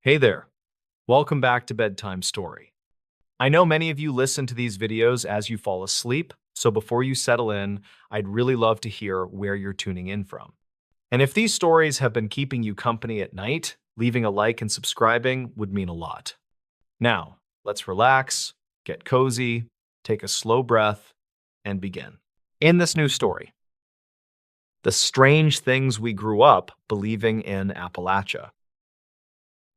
Hey there, welcome back to Bedtime Story. I know many of you listen to these videos as you fall asleep, so before you settle in, I'd really love to hear where you're tuning in from. And if these stories have been keeping you company at night, leaving a like and subscribing would mean a lot. Now, let's relax, get cozy, take a slow breath, and begin. In this new story, the strange things we grew up believing in Appalachia.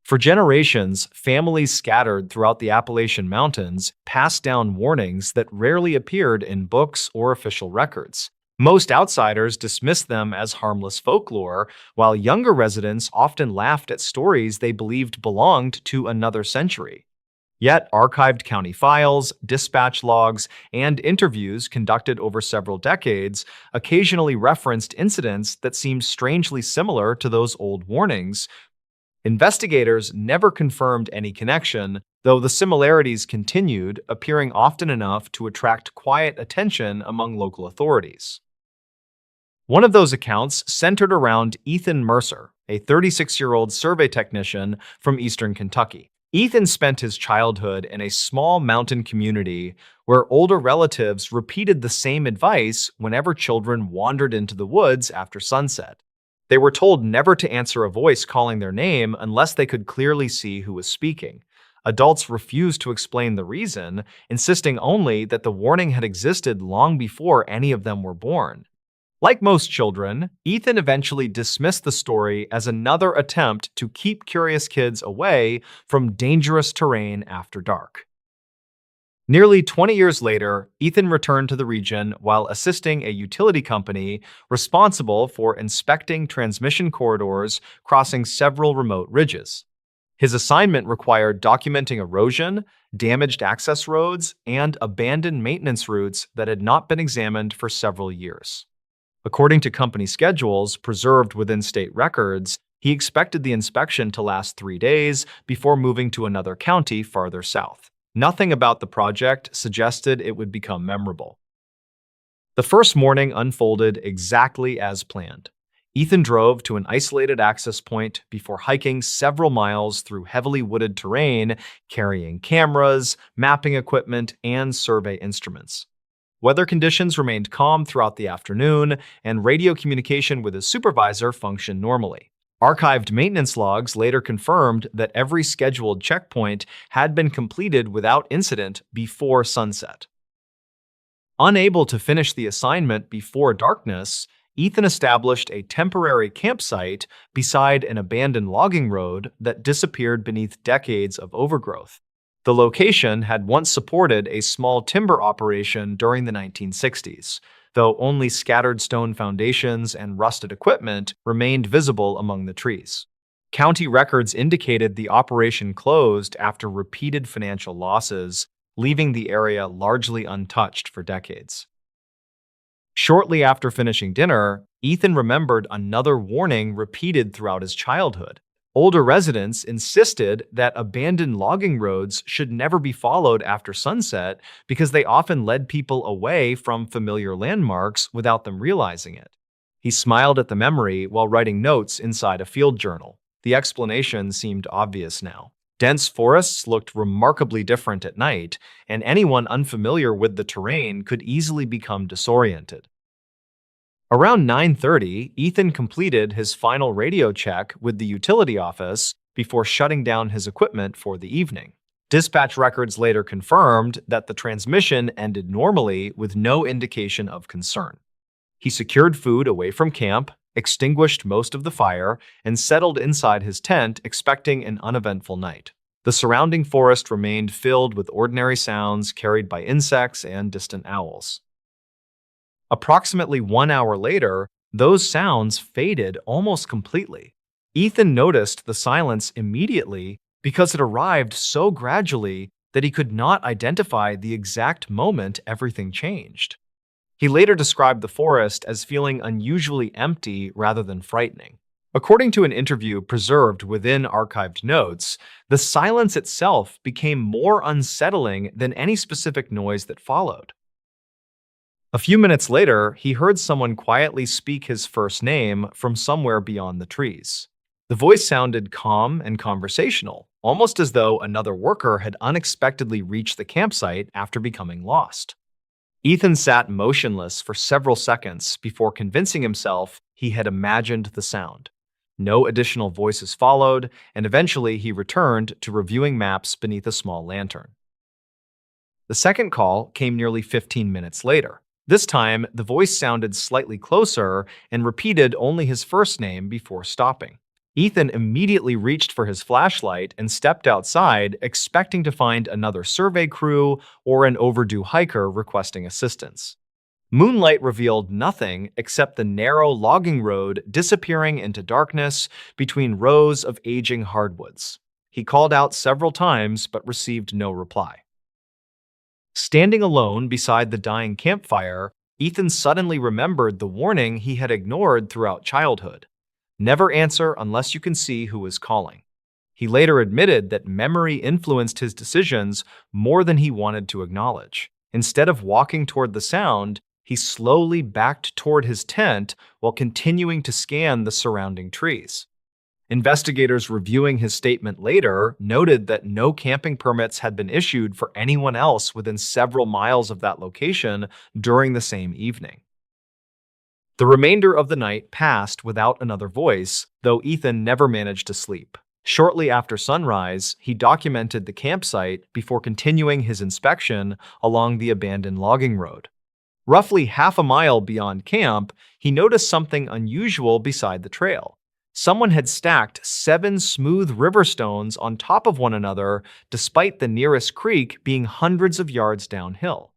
For generations, families scattered throughout the Appalachian Mountains passed down warnings that rarely appeared in books or official records. Most outsiders dismissed them as harmless folklore, while younger residents often laughed at stories they believed belonged to another century. Yet, archived county files, dispatch logs, and interviews conducted over several decades occasionally referenced incidents that seemed strangely similar to those old warnings. Investigators never confirmed any connection, though the similarities continued, appearing often enough to attract quiet attention among local authorities. One of those accounts centered around Ethan Mercer, a 36-year-old survey technician from eastern Kentucky. Ethan spent his childhood in a small mountain community where older relatives repeated the same advice whenever children wandered into the woods after sunset. They were told never to answer a voice calling their name unless they could clearly see who was speaking. Adults refused to explain the reason, insisting only that the warning had existed long before any of them were born. Like most children, Ethan eventually dismissed the story as another attempt to keep curious kids away from dangerous terrain after dark. Nearly 20 years later, Ethan returned to the region while assisting a utility company responsible for inspecting transmission corridors crossing several remote ridges. His assignment required documenting erosion, damaged access roads, and abandoned maintenance routes that had not been examined for several years. According to company schedules preserved within state records, he expected the inspection to last 3 days before moving to another county farther south. Nothing about the project suggested it would become memorable. The first morning unfolded exactly as planned. Ethan drove to an isolated access point before hiking several miles through heavily wooded terrain, carrying cameras, mapping equipment, and survey instruments. Weather conditions remained calm throughout the afternoon, and radio communication with his supervisor functioned normally. Archived maintenance logs later confirmed that every scheduled checkpoint had been completed without incident before sunset. Unable to finish the assignment before darkness, Ethan established a temporary campsite beside an abandoned logging road that disappeared beneath decades of overgrowth. The location had once supported a small timber operation during the 1960s, though only scattered stone foundations and rusted equipment remained visible among the trees. County records indicated the operation closed after repeated financial losses, leaving the area largely untouched for decades. Shortly after finishing dinner, Ethan remembered another warning repeated throughout his childhood. Older residents insisted that abandoned logging roads should never be followed after sunset because they often led people away from familiar landmarks without them realizing it. He smiled at the memory while writing notes inside a field journal. The explanation seemed obvious now. Dense forests looked remarkably different at night, and anyone unfamiliar with the terrain could easily become disoriented. Around 9:30, Ethan completed his final radio check with the utility office before shutting down his equipment for the evening. Dispatch records later confirmed that the transmission ended normally with no indication of concern. He secured food away from camp, extinguished most of the fire, and settled inside his tent expecting an uneventful night. The surrounding forest remained filled with ordinary sounds carried by insects and distant owls. Approximately 1 hour later, those sounds faded almost completely. Ethan noticed the silence immediately because it arrived so gradually that he could not identify the exact moment everything changed. He later described the forest as feeling unusually empty rather than frightening. According to an interview preserved within archived notes, the silence itself became more unsettling than any specific noise that followed. A few minutes later, he heard someone quietly speak his first name from somewhere beyond the trees. The voice sounded calm and conversational, almost as though another worker had unexpectedly reached the campsite after becoming lost. Ethan sat motionless for several seconds before convincing himself he had imagined the sound. No additional voices followed, and eventually he returned to reviewing maps beneath a small lantern. The second call came nearly 15 minutes later. This time, the voice sounded slightly closer and repeated only his first name before stopping. Ethan immediately reached for his flashlight and stepped outside, expecting to find another survey crew or an overdue hiker requesting assistance. Moonlight revealed nothing except the narrow logging road disappearing into darkness between rows of aging hardwoods. He called out several times but received no reply. Standing alone beside the dying campfire, Ethan suddenly remembered the warning he had ignored throughout childhood. Never answer unless you can see who is calling. He later admitted that memory influenced his decisions more than he wanted to acknowledge. Instead of walking toward the sound, he slowly backed toward his tent while continuing to scan the surrounding trees. Investigators reviewing his statement later noted that no camping permits had been issued for anyone else within several miles of that location during the same evening. The remainder of the night passed without another voice, though Ethan never managed to sleep. Shortly after sunrise, he documented the campsite before continuing his inspection along the abandoned logging road. Roughly half a mile beyond camp, he noticed something unusual beside the trail. Someone had stacked 7 smooth river stones on top of one another, despite the nearest creek being hundreds of yards downhill.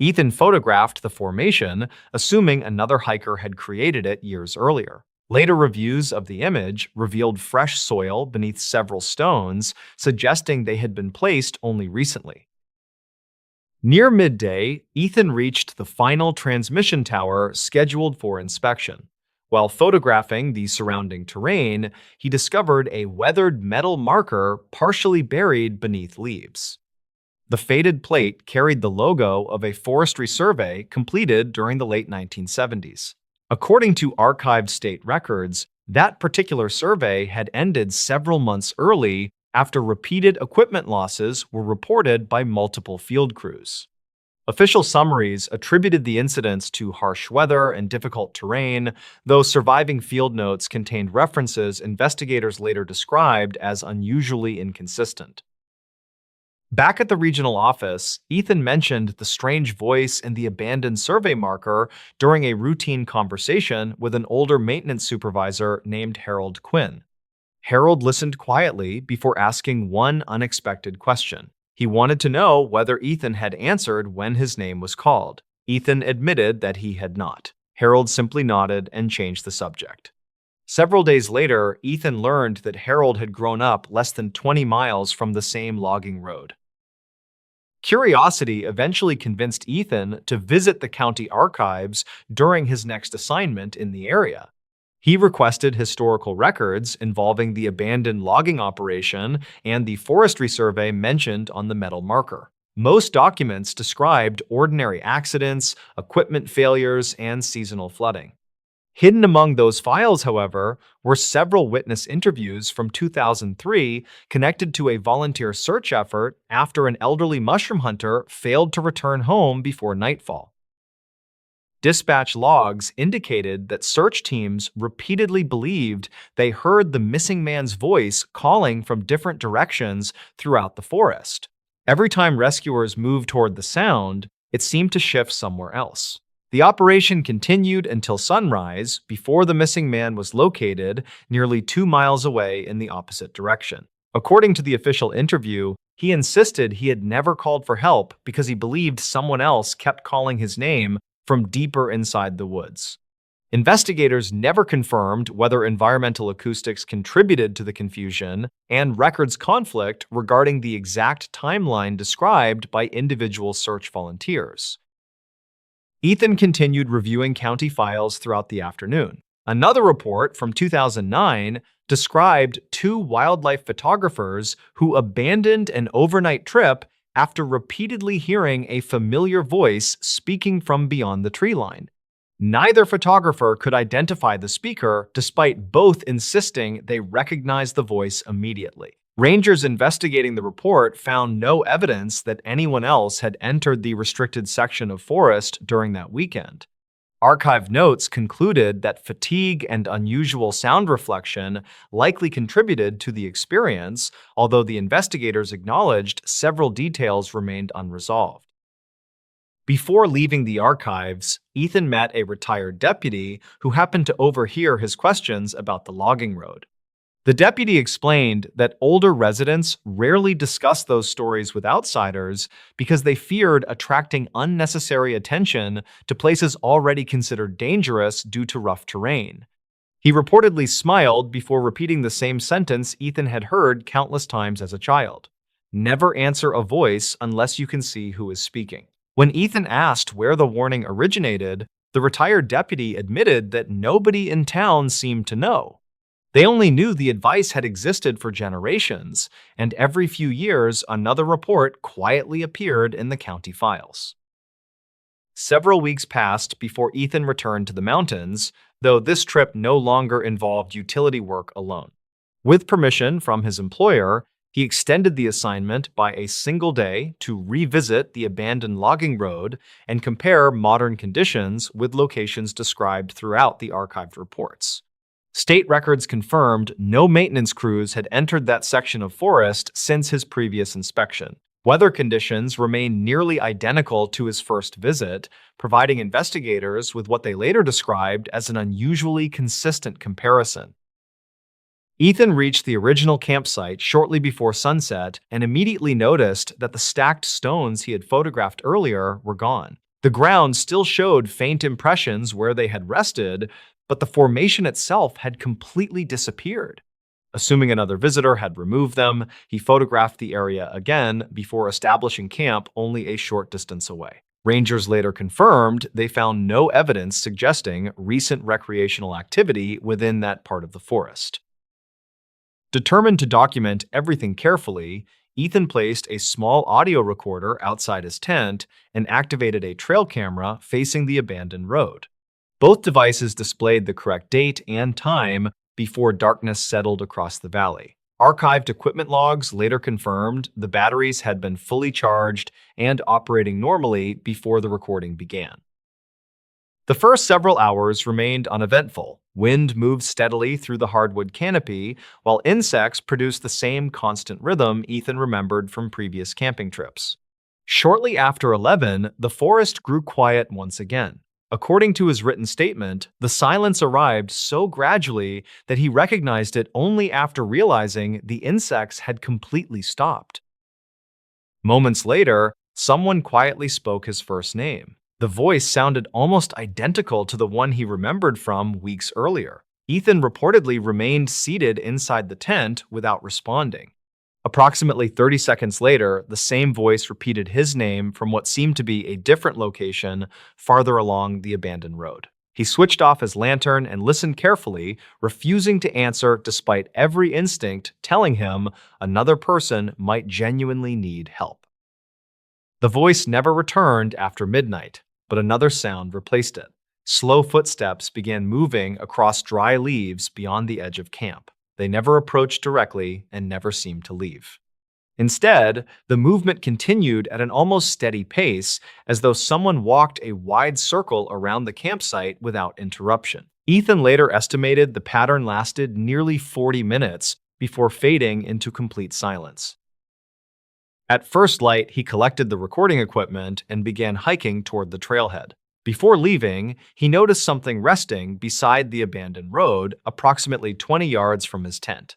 Ethan photographed the formation, assuming another hiker had created it years earlier. Later reviews of the image revealed fresh soil beneath several stones, suggesting they had been placed only recently. Near midday, Ethan reached the final transmission tower scheduled for inspection. While photographing the surrounding terrain, he discovered a weathered metal marker partially buried beneath leaves. The faded plate carried the logo of a forestry survey completed during the late 1970s. According to archived state records, that particular survey had ended several months early after repeated equipment losses were reported by multiple field crews. Official summaries attributed the incidents to harsh weather and difficult terrain, though surviving field notes contained references investigators later described as unusually inconsistent. Back at the regional office, Ethan mentioned the strange voice and the abandoned survey marker during a routine conversation with an older maintenance supervisor named Harold Quinn. Harold listened quietly before asking one unexpected question. He wanted to know whether Ethan had answered when his name was called. Ethan admitted that he had not. Harold simply nodded and changed the subject. Several days later, Ethan learned that Harold had grown up less than 20 miles from the same logging road. Curiosity eventually convinced Ethan to visit the county archives during his next assignment in the area. He requested historical records involving the abandoned logging operation and the forestry survey mentioned on the metal marker. Most documents described ordinary accidents, equipment failures, and seasonal flooding. Hidden among those files, however, were several witness interviews from 2003 connected to a volunteer search effort after an elderly mushroom hunter failed to return home before nightfall. Dispatch logs indicated that search teams repeatedly believed they heard the missing man's voice calling from different directions throughout the forest. Every time rescuers moved toward the sound, it seemed to shift somewhere else. The operation continued until sunrise before the missing man was located nearly 2 miles away in the opposite direction. According to the official interview, he insisted he had never called for help because he believed someone else kept calling his name from deeper inside the woods. Investigators never confirmed whether environmental acoustics contributed to the confusion and records conflict regarding the exact timeline described by individual search volunteers. Ethan continued reviewing county files throughout the afternoon. Another report from 2009 described 2 wildlife photographers who abandoned an overnight trip after repeatedly hearing a familiar voice speaking from beyond the tree line. Neither photographer could identify the speaker, despite both insisting they recognized the voice immediately. Rangers investigating the report found no evidence that anyone else had entered the restricted section of forest during that weekend. Archive notes concluded that fatigue and unusual sound reflection likely contributed to the experience, although the investigators acknowledged several details remained unresolved. Before leaving the archives, Ethan met a retired deputy who happened to overhear his questions about the logging road. The deputy explained that older residents rarely discuss those stories with outsiders because they feared attracting unnecessary attention to places already considered dangerous due to rough terrain. He reportedly smiled before repeating the same sentence Ethan had heard countless times as a child. Never answer a voice unless you can see who is speaking. When Ethan asked where the warning originated, the retired deputy admitted that nobody in town seemed to know. They only knew the advice had existed for generations, and every few years another report quietly appeared in the county files. Several weeks passed before Ethan returned to the mountains, though this trip no longer involved utility work alone. With permission from his employer, he extended the assignment by a single day to revisit the abandoned logging road and compare modern conditions with locations described throughout the archived reports. State records confirmed no maintenance crews had entered that section of forest since his previous inspection. Weather conditions remained nearly identical to his first visit, providing investigators with what they later described as an unusually consistent comparison. Ethan reached the original campsite shortly before sunset and immediately noticed that the stacked stones he had photographed earlier were gone. The ground still showed faint impressions where they had rested, but the formation itself had completely disappeared. Assuming another visitor had removed them, he photographed the area again before establishing camp only a short distance away. Rangers later confirmed they found no evidence suggesting recent recreational activity within that part of the forest. Determined to document everything carefully, Ethan placed a small audio recorder outside his tent and activated a trail camera facing the abandoned road. Both devices displayed the correct date and time before darkness settled across the valley. Archived equipment logs later confirmed the batteries had been fully charged and operating normally before the recording began. The first several hours remained uneventful. Wind moved steadily through the hardwood canopy, while insects produced the same constant rhythm Ethan remembered from previous camping trips. Shortly after 11, the forest grew quiet once again. According to his written statement, the silence arrived so gradually that he recognized it only after realizing the insects had completely stopped. Moments later, someone quietly spoke his first name. The voice sounded almost identical to the one he remembered from weeks earlier. Ethan reportedly remained seated inside the tent without responding. Approximately 30 seconds later, the same voice repeated his name from what seemed to be a different location farther along the abandoned road. He switched off his lantern and listened carefully, refusing to answer despite every instinct telling him another person might genuinely need help. The voice never returned after midnight, but another sound replaced it. Slow footsteps began moving across dry leaves beyond the edge of camp. They never approached directly and never seemed to leave. Instead, the movement continued at an almost steady pace, as though someone walked a wide circle around the campsite without interruption. Ethan later estimated the pattern lasted nearly 40 minutes before fading into complete silence. At first light, he collected the recording equipment and began hiking toward the trailhead. Before leaving, he noticed something resting beside the abandoned road, approximately 20 yards from his tent.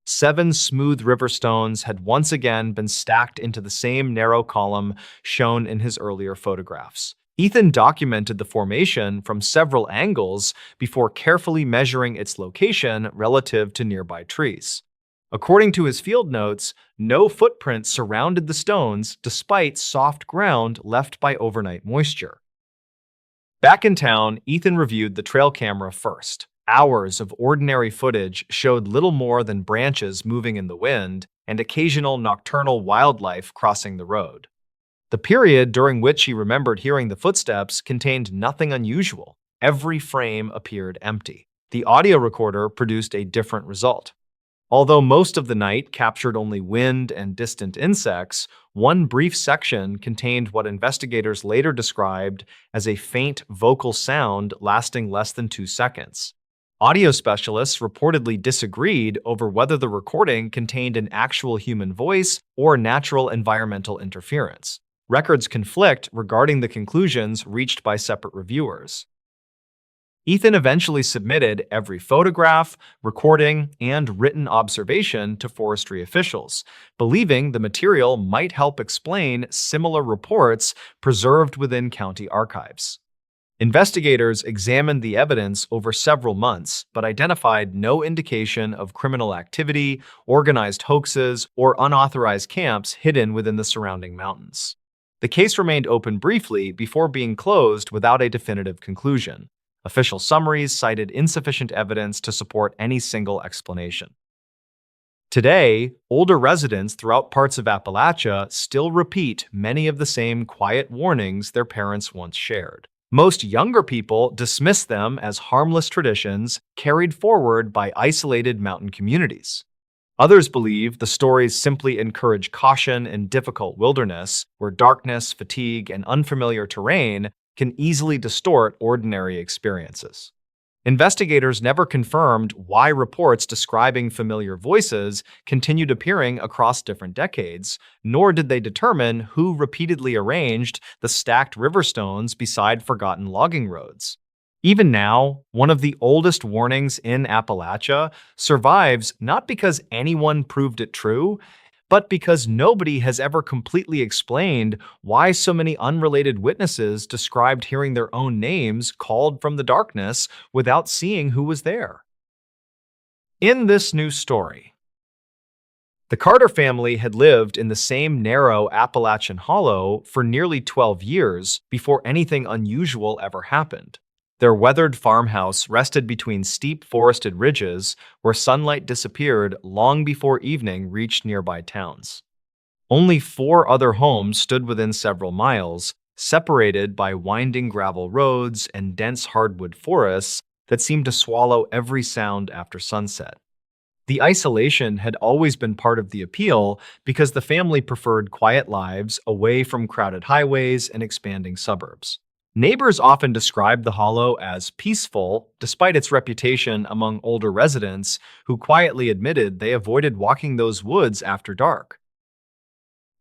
7 smooth river stones had once again been stacked into the same narrow column shown in his earlier photographs. Ethan documented the formation from several angles before carefully measuring its location relative to nearby trees. According to his field notes, no footprints surrounded the stones despite soft ground left by overnight moisture. Back in town, Ethan reviewed the trail camera first. Hours of ordinary footage showed little more than branches moving in the wind and occasional nocturnal wildlife crossing the road. The period during which he remembered hearing the footsteps contained nothing unusual. every frame appeared empty. The audio recorder produced a different result. Although most of the night captured only wind and distant insects, one brief section contained what investigators later described as a faint vocal sound lasting less than 2 seconds. Audio specialists reportedly disagreed over whether the recording contained an actual human voice or natural environmental interference. Records conflict regarding the conclusions reached by separate reviewers. Ethan eventually submitted every photograph, recording, and written observation to forestry officials, believing the material might help explain similar reports preserved within county archives. Investigators examined the evidence over several months, but identified no indication of criminal activity, organized hoaxes, or unauthorized camps hidden within the surrounding mountains. The case remained open briefly before being closed without a definitive conclusion. Official summaries cited insufficient evidence to support any single explanation. Today, older residents throughout parts of Appalachia still repeat many of the same quiet warnings their parents once shared. Most younger people dismiss them as harmless traditions carried forward by isolated mountain communities. Others believe the stories simply encourage caution in difficult wilderness, where darkness, fatigue, and unfamiliar terrain can easily distort ordinary experiences. Investigators never confirmed why reports describing familiar voices continued appearing across different decades, nor did they determine who repeatedly arranged the stacked river stones beside forgotten logging roads. Even now, one of the oldest warnings in Appalachia survives not because anyone proved it true, but because nobody has ever completely explained why so many unrelated witnesses described hearing their own names called from the darkness without seeing who was there. In this new story, the Carter family had lived in the same narrow Appalachian hollow for nearly 12 years before anything unusual ever happened. Their weathered farmhouse rested between steep forested ridges where sunlight disappeared long before evening reached nearby towns. Only 4 other homes stood within several miles, separated by winding gravel roads and dense hardwood forests that seemed to swallow every sound after sunset. The isolation had always been part of the appeal because the family preferred quiet lives away from crowded highways and expanding suburbs. Neighbors often described the hollow as peaceful, despite its reputation among older residents who quietly admitted they avoided walking those woods after dark.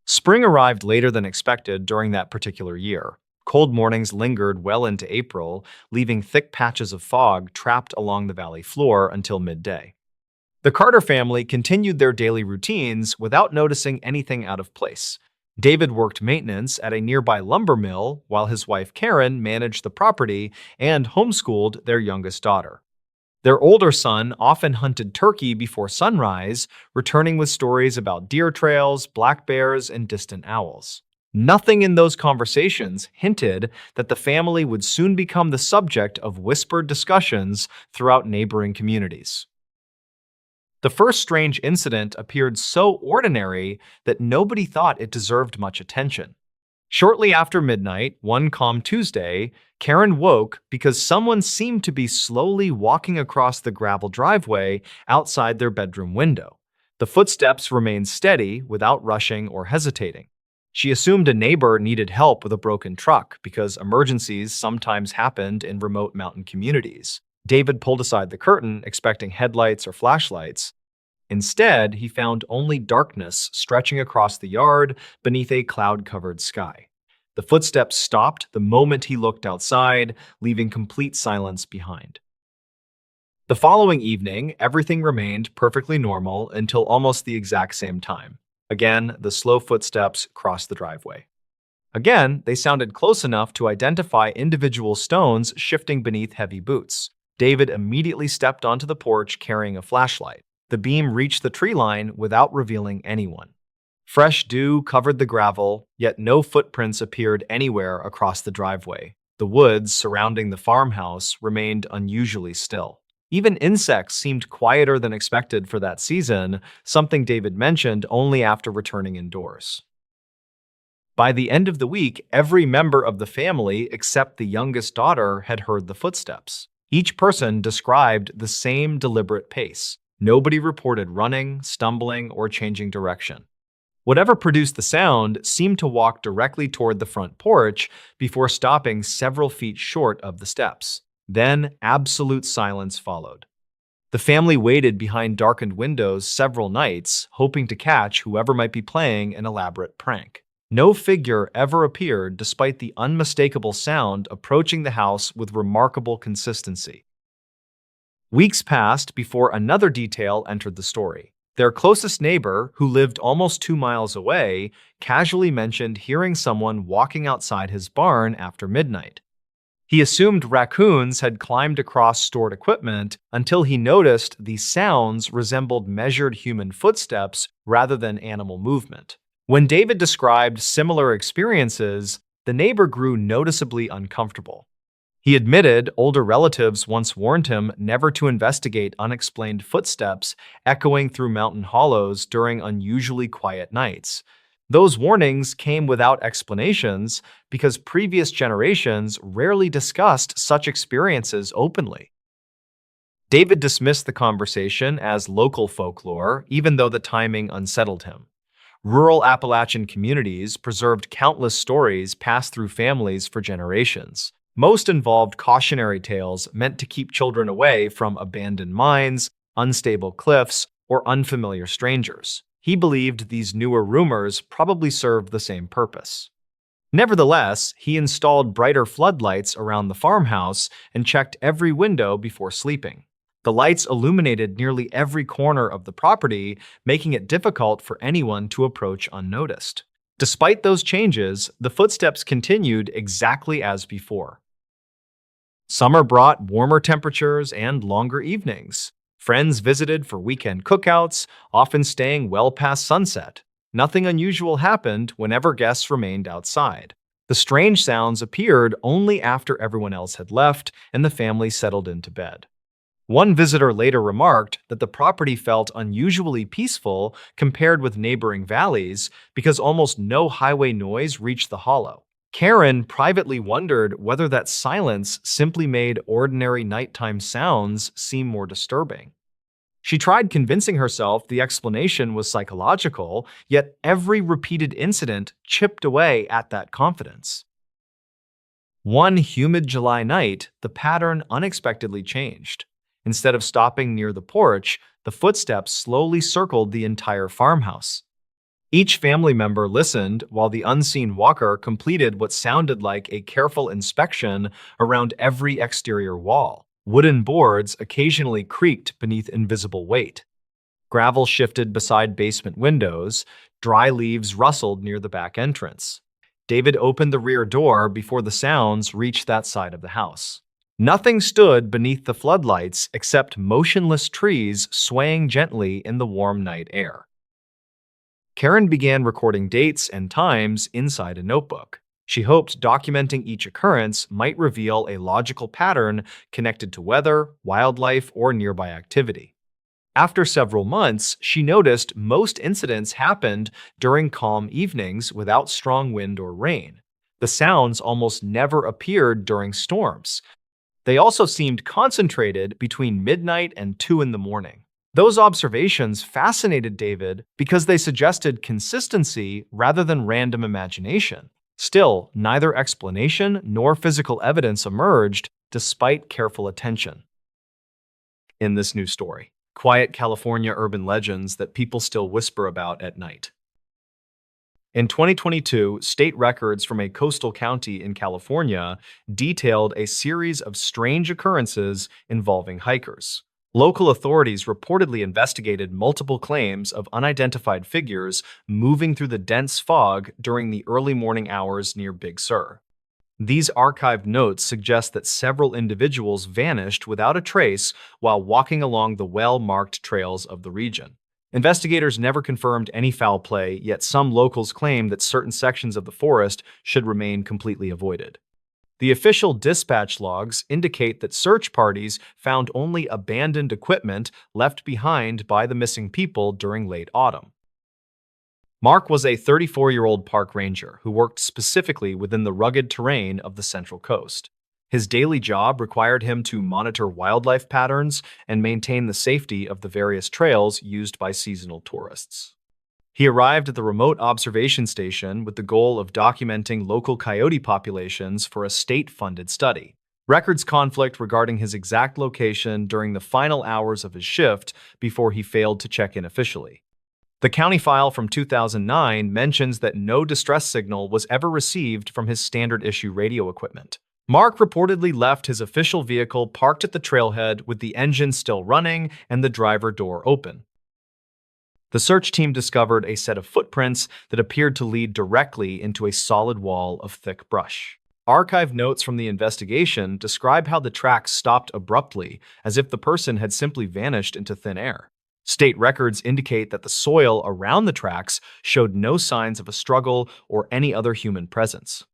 Spring arrived later than expected during that particular year. Cold mornings lingered well into April, leaving thick patches of fog trapped along the valley floor until midday. The Carter family continued their daily routines without noticing anything out of place. David worked maintenance at a nearby lumber mill while his wife Karen managed the property and homeschooled their youngest daughter. Their older son often hunted turkey before sunrise, returning with stories about deer trails, black bears, and distant owls. Nothing in those conversations hinted that the family would soon become the subject of whispered discussions throughout neighboring communities. The first strange incident appeared so ordinary that nobody thought it deserved much attention. Shortly after midnight, one calm Tuesday, Karen woke because someone seemed to be slowly walking across the gravel driveway outside their bedroom window. The footsteps remained steady without rushing or hesitating. She assumed a neighbor needed help with a broken truck because emergencies sometimes happened in remote mountain communities. David pulled aside the curtain, expecting headlights or flashlights. Instead, he found only darkness stretching across the yard beneath a cloud-covered sky. The footsteps stopped the moment he looked outside, leaving complete silence behind. The following evening, everything remained perfectly normal until almost the exact same time. Again, the slow footsteps crossed the driveway. Again, they sounded close enough to identify individual stones shifting beneath heavy boots. David immediately stepped onto the porch carrying a flashlight. The beam reached the tree line without revealing anyone. Fresh dew covered the gravel, yet no footprints appeared anywhere across the driveway. The woods surrounding the farmhouse remained unusually still. Even insects seemed quieter than expected for that season, something David mentioned only after returning indoors. By the end of the week, every member of the family except the youngest daughter had heard the footsteps. Each person described the same deliberate pace. Nobody reported running, stumbling, or changing direction. Whatever produced the sound seemed to walk directly toward the front porch before stopping several feet short of the steps. Then absolute silence followed. The family waited behind darkened windows several nights, hoping to catch whoever might be playing an elaborate prank. No figure ever appeared despite the unmistakable sound approaching the house with remarkable consistency. Weeks passed before another detail entered the story. Their closest neighbor, who lived almost 2 miles away, casually mentioned hearing someone walking outside his barn after midnight. He assumed raccoons had climbed across stored equipment until he noticed the sounds resembled measured human footsteps rather than animal movement. When David described similar experiences, the neighbor grew noticeably uncomfortable. He admitted older relatives once warned him never to investigate unexplained footsteps echoing through mountain hollows during unusually quiet nights. Those warnings came without explanations because previous generations rarely discussed such experiences openly. David dismissed the conversation as local folklore, even though the timing unsettled him. Rural Appalachian communities preserved countless stories passed through families for generations. Most involved cautionary tales meant to keep children away from abandoned mines, unstable cliffs, or unfamiliar strangers. He believed these newer rumors probably served the same purpose. Nevertheless, he installed brighter floodlights around the farmhouse and checked every window before sleeping. The lights illuminated nearly every corner of the property, making it difficult for anyone to approach unnoticed. Despite those changes, the footsteps continued exactly as before. Summer brought warmer temperatures and longer evenings. Friends visited for weekend cookouts, often staying well past sunset. Nothing unusual happened whenever guests remained outside. The strange sounds appeared only after everyone else had left and the family settled into bed. One visitor later remarked that the property felt unusually peaceful compared with neighboring valleys because almost no highway noise reached the hollow. Karen privately wondered whether that silence simply made ordinary nighttime sounds seem more disturbing. She tried convincing herself the explanation was psychological, yet every repeated incident chipped away at that confidence. One humid July night, the pattern unexpectedly changed. Instead of stopping near the porch, the footsteps slowly circled the entire farmhouse. Each family member listened while the unseen walker completed what sounded like a careful inspection around every exterior wall. Wooden boards occasionally creaked beneath invisible weight. Gravel shifted beside basement windows. Dry leaves rustled near the back entrance. David opened the rear door before the sounds reached that side of the house. Nothing stood beneath the floodlights except motionless trees swaying gently in the warm night air. Karen began recording dates and times inside a notebook. She hoped documenting each occurrence might reveal a logical pattern connected to weather, wildlife, or nearby activity. After several months, she noticed most incidents happened during calm evenings without strong wind or rain. The sounds almost never appeared during storms. They also seemed concentrated between midnight and 2 in the morning. Those observations fascinated David because they suggested consistency rather than random imagination. Still, neither explanation nor physical evidence emerged despite careful attention. In this new story, quiet California urban legends that people still whisper about at night. In 2022, state records from a coastal county in California detailed a series of strange occurrences involving hikers. Local authorities reportedly investigated multiple claims of unidentified figures moving through the dense fog during the early morning hours near Big Sur. These archived notes suggest that several individuals vanished without a trace while walking along the well-marked trails of the region. Investigators never confirmed any foul play, yet some locals claim that certain sections of the forest should remain completely avoided. The official dispatch logs indicate that search parties found only abandoned equipment left behind by the missing people during late autumn. Mark was a 34-year-old park ranger who worked specifically within the rugged terrain of the Central Coast. His daily job required him to monitor wildlife patterns and maintain the safety of the various trails used by seasonal tourists. He arrived at the remote observation station with the goal of documenting local coyote populations for a state-funded study. Records conflict regarding his exact location during the final hours of his shift before he failed to check in officially. The county file from 2009 mentions that no distress signal was ever received from his standard-issue radio equipment. Mark reportedly left his official vehicle parked at the trailhead with the engine still running and the driver door open. The search team discovered a set of footprints that appeared to lead directly into a solid wall of thick brush. Archive notes from the investigation describe how the tracks stopped abruptly, as if the person had simply vanished into thin air. State records indicate that the soil around the tracks showed no signs of a struggle or any other human presence.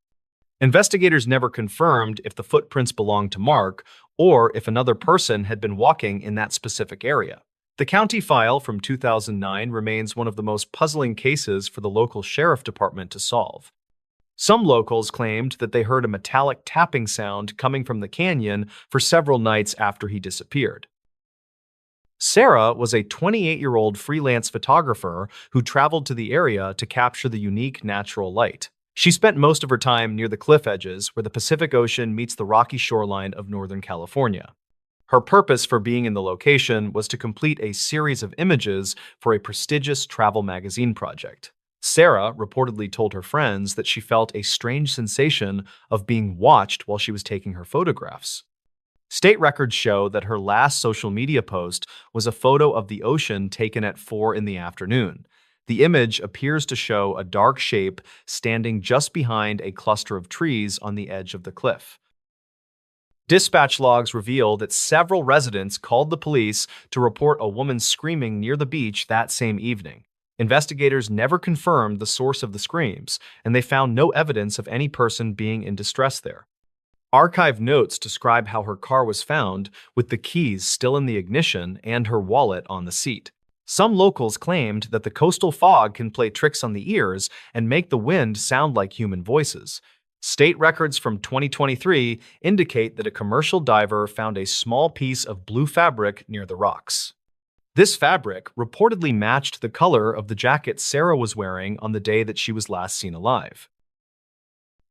Investigators never confirmed if the footprints belonged to Mark or if another person had been walking in that specific area. The county file from 2009 remains one of the most puzzling cases for the local sheriff department to solve. Some locals claimed that they heard a metallic tapping sound coming from the canyon for several nights after he disappeared. Sarah was a 28-year-old freelance photographer who traveled to the area to capture the unique natural light. She spent most of her time near the cliff edges where the Pacific Ocean meets the rocky shoreline of Northern California. Her purpose for being in the location was to complete a series of images for a prestigious travel magazine project. Sarah reportedly told her friends that she felt a strange sensation of being watched while she was taking her photographs. State records show that her last social media post was a photo of the ocean taken at 4 in the afternoon. The image appears to show a dark shape standing just behind a cluster of trees on the edge of the cliff. Dispatch logs reveal that several residents called the police to report a woman screaming near the beach that same evening. Investigators never confirmed the source of the screams, and they found no evidence of any person being in distress there. Archive notes describe how her car was found, with the keys still in the ignition and her wallet on the seat. Some locals claimed that the coastal fog can play tricks on the ears and make the wind sound like human voices. State records from 2023 indicate that a commercial diver found a small piece of blue fabric near the rocks. This fabric reportedly matched the color of the jacket Sarah was wearing on the day that she was last seen alive.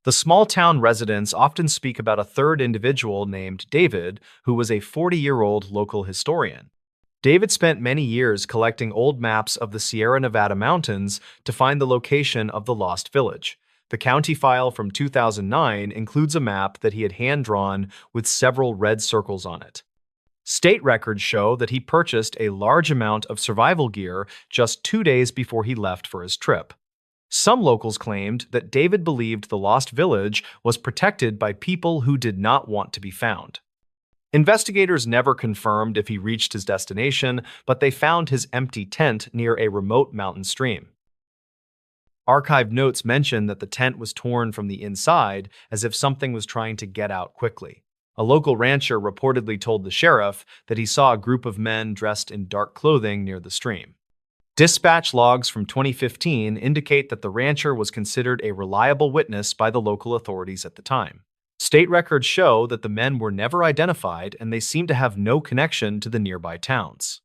The small-town residents often speak about a third individual named David, who was a 40-year-old local historian. David spent many years collecting old maps of the Sierra Nevada mountains to find the location of the lost village. The county file from 2009 includes a map that he had hand-drawn with several red circles on it. State records show that he purchased a large amount of survival gear just 2 days before he left for his trip. Some locals claimed that David believed the lost village was protected by people who did not want to be found. Investigators never confirmed if he reached his destination, but they found his empty tent near a remote mountain stream. Archive notes mention that the tent was torn from the inside as if something was trying to get out quickly. A local rancher reportedly told the sheriff that he saw a group of men dressed in dark clothing near the stream. Dispatch logs from 2015 indicate that the rancher was considered a reliable witness by the local authorities at the time. State records show that the men were never identified and they seem to have no connection to the nearby towns.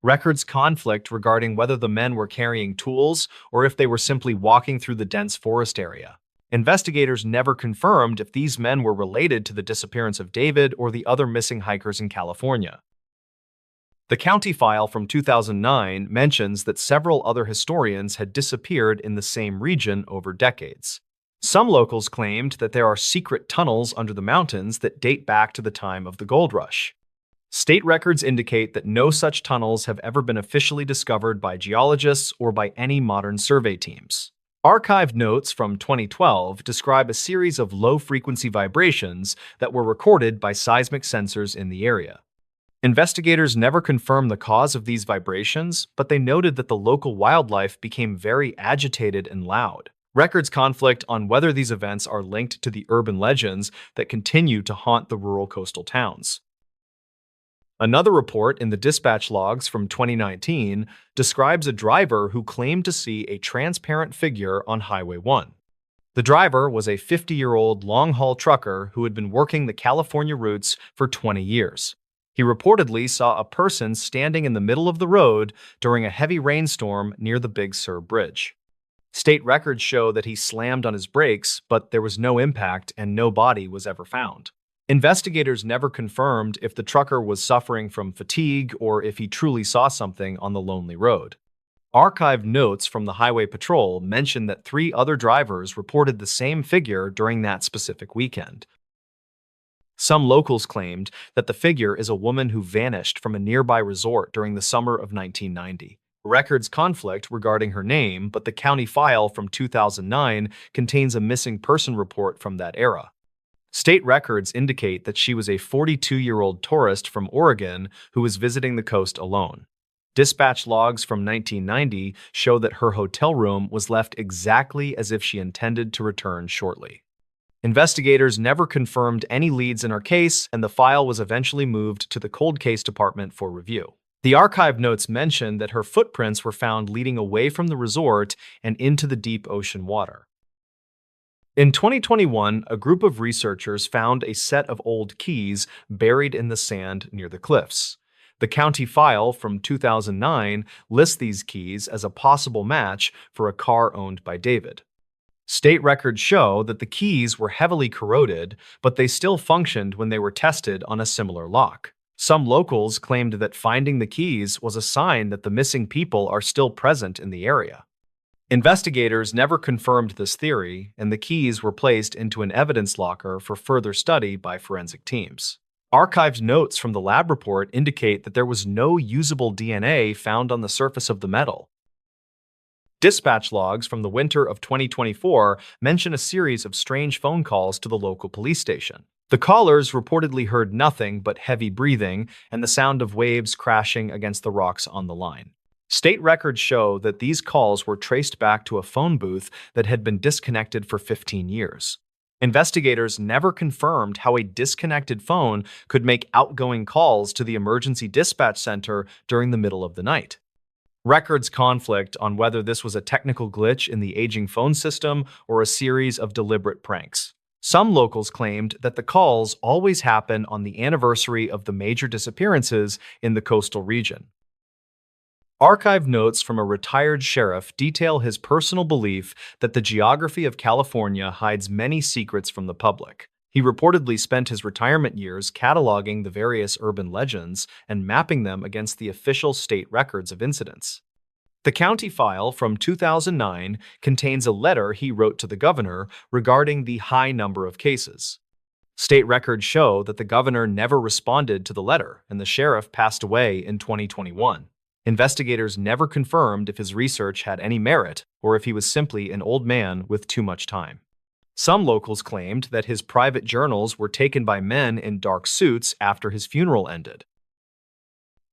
Records conflict regarding whether the men were carrying tools or if they were simply walking through the dense forest area. Investigators never confirmed if these men were related to the disappearance of David or the other missing hikers in California. The county file from 2009 mentions that several other historians had disappeared in the same region over decades. Some locals claimed that there are secret tunnels under the mountains that date back to the time of the gold rush. State records indicate that no such tunnels have ever been officially discovered by geologists or by any modern survey teams. Archived notes from 2012 describe a series of low-frequency vibrations that were recorded by seismic sensors in the area. Investigators never confirmed the cause of these vibrations, but they noted that the local wildlife became very agitated and loud. Records conflict on whether these events are linked to the urban legends that continue to haunt the rural coastal towns. Another report in the dispatch logs from 2019 describes a driver who claimed to see a transparent figure on Highway 1. The driver was a 50-year-old long-haul trucker who had been working the California routes for 20 years. He reportedly saw a person standing in the middle of the road during a heavy rainstorm near the Big Sur Bridge. State records show that he slammed on his brakes, but there was no impact and no body was ever found. Investigators never confirmed if the trucker was suffering from fatigue or if he truly saw something on the lonely road. Archived notes from the Highway Patrol mention that 3 other drivers reported the same figure during that specific weekend. Some locals claimed that the figure is a woman who vanished from a nearby resort during the summer of 1990. Records conflict regarding her name, but the county file from 2009 contains a missing person report from that era. State records indicate that she was a 42-year-old tourist from Oregon who was visiting the coast alone. Dispatch logs from 1990 show that her hotel room was left exactly as if she intended to return shortly. Investigators never confirmed any leads in her case, and the file was eventually moved to the Cold Case Department for review. The archive notes mention that her footprints were found leading away from the resort and into the deep ocean water. In 2021, a group of researchers found a set of old keys buried in the sand near the cliffs. The county file from 2009 lists these keys as a possible match for a car owned by David. State records show that the keys were heavily corroded, but they still functioned when they were tested on a similar lock. Some locals claimed that finding the keys was a sign that the missing people are still present in the area. Investigators never confirmed this theory, and the keys were placed into an evidence locker for further study by forensic teams. Archived notes from the lab report indicate that there was no usable DNA found on the surface of the metal. Dispatch logs from the winter of 2024 mention a series of strange phone calls to the local police station. The callers reportedly heard nothing but heavy breathing and the sound of waves crashing against the rocks on the line. State records show that these calls were traced back to a phone booth that had been disconnected for 15 years. Investigators never confirmed how a disconnected phone could make outgoing calls to the emergency dispatch center during the middle of the night. Records conflict on whether this was a technical glitch in the aging phone system or a series of deliberate pranks. Some locals claimed that the calls always happen on the anniversary of the major disappearances in the coastal region. Archive notes from a retired sheriff detail his personal belief that the geography of California hides many secrets from the public. He reportedly spent his retirement years cataloging the various urban legends and mapping them against the official state records of incidents. The county file from 2009 contains a letter he wrote to the governor regarding the high number of cases. State records show that the governor never responded to the letter, and the sheriff passed away in 2021. Investigators never confirmed if his research had any merit or if he was simply an old man with too much time. Some locals claimed that his private journals were taken by men in dark suits after his funeral ended.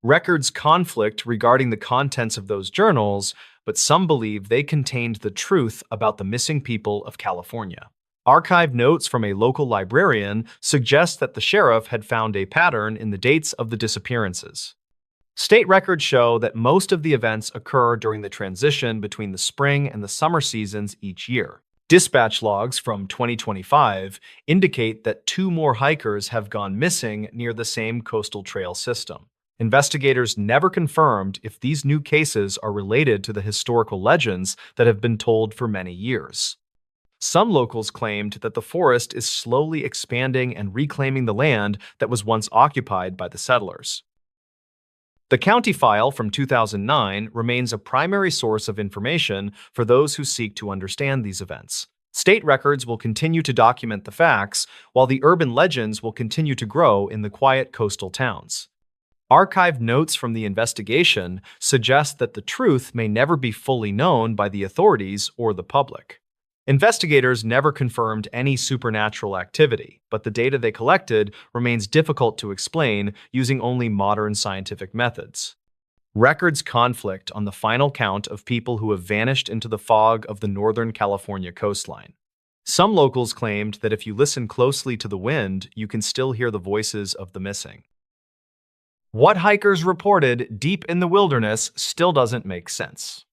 Records conflict regarding the contents of those journals, but some believe they contained the truth about the missing people of California. Archive notes from a local librarian suggest that the sheriff had found a pattern in the dates of the disappearances. State records show that most of the events occur during the transition between the spring and the summer seasons each year. Dispatch logs from 2025 indicate that 2 more hikers have gone missing near the same coastal trail system. Investigators never confirmed if these new cases are related to the historical legends that have been told for many years. Some locals claimed that the forest is slowly expanding and reclaiming the land that was once occupied by the settlers. The county file from 2009 remains a primary source of information for those who seek to understand these events. State records will continue to document the facts, while the urban legends will continue to grow in the quiet coastal towns. Archived notes from the investigation suggest that the truth may never be fully known by the authorities or the public. Investigators never confirmed any supernatural activity, but the data they collected remains difficult to explain using only modern scientific methods. Records conflict on the final count of people who have vanished into the fog of the Northern California coastline. Some locals claimed that if you listen closely to the wind, you can still hear the voices of the missing. What hikers reported deep in the wilderness still doesn't make sense.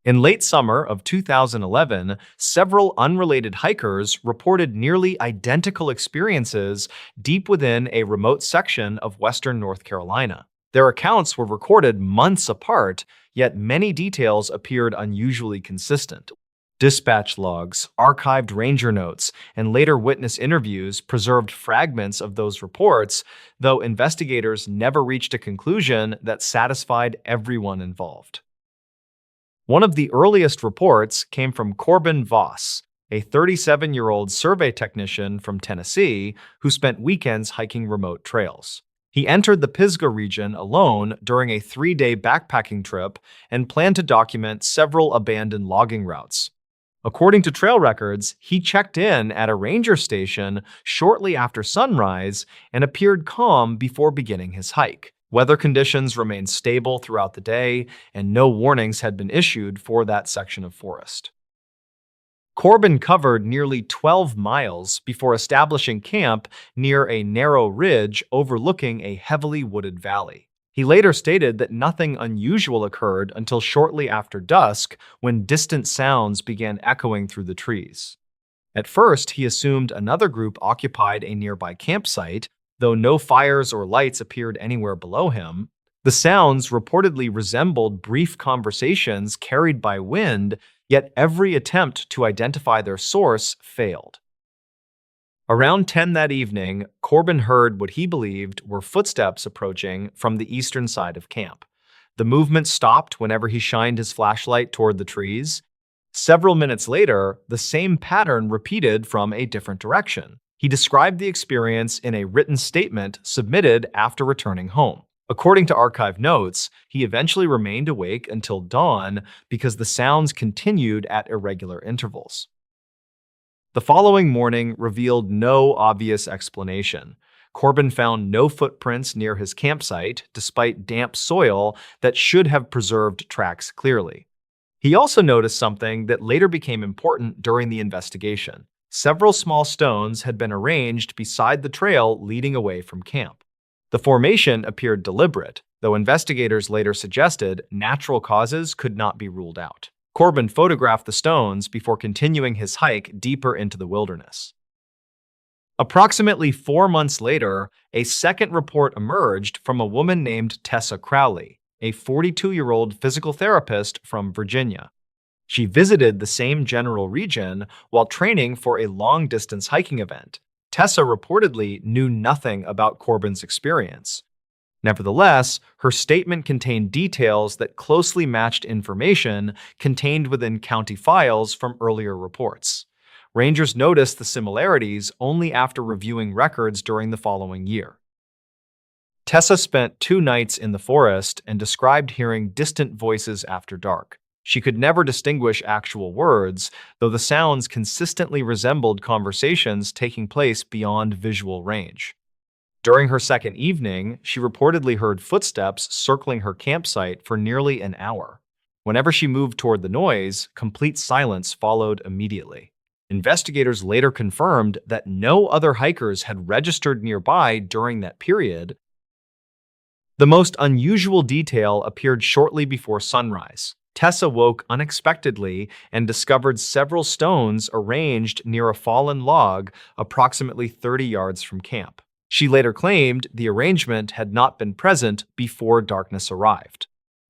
In late summer of 2011, several unrelated hikers reported nearly identical experiences deep within a remote section of western North Carolina. Their accounts were recorded months apart, yet many details appeared unusually consistent. Dispatch logs, archived ranger notes, and later witness interviews preserved fragments of those reports, though investigators never reached a conclusion that satisfied everyone involved. One of the earliest reports came from Corbin Voss, a 37-year-old survey technician from Tennessee who spent weekends hiking remote trails. He entered the Pisgah region alone during a 3-day backpacking trip and planned to document several abandoned logging routes. According to trail records, he checked in at a ranger station shortly after sunrise and appeared calm before beginning his hike. Weather conditions remained stable throughout the day, and no warnings had been issued for that section of forest. Corbin covered nearly 12 miles before establishing camp near a narrow ridge overlooking a heavily wooded valley. He later stated that nothing unusual occurred until shortly after dusk, when distant sounds began echoing through the trees. At first, he assumed another group occupied a nearby campsite, though no fires or lights appeared anywhere below him. The sounds reportedly resembled brief conversations carried by wind, yet every attempt to identify their source failed. Around 10 that evening, Corbin heard what he believed were footsteps approaching from the eastern side of camp. The movement stopped whenever he shined his flashlight toward the trees. Several minutes later, the same pattern repeated from a different direction. He described the experience in a written statement submitted after returning home. According to archive notes, he eventually remained awake until dawn because the sounds continued at irregular intervals. The following morning revealed no obvious explanation. Corbin found no footprints near his campsite, despite damp soil that should have preserved tracks clearly. He also noticed something that later became important during the investigation. Several small stones had been arranged beside the trail leading away from camp. The formation appeared deliberate, though investigators later suggested natural causes could not be ruled out. Corbin photographed the stones before continuing his hike deeper into the wilderness. Approximately 4 months later, a second report emerged from a woman named Tessa Crowley, a 42-year-old physical therapist from Virginia. She visited the same general region while training for a long-distance hiking event. Tessa reportedly knew nothing about Corbin's experience. Nevertheless, her statement contained details that closely matched information contained within county files from earlier reports. Rangers noticed the similarities only after reviewing records during the following year. Tessa spent 2 nights in the forest and described hearing distant voices after dark. She could never distinguish actual words, though the sounds consistently resembled conversations taking place beyond visual range. During her second evening, she reportedly heard footsteps circling her campsite for nearly an hour. Whenever she moved toward the noise, complete silence followed immediately. Investigators later confirmed that no other hikers had registered nearby during that period. The most unusual detail appeared shortly before sunrise. Tessa woke unexpectedly and discovered several stones arranged near a fallen log approximately 30 yards from camp. She later claimed the arrangement had not been present before darkness arrived.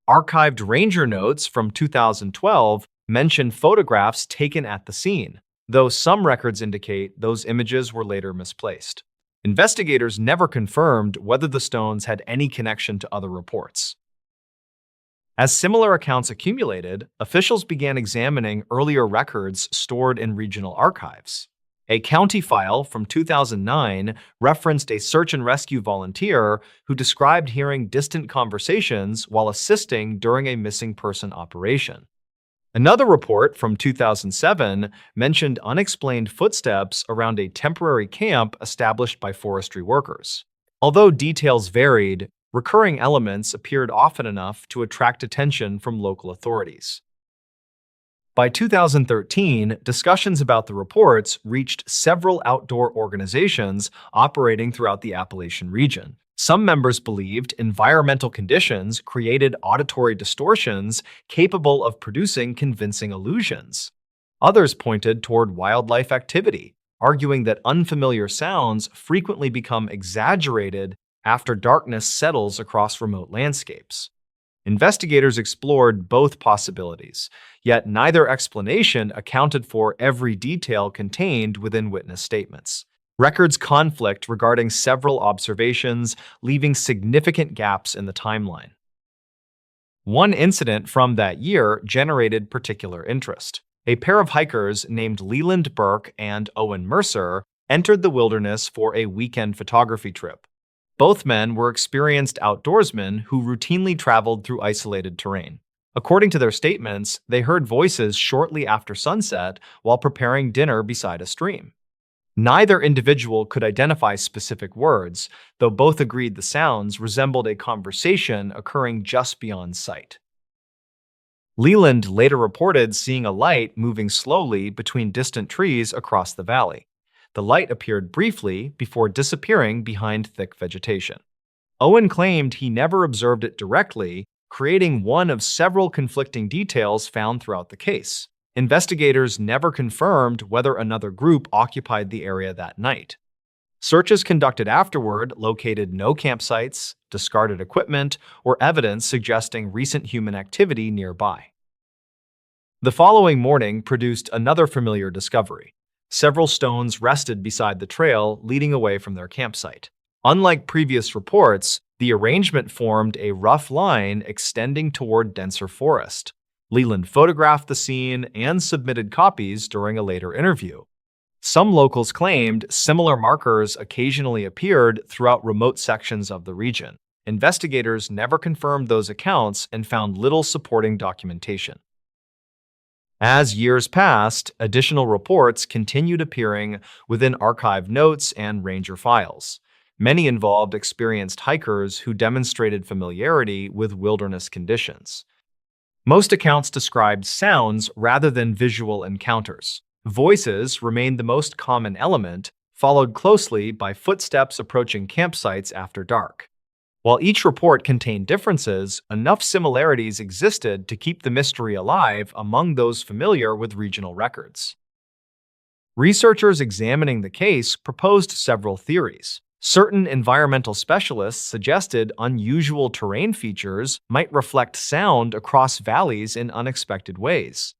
Archived ranger notes from 2012 mention photographs taken at the scene, though some records indicate those images were later misplaced. Investigators never confirmed whether the stones had any connection to other reports. As similar accounts accumulated, officials began examining earlier records stored in regional archives. A county file from 2009 referenced a search and rescue volunteer who described hearing distant conversations while assisting during a missing person operation. Another report from 2007 mentioned unexplained footsteps around a temporary camp established by forestry workers. Although details varied, recurring elements appeared often enough to attract attention from local authorities. By 2013, discussions about the reports reached several outdoor organizations operating throughout the Appalachian region. Some members believed environmental conditions created auditory distortions capable of producing convincing illusions. Others pointed toward wildlife activity, arguing that unfamiliar sounds frequently become exaggerated after darkness settles across remote landscapes. Investigators explored both possibilities, yet neither explanation accounted for every detail contained within witness statements. Records conflict regarding several observations, leaving significant gaps in the timeline. One incident from that year generated particular interest. A pair of hikers named Leland Burke and Owen Mercer entered the wilderness for a weekend photography trip. Both men were experienced outdoorsmen who routinely traveled through isolated terrain. According to their statements, they heard voices shortly after sunset while preparing dinner beside a stream. Neither individual could identify specific words, though both agreed the sounds resembled a conversation occurring just beyond sight. Leland later reported seeing a light moving slowly between distant trees across the valley. The light appeared briefly before disappearing behind thick vegetation. Owen claimed he never observed it directly, creating one of several conflicting details found throughout the case. Investigators never confirmed whether another group occupied the area that night. Searches conducted afterward located no campsites, discarded equipment, or evidence suggesting recent human activity nearby. The following morning produced another familiar discovery. Several stones rested beside the trail leading away from their campsite. Unlike previous reports, the arrangement formed a rough line extending toward denser forest. Leland photographed the scene and submitted copies during a later interview. Some locals claimed similar markers occasionally appeared throughout remote sections of the region. Investigators never confirmed those accounts and found little supporting documentation. As years passed, additional reports continued appearing within archive notes and ranger files. Many involved experienced hikers who demonstrated familiarity with wilderness conditions. Most accounts described sounds rather than visual encounters. Voices remained the most common element, followed closely by footsteps approaching campsites after dark. While each report contained differences, enough similarities existed to keep the mystery alive among those familiar with regional records. Researchers examining the case proposed several theories. Certain environmental specialists suggested unusual terrain features might reflect sound across valleys in unexpected ways.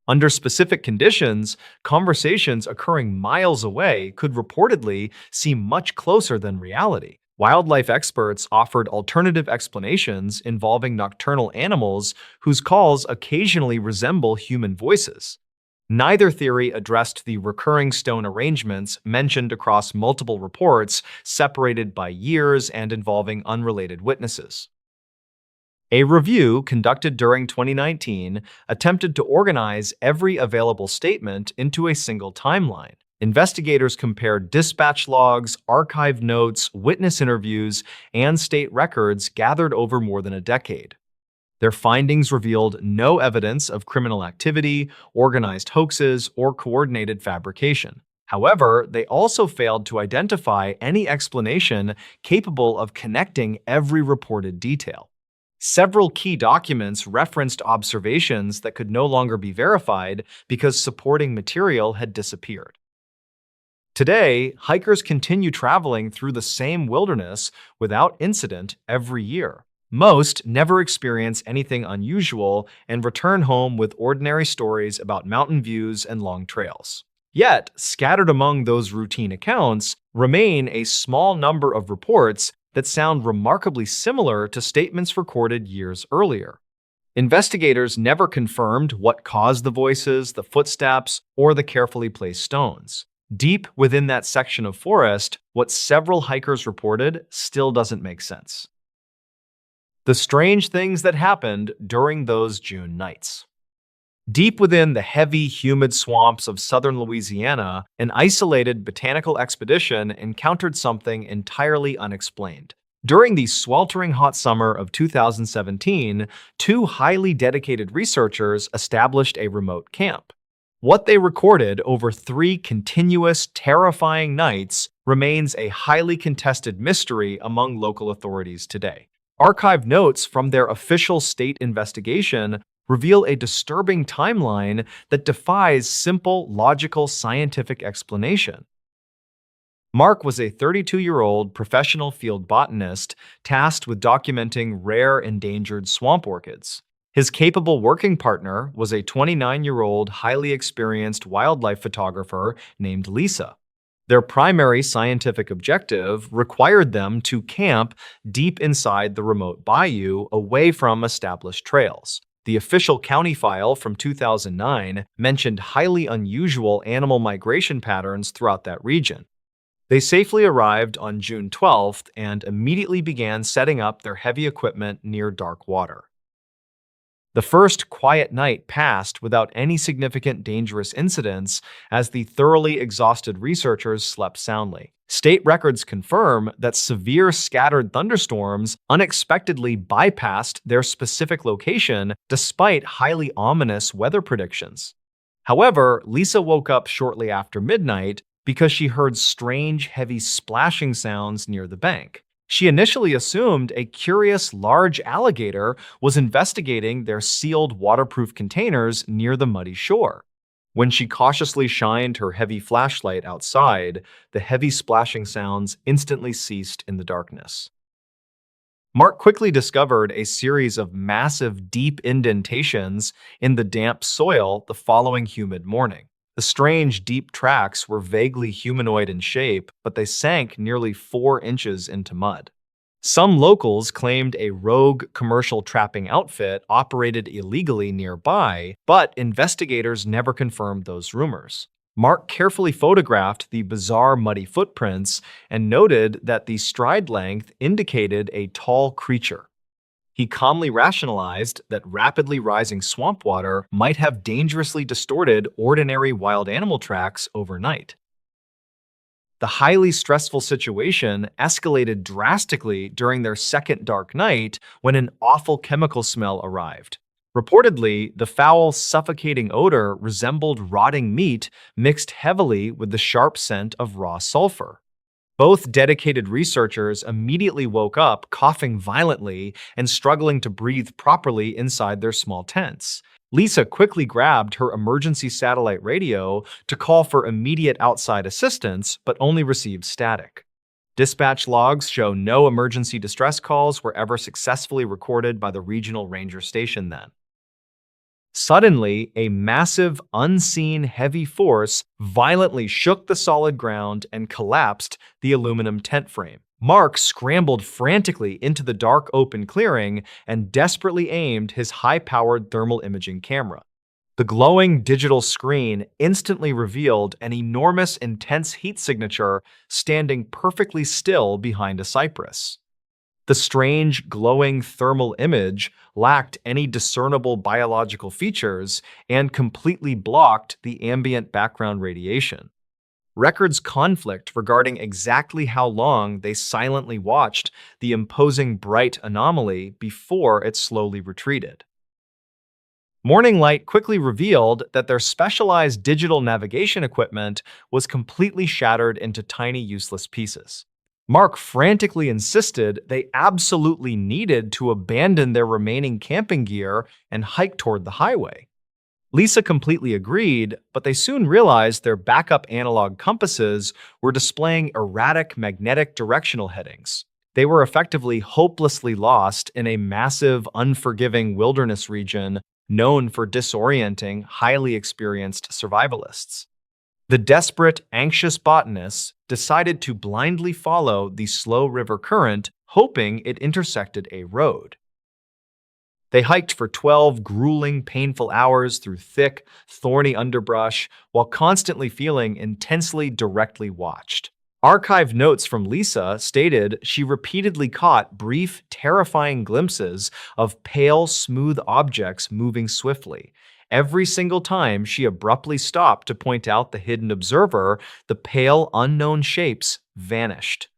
Under specific conditions, conversations occurring miles away could reportedly seem much closer than reality. Wildlife experts offered alternative explanations involving nocturnal animals whose calls occasionally resemble human voices. Neither theory addressed the recurring stone arrangements mentioned across multiple reports, separated by years and involving unrelated witnesses. A review conducted during 2019 attempted to organize every available statement into a single timeline. Investigators compared dispatch logs, archive notes, witness interviews, and state records gathered over more than a decade. Their findings revealed no evidence of criminal activity, organized hoaxes, or coordinated fabrication. However, they also failed to identify any explanation capable of connecting every reported detail. Several key documents referenced observations that could no longer be verified because supporting material had disappeared. Today, hikers continue traveling through the same wilderness without incident every year. Most never experience anything unusual and return home with ordinary stories about mountain views and long trails. Yet, scattered among those routine accounts remain a small number of reports that sound remarkably similar to statements recorded years earlier. Investigators never confirmed what caused the voices, the footsteps, or the carefully placed stones. Deep within that section of forest, what several hikers reported still doesn't make sense. The strange things that happened during those June nights. Deep within the heavy, humid swamps of southern Louisiana, an isolated botanical expedition encountered something entirely unexplained. During the sweltering hot summer of 2017, two highly dedicated researchers established a remote camp. What they recorded over 3 continuous, terrifying nights remains a highly contested mystery among local authorities today. Archived notes from their official state investigation reveal a disturbing timeline that defies simple, logical, scientific explanation. Mark was a 32-year-old professional field botanist tasked with documenting rare endangered swamp orchids. His capable working partner was a 29-year-old highly experienced wildlife photographer named Lisa. Their primary scientific objective required them to camp deep inside the remote bayou away from established trails. The official county file from 2009 mentioned highly unusual animal migration patterns throughout that region. They safely arrived on June 12th and immediately began setting up their heavy equipment near dark water. The first quiet night passed without any significant dangerous incidents as the thoroughly exhausted researchers slept soundly. State records confirm that severe scattered thunderstorms unexpectedly bypassed their specific location despite highly ominous weather predictions. However, Lisa woke up shortly after midnight because she heard strange, heavy splashing sounds near the bank. She initially assumed a curious large alligator was investigating their sealed waterproof containers near the muddy shore. When she cautiously shined her heavy flashlight outside, the heavy splashing sounds instantly ceased in the darkness. Mark quickly discovered a series of massive, deep indentations in the damp soil the following humid morning. The strange, deep tracks were vaguely humanoid in shape, but they sank nearly 4 inches into mud. Some locals claimed a rogue commercial trapping outfit operated illegally nearby, but investigators never confirmed those rumors. Mark carefully photographed the bizarre muddy footprints and noted that the stride length indicated a tall creature. He calmly rationalized that rapidly rising swamp water might have dangerously distorted ordinary wild animal tracks overnight. The highly stressful situation escalated drastically during their second dark night when an awful chemical smell arrived. Reportedly, the foul, suffocating odor resembled rotting meat mixed heavily with the sharp scent of raw sulfur. Both dedicated researchers immediately woke up coughing violently and struggling to breathe properly inside their small tents. Lisa quickly grabbed her emergency satellite radio to call for immediate outside assistance, but only received static. Dispatch logs show no emergency distress calls were ever successfully recorded by the regional ranger station then. Suddenly, a massive, unseen heavy force violently shook the solid ground and collapsed the aluminum tent frame. Mark scrambled frantically into the dark open clearing and desperately aimed his high-powered thermal imaging camera. The glowing digital screen instantly revealed an enormous, intense heat signature standing perfectly still behind a cypress. The strange, glowing thermal image lacked any discernible biological features and completely blocked the ambient background radiation. Records conflict regarding exactly how long they silently watched the imposing bright anomaly before it slowly retreated. Morning light quickly revealed that their specialized digital navigation equipment was completely shattered into tiny, useless pieces. Mark frantically insisted they absolutely needed to abandon their remaining camping gear and hike toward the highway. Lisa completely agreed, but they soon realized their backup analog compasses were displaying erratic magnetic directional headings. They were effectively hopelessly lost in a massive, unforgiving wilderness region known for disorienting, highly experienced survivalists. The desperate, anxious botanists decided to blindly follow the slow river current, hoping it intersected a road. They hiked for 12 grueling, painful hours through thick, thorny underbrush while constantly feeling intensely directly watched. Archived notes from Lisa stated she repeatedly caught brief, terrifying glimpses of pale, smooth objects moving swiftly. Every single time she abruptly stopped to point out the hidden observer, the pale, unknown shapes vanished.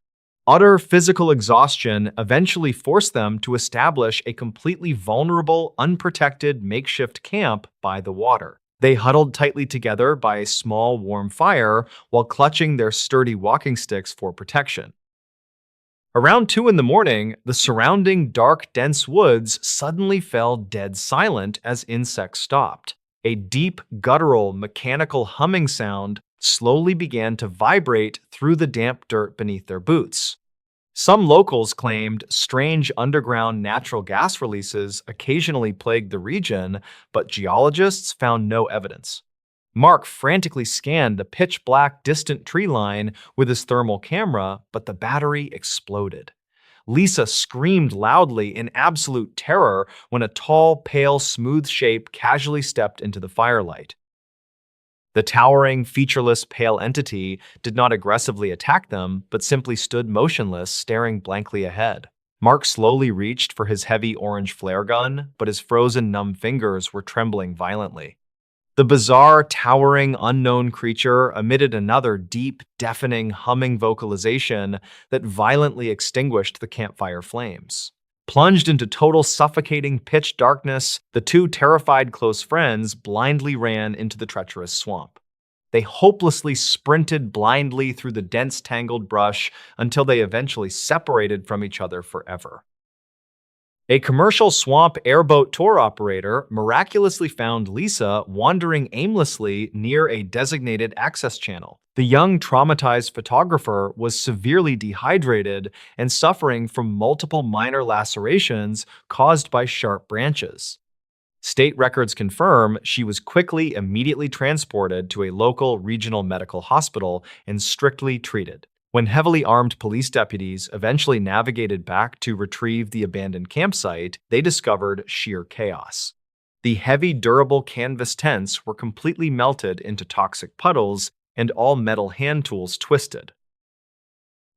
Utter physical exhaustion eventually forced them to establish a completely vulnerable, unprotected makeshift camp by the water. They huddled tightly together by a small, warm fire while clutching their sturdy walking sticks for protection. Around 2 in the morning, the surrounding dark, dense woods suddenly fell dead silent as insects stopped. A deep, guttural, mechanical humming sound slowly began to vibrate through the damp dirt beneath their boots. Some locals claimed strange underground natural gas releases occasionally plagued the region, but geologists found no evidence. Mark frantically scanned the pitch-black distant tree line with his thermal camera, but the battery exploded. Lisa screamed loudly in absolute terror when a tall, pale, smooth shape casually stepped into the firelight. The towering, featureless, pale entity did not aggressively attack them, but simply stood motionless, staring blankly ahead. Mark slowly reached for his heavy orange flare gun, but his frozen, numb fingers were trembling violently. The bizarre, towering, unknown creature emitted another deep, deafening, humming vocalization that violently extinguished the campfire flames. Plunged into total suffocating pitch darkness, the two terrified close friends blindly ran into the treacherous swamp. They hopelessly sprinted blindly through the dense, tangled brush until they eventually separated from each other forever. A commercial swamp airboat tour operator miraculously found Lisa wandering aimlessly near a designated access channel. The young, traumatized photographer was severely dehydrated and suffering from multiple minor lacerations caused by sharp branches. State records confirm she was immediately transported to a local regional medical hospital and strictly treated. When heavily armed police deputies eventually navigated back to retrieve the abandoned campsite, they discovered sheer chaos. The heavy, durable canvas tents were completely melted into toxic puddles, and all metal hand tools twisted.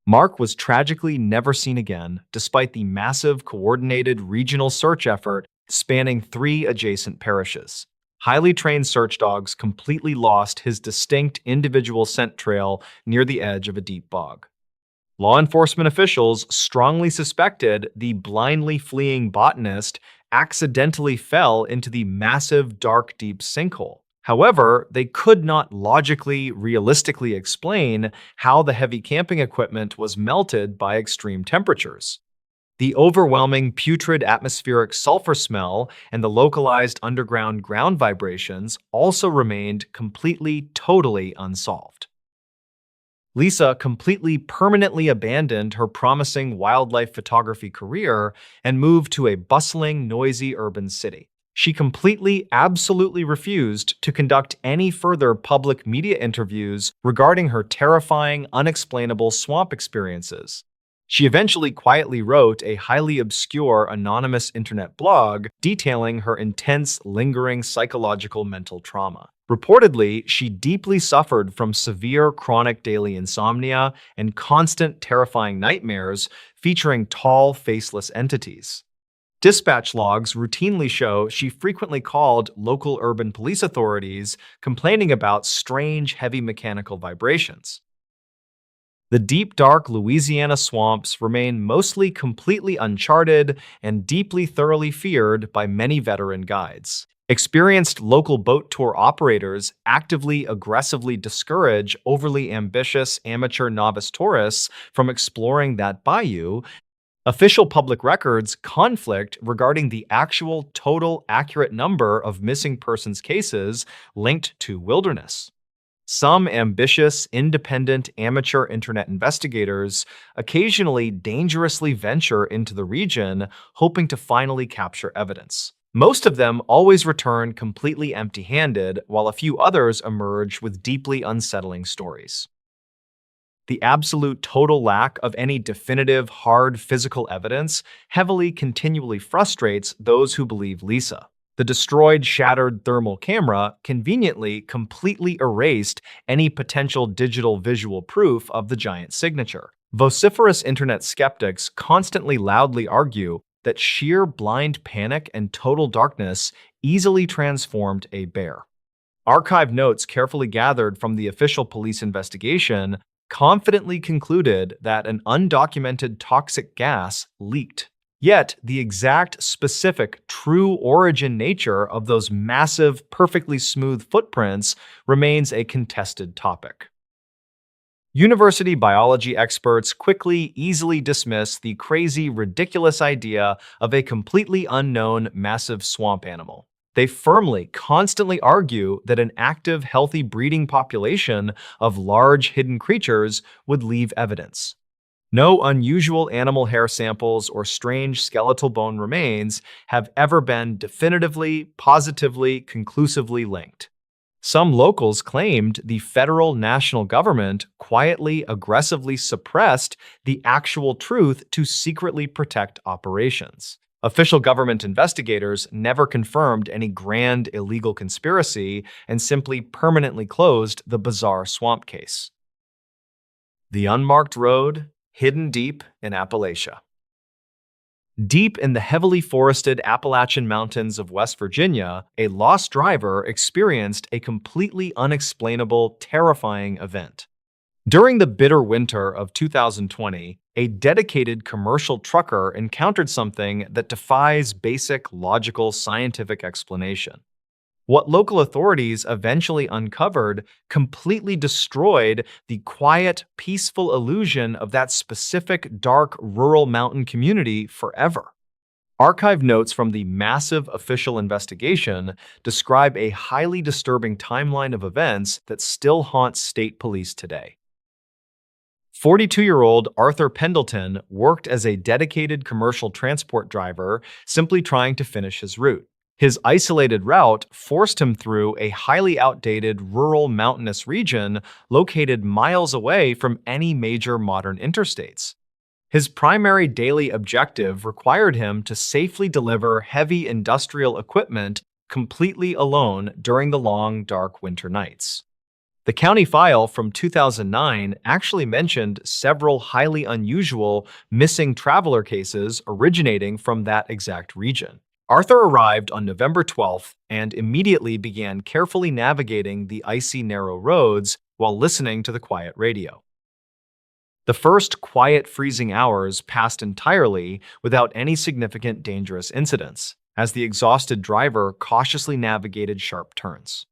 Mark was tragically never seen again, despite the massive, coordinated regional search effort spanning 3 adjacent parishes. Highly trained search dogs completely lost his distinct individual scent trail near the edge of a deep bog. Law enforcement officials strongly suspected the blindly fleeing botanist accidentally fell into the massive, dark, deep sinkhole. However, they could not realistically explain how the heavy camping equipment was melted by extreme temperatures. The overwhelming putrid atmospheric sulfur smell and the localized underground ground vibrations also remained totally unsolved. Lisa permanently abandoned her promising wildlife photography career and moved to a bustling, noisy urban city. She absolutely refused to conduct any further public media interviews regarding her terrifying, unexplainable swamp experiences. She eventually quietly wrote a highly obscure anonymous internet blog detailing her intense, lingering psychological mental trauma. Reportedly, she deeply suffered from severe chronic daily insomnia and constant terrifying nightmares featuring tall, faceless entities. Dispatch logs routinely show she frequently called local urban police authorities complaining about strange, heavy mechanical vibrations. The deep, dark Louisiana swamps remain mostly completely uncharted and thoroughly feared by many veteran guides. Experienced local boat tour operators aggressively discourage overly ambitious amateur novice tourists from exploring that bayou. Official public records conflict regarding the actual total accurate number of missing persons cases linked to wilderness. Some ambitious, independent amateur internet investigators occasionally dangerously venture into the region, hoping to finally capture evidence. Most of them always return completely empty-handed, while a few others emerge with deeply unsettling stories. The absolute total lack of any definitive, hard physical evidence continually frustrates those who believe Lisa. The destroyed, shattered thermal camera completely erased any potential digital visual proof of the giant signature. Vociferous internet skeptics constantly loudly argue that sheer blind panic and total darkness easily transformed a bear. Archive notes carefully gathered from the official police investigation confidently concluded that an undocumented toxic gas leaked Yet, the exact, specific, true origin nature of those massive, perfectly smooth footprints remains a contested topic. University biology experts quickly, easily dismiss the crazy, ridiculous idea of a completely unknown massive swamp animal. They firmly, constantly argue that an active, healthy breeding population of large, hidden creatures would leave evidence. No unusual animal hair samples or strange skeletal bone remains have ever been definitively, positively, conclusively linked. Some locals claimed the federal national government quietly, aggressively suppressed the actual truth to secretly protect operations. Official government investigators never confirmed any grand illegal conspiracy and simply permanently closed the bizarre swamp case. The unmarked road, hidden deep in Appalachia. Deep in the heavily forested Appalachian Mountains of West Virginia, a lost driver experienced a completely unexplainable, terrifying event. During the bitter winter of 2020, a dedicated commercial trucker encountered something that defies basic, logical, scientific explanation. What local authorities eventually uncovered completely destroyed the quiet, peaceful illusion of that specific, dark, rural mountain community forever. Archived notes from the massive official investigation describe a highly disturbing timeline of events that still haunts state police today. 42-year-old Arthur Pendleton worked as a dedicated commercial transport driver, simply trying to finish his route. His isolated route forced him through a highly outdated rural mountainous region located miles away from any major modern interstates. His primary daily objective required him to safely deliver heavy industrial equipment completely alone during the long, dark winter nights. The county file from 2009 actually mentioned several highly unusual missing traveler cases originating from that exact region. Arthur arrived on November 12th and immediately began carefully navigating the icy, narrow roads while listening to the quiet radio. The first quiet, freezing hours passed entirely without any significant dangerous incidents, as the exhausted driver cautiously navigated sharp turns.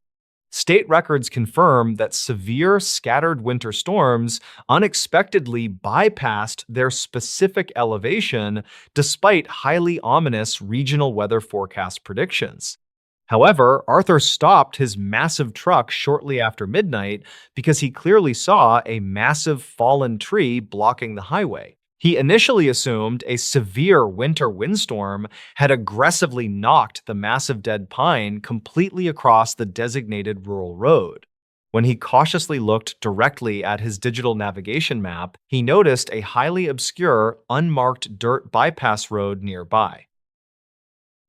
State records confirm that severe, scattered winter storms unexpectedly bypassed their specific elevation despite highly ominous regional weather forecast predictions. However, Arthur stopped his massive truck shortly after midnight because he clearly saw a massive fallen tree blocking the highway. He initially assumed a severe winter windstorm had aggressively knocked the massive dead pine completely across the designated rural road. When he cautiously looked directly at his digital navigation map, he noticed a highly obscure, unmarked dirt bypass road nearby.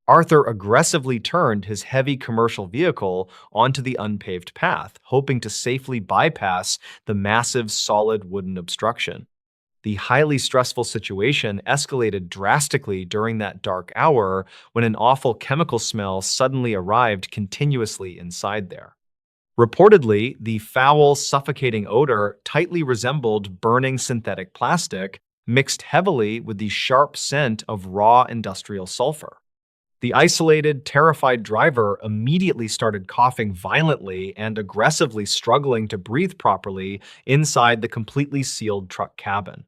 Arthur aggressively turned his heavy commercial vehicle onto the unpaved path, hoping to safely bypass the massive, solid wooden obstruction. The highly stressful situation escalated drastically during that dark hour when an awful chemical smell suddenly arrived continuously inside there. Reportedly, the foul, suffocating odor tightly resembled burning synthetic plastic, mixed heavily with the sharp scent of raw industrial sulfur. The isolated, terrified driver immediately started coughing violently and aggressively struggling to breathe properly inside the completely sealed truck cabin.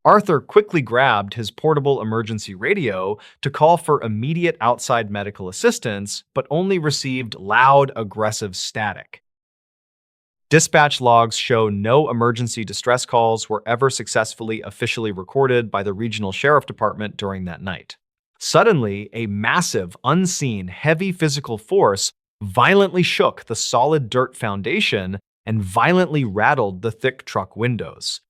Arthur quickly grabbed his portable emergency radio to call for immediate outside medical assistance, but only received loud, aggressive static. Dispatch logs show no emergency distress calls were ever successfully officially recorded by the regional sheriff department during that night. Suddenly, a massive, unseen, heavy physical force violently shook the solid dirt foundation and violently rattled the thick truck windows.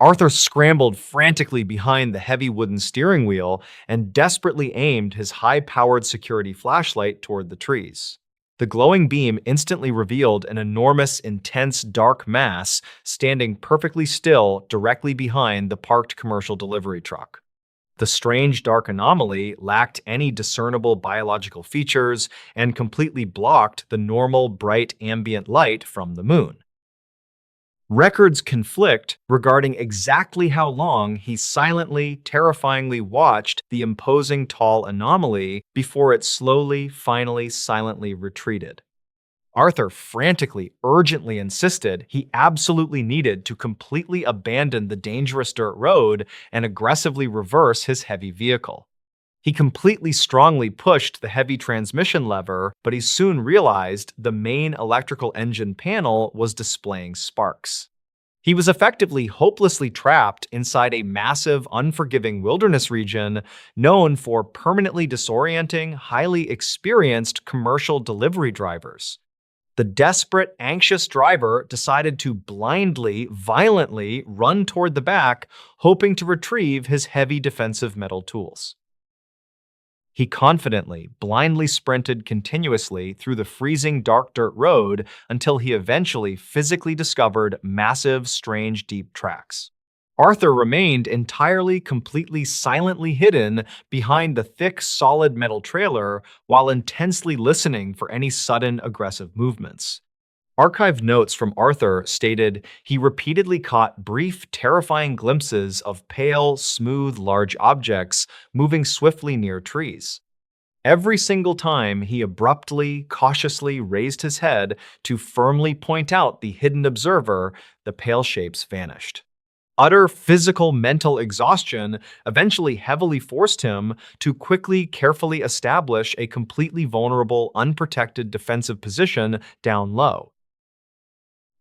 Arthur scrambled frantically behind the heavy wooden steering wheel and desperately aimed his high-powered security flashlight toward the trees. The glowing beam instantly revealed an enormous, intense, dark mass standing perfectly still directly behind the parked commercial delivery truck. The strange dark anomaly lacked any discernible biological features and completely blocked the normal, bright ambient light from the moon. Records conflict regarding exactly how long he silently, terrifyingly watched the imposing tall anomaly before it slowly, finally, silently retreated. Arthur frantically, urgently insisted he absolutely needed to completely abandon the dangerous dirt road and aggressively reverse his heavy vehicle. He completely strongly pushed the heavy transmission lever, but he soon realized the main electrical engine panel was displaying sparks. He was effectively hopelessly trapped inside a massive, unforgiving wilderness region known for permanently disorienting, highly experienced commercial delivery drivers. The desperate, anxious driver decided to blindly, violently run toward the back, hoping to retrieve his heavy defensive metal tools. He confidently, blindly sprinted continuously through the freezing dark dirt road until he eventually physically discovered massive, strange, deep tracks. Arthur remained entirely, completely, silently hidden behind the thick, solid metal trailer while intensely listening for any sudden, aggressive movements. Archived notes from Arthur stated he repeatedly caught brief, terrifying glimpses of pale, smooth, large objects moving swiftly near trees. Every single time he abruptly, cautiously raised his head to firmly point out the hidden observer, the pale shapes vanished. Utter physical mental exhaustion eventually heavily forced him to quickly, carefully establish a completely vulnerable, unprotected defensive position down low.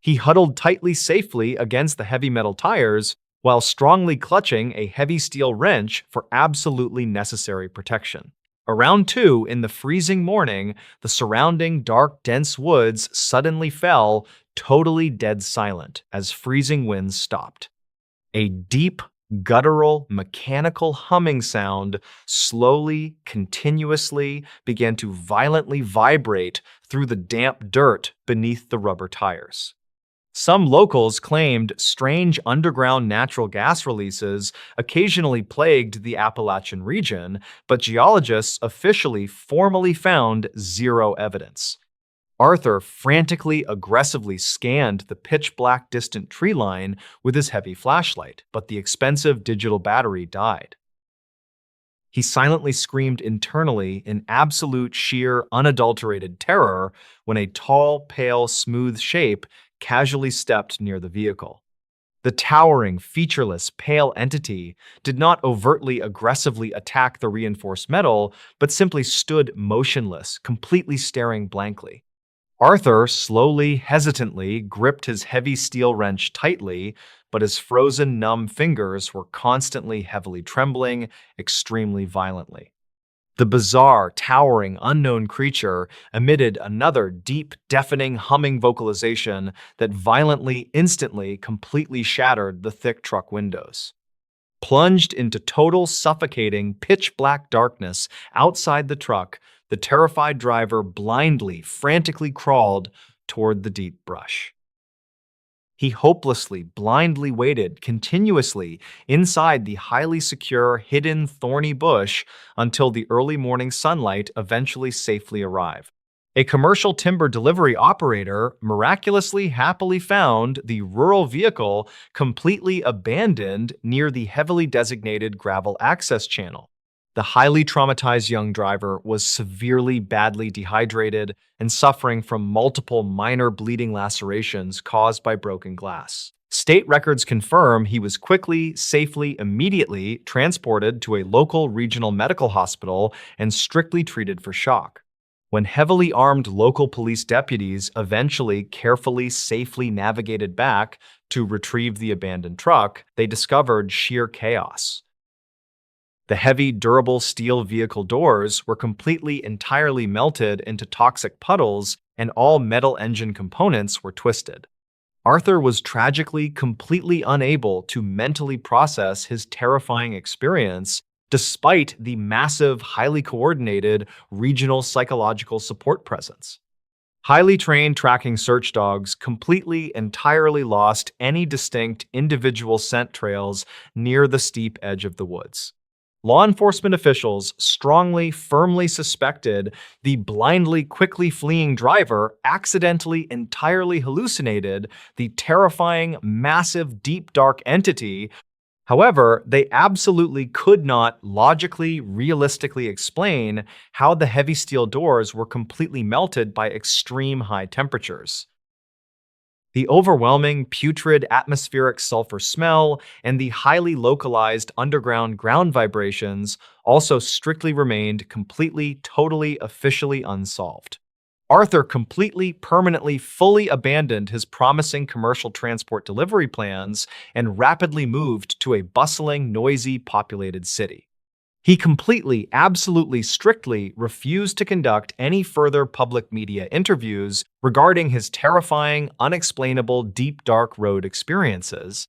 He huddled tightly safely against the heavy metal tires while strongly clutching a heavy steel wrench for absolutely necessary protection. Around 2 in the freezing morning, the surrounding dark, dense woods suddenly fell, totally dead silent as freezing winds stopped. A deep, guttural, mechanical humming sound slowly, continuously began to violently vibrate through the damp dirt beneath the rubber tires. Some locals claimed strange underground natural gas releases occasionally plagued the Appalachian region, but geologists officially formally found zero evidence. Arthur frantically, aggressively scanned the pitch-black distant tree line with his heavy flashlight, but the expensive digital battery died. He silently screamed internally in absolute, sheer, unadulterated terror when a tall, pale, smooth shape casually stepped near the vehicle. The towering, featureless, pale entity did not overtly, aggressively attack the reinforced metal, but simply stood motionless, completely staring blankly. Arthur slowly, hesitantly gripped his heavy steel wrench tightly, but his frozen, numb fingers were constantly, heavily trembling, extremely violently. The bizarre, towering, unknown creature emitted another deep, deafening, humming vocalization that violently, instantly, completely shattered the thick truck windows. Plunged into total, suffocating, pitch-black darkness outside the truck, the terrified driver blindly, frantically crawled toward the deep brush. He hopelessly, blindly waited continuously inside the highly secure, hidden, thorny bush until the early morning sunlight eventually safely arrived. A commercial timber delivery operator miraculously happily found the rural vehicle completely abandoned near the heavily designated gravel access channel. The highly traumatized young driver was severely, badly dehydrated and suffering from multiple minor bleeding lacerations caused by broken glass. State records confirm he was quickly, safely, immediately transported to a local regional medical hospital and strictly treated for shock. When heavily armed local police deputies eventually carefully, safely navigated back to retrieve the abandoned truck, they discovered sheer chaos. The heavy, durable steel vehicle doors were completely, entirely melted into toxic puddles, and all metal engine components were twisted. Arthur was tragically completely unable to mentally process his terrifying experience, despite the massive, highly coordinated regional psychological support presence. Highly trained tracking search dogs completely, entirely lost any distinct individual scent trails near the steep edge of the woods. law enforcement officials firmly suspected the blindly, quickly fleeing driver accidentally entirely hallucinated the terrifying, massive, deep, dark entity. However, they absolutely could not logically, realistically explain how the heavy steel doors were completely melted by extreme high temperatures. The overwhelming, putrid atmospheric sulfur smell and the highly localized underground ground vibrations also strictly remained completely, totally, officially unsolved. Arthur completely, permanently, fully abandoned his promising commercial transport delivery plans and rapidly moved to a bustling, noisy, populated city. He completely, absolutely, strictly refused to conduct any further public media interviews regarding his terrifying, unexplainable, deep, dark road experiences.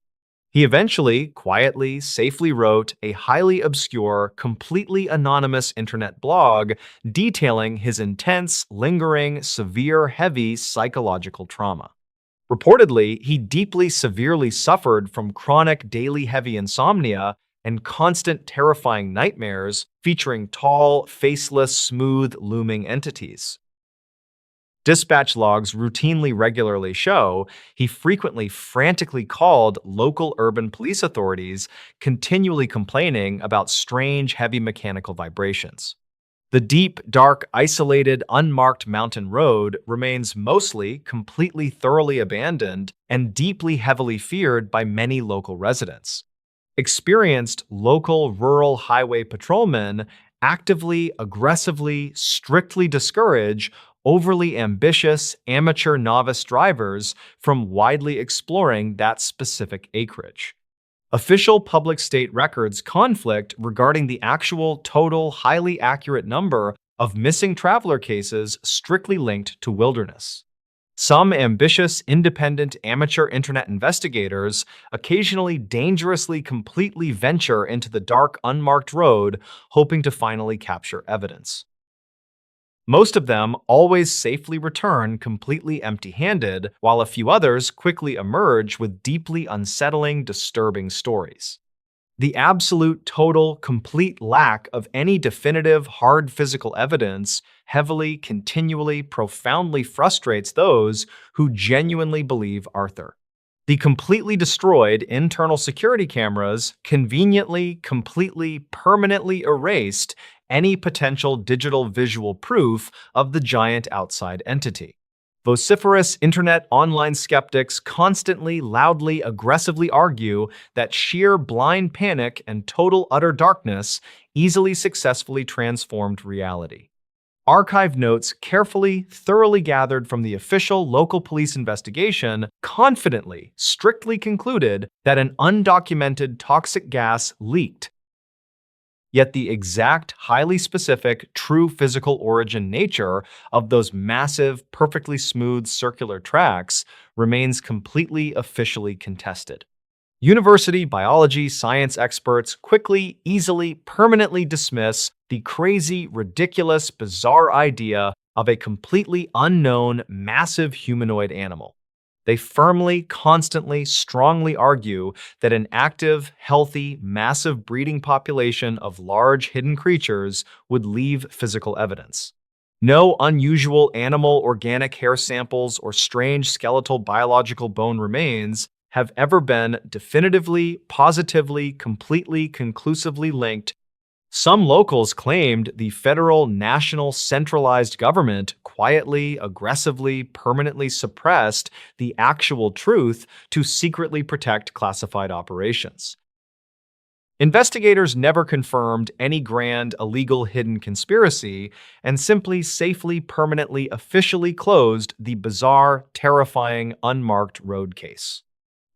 He eventually, quietly, safely wrote a highly obscure, completely anonymous internet blog detailing his intense, lingering, severe, heavy psychological trauma. Reportedly, he deeply, severely suffered from chronic daily heavy insomnia and constant terrifying nightmares featuring tall, faceless, smooth, looming entities. Dispatch logs regularly show he frequently frantically called local urban police authorities, continually complaining about strange, heavy mechanical vibrations. The deep, dark, isolated, unmarked mountain road remains mostly completely thoroughly abandoned and deeply heavily feared by many local residents. Experienced local rural highway patrolmen actively, aggressively, strictly discourage overly ambitious amateur novice drivers from widely exploring that specific acreage. Official public state records conflict regarding the actual, total, highly accurate number of missing traveler cases strictly linked to wilderness. Some ambitious, independent amateur internet investigators occasionally dangerously completely venture into the dark, unmarked road, hoping to finally capture evidence. Most of them always safely return completely empty-handed, while a few others quickly emerge with deeply unsettling, disturbing stories. The absolute, total, complete lack of any definitive, hard physical evidence heavily, continually, profoundly frustrates those who genuinely believe Arthur. The completely destroyed internal security cameras conveniently, completely, permanently erased any potential digital visual proof of the giant outside entity. Vociferous internet online skeptics constantly, loudly, aggressively argue that sheer blind panic and total utter darkness easily successfully transformed reality. Archive notes carefully, thoroughly gathered from the official local police investigation confidently, strictly concluded that an undocumented toxic gas leaked. Yet the exact, highly specific, true physical origin nature of those massive, perfectly smooth circular tracks remains completely officially contested. University biology science experts quickly, easily, permanently dismiss the crazy, ridiculous, bizarre idea of a completely unknown, massive humanoid animal. They firmly, constantly, strongly argue that an active, healthy, massive breeding population of large hidden creatures would leave physical evidence. No unusual animal organic hair samples or strange skeletal biological bone remains have ever been definitively, positively, completely, conclusively linked. Some locals claimed the federal, national, centralized government quietly, aggressively, permanently suppressed the actual truth to secretly protect classified operations. Investigators never confirmed any grand, illegal, hidden conspiracy and simply, safely, permanently, officially closed the bizarre, terrifying, unmarked road case.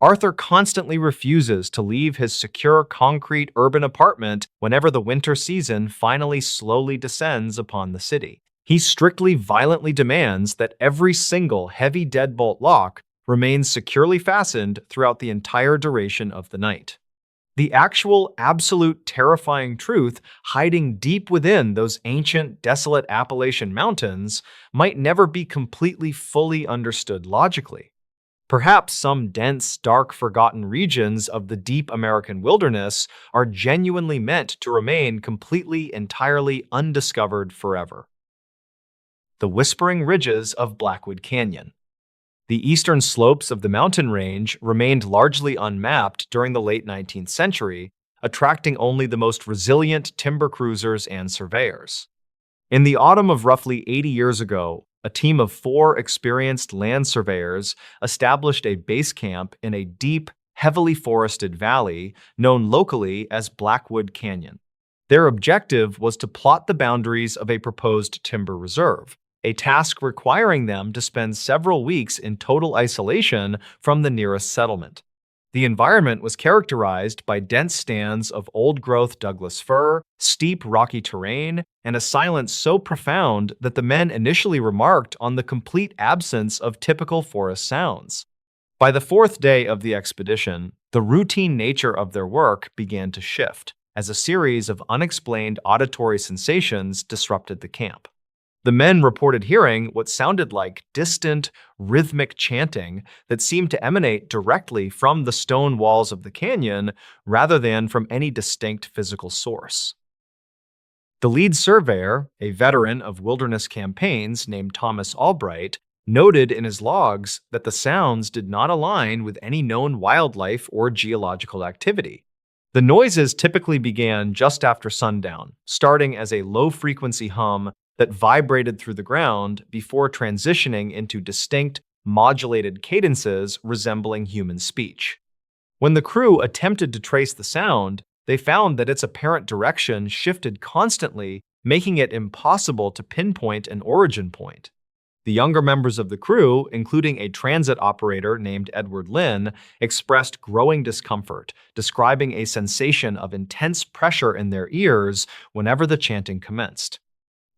Arthur constantly refuses to leave his secure concrete urban apartment whenever the winter season finally slowly descends upon the city. He strictly, violently demands that every single heavy deadbolt lock remains securely fastened throughout the entire duration of the night. The actual, absolute, terrifying truth hiding deep within those ancient, desolate Appalachian Mountains might never be completely, fully understood logically. Perhaps some dense, dark, forgotten regions of the deep American wilderness are genuinely meant to remain completely, entirely undiscovered forever. The Whispering Ridges of Blackwood Canyon. The eastern slopes of the mountain range remained largely unmapped during the late 19th century, attracting only the most resilient timber cruisers and surveyors. In the autumn of roughly 80 years ago, a team of 4 experienced land surveyors established a base camp in a deep, heavily forested valley known locally as Blackwood Canyon. Their objective was to plot the boundaries of a proposed timber reserve, a task requiring them to spend several weeks in total isolation from the nearest settlement. The environment was characterized by dense stands of old-growth Douglas fir, steep rocky terrain, and a silence so profound that the men initially remarked on the complete absence of typical forest sounds. By the 4th day of the expedition, the routine nature of their work began to shift, as a series of unexplained auditory sensations disrupted the camp. The men reported hearing what sounded like distant, rhythmic chanting that seemed to emanate directly from the stone walls of the canyon rather than from any distinct physical source. The lead surveyor, a veteran of wilderness campaigns named Thomas Albright, noted in his logs that the sounds did not align with any known wildlife or geological activity. The noises typically began just after sundown, starting as a low-frequency hum that vibrated through the ground before transitioning into distinct, modulated cadences resembling human speech. When the crew attempted to trace the sound, they found that its apparent direction shifted constantly, making it impossible to pinpoint an origin point. The younger members of the crew, including a transit operator named Edward Lynn, expressed growing discomfort, describing a sensation of intense pressure in their ears whenever the chanting commenced.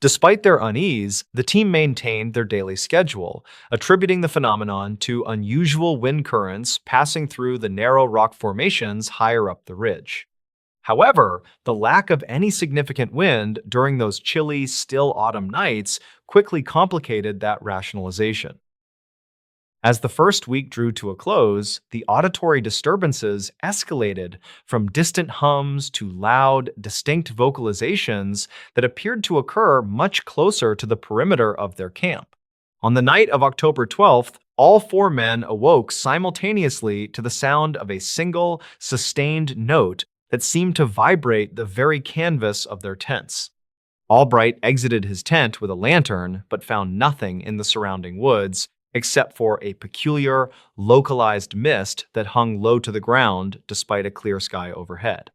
Despite their unease, the team maintained their daily schedule, attributing the phenomenon to unusual wind currents passing through the narrow rock formations higher up the ridge. However, the lack of any significant wind during those chilly, still autumn nights quickly complicated that rationalization. As the first week drew to a close, the auditory disturbances escalated from distant hums to loud, distinct vocalizations that appeared to occur much closer to the perimeter of their camp. On the night of October 12th, all 4 men awoke simultaneously to the sound of a single, sustained note that seemed to vibrate the very canvas of their tents. Albright exited his tent with a lantern, but found nothing in the surrounding woods, except for a peculiar, localized mist that hung low to the ground despite a clear sky overhead.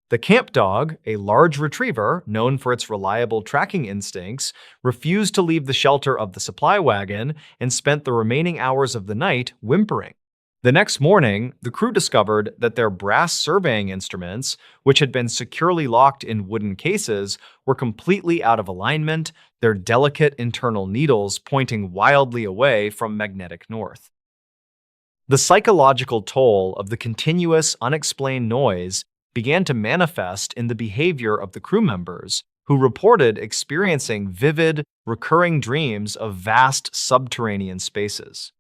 The camp dog, a large retriever known for its reliable tracking instincts, refused to leave the shelter of the supply wagon and spent the remaining hours of the night whimpering. The next morning, the crew discovered that their brass surveying instruments, which had been securely locked in wooden cases, were completely out of alignment, their delicate internal needles pointing wildly away from magnetic north. The psychological toll of the continuous, unexplained noise began to manifest in the behavior of the crew members, who reported experiencing vivid, recurring dreams of vast subterranean spaces.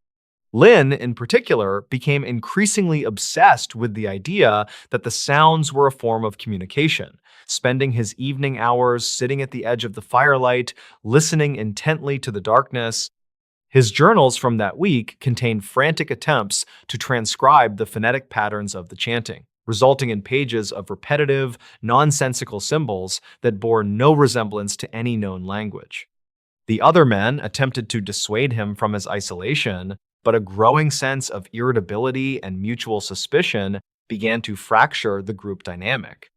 Lynn, in particular, became increasingly obsessed with the idea that the sounds were a form of communication, spending his evening hours sitting at the edge of the firelight, listening intently to the darkness. His journals from that week contained frantic attempts to transcribe the phonetic patterns of the chanting, resulting in pages of repetitive, nonsensical symbols that bore no resemblance to any known language. The other men attempted to dissuade him from his isolation, but a growing sense of irritability and mutual suspicion began to fracture the group dynamic.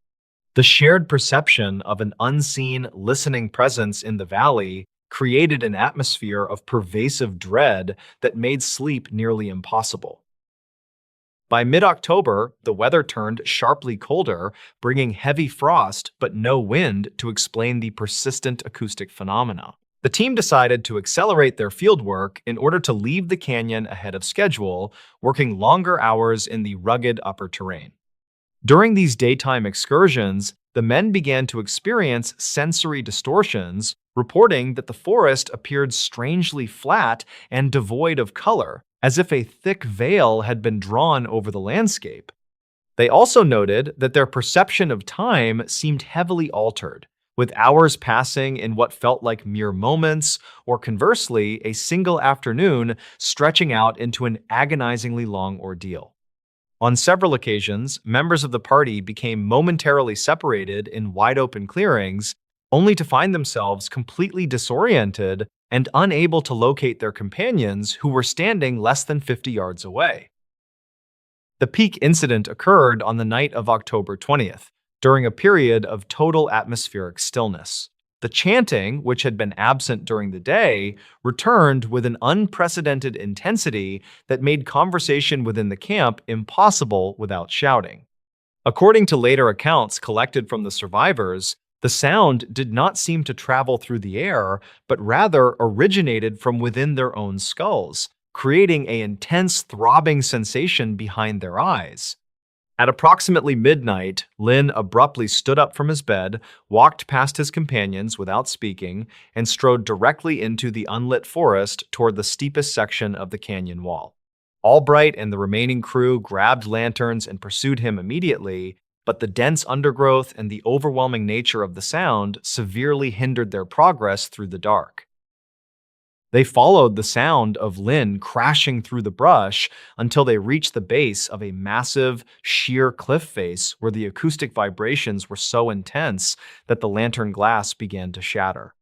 The shared perception of an unseen, listening presence in the valley created an atmosphere of pervasive dread that made sleep nearly impossible. By mid-October, the weather turned sharply colder, bringing heavy frost but no wind to explain the persistent acoustic phenomena. The team decided to accelerate their fieldwork in order to leave the canyon ahead of schedule, working longer hours in the rugged upper terrain. During these daytime excursions, the men began to experience sensory distortions, reporting that the forest appeared strangely flat and devoid of color, as if a thick veil had been drawn over the landscape. They also noted that their perception of time seemed heavily altered, with hours passing in what felt like mere moments, or conversely, a single afternoon stretching out into an agonizingly long ordeal. On several occasions, members of the party became momentarily separated in wide-open clearings, only to find themselves completely disoriented and unable to locate their companions who were standing less than 50 yards away. The peak incident occurred on the night of October 20th, during a period of total atmospheric stillness. The chanting, which had been absent during the day, returned with an unprecedented intensity that made conversation within the camp impossible without shouting. According to later accounts collected from the survivors, the sound did not seem to travel through the air, but rather originated from within their own skulls, creating an intense throbbing sensation behind their eyes. At approximately midnight, Lin abruptly stood up from his bed, walked past his companions without speaking, and strode directly into the unlit forest toward the steepest section of the canyon wall. Albright and the remaining crew grabbed lanterns and pursued him immediately, but the dense undergrowth and the overwhelming nature of the sound severely hindered their progress through the dark. They followed the sound of Lin crashing through the brush until they reached the base of a massive, sheer cliff face where the acoustic vibrations were so intense that the lantern glass began to shatter.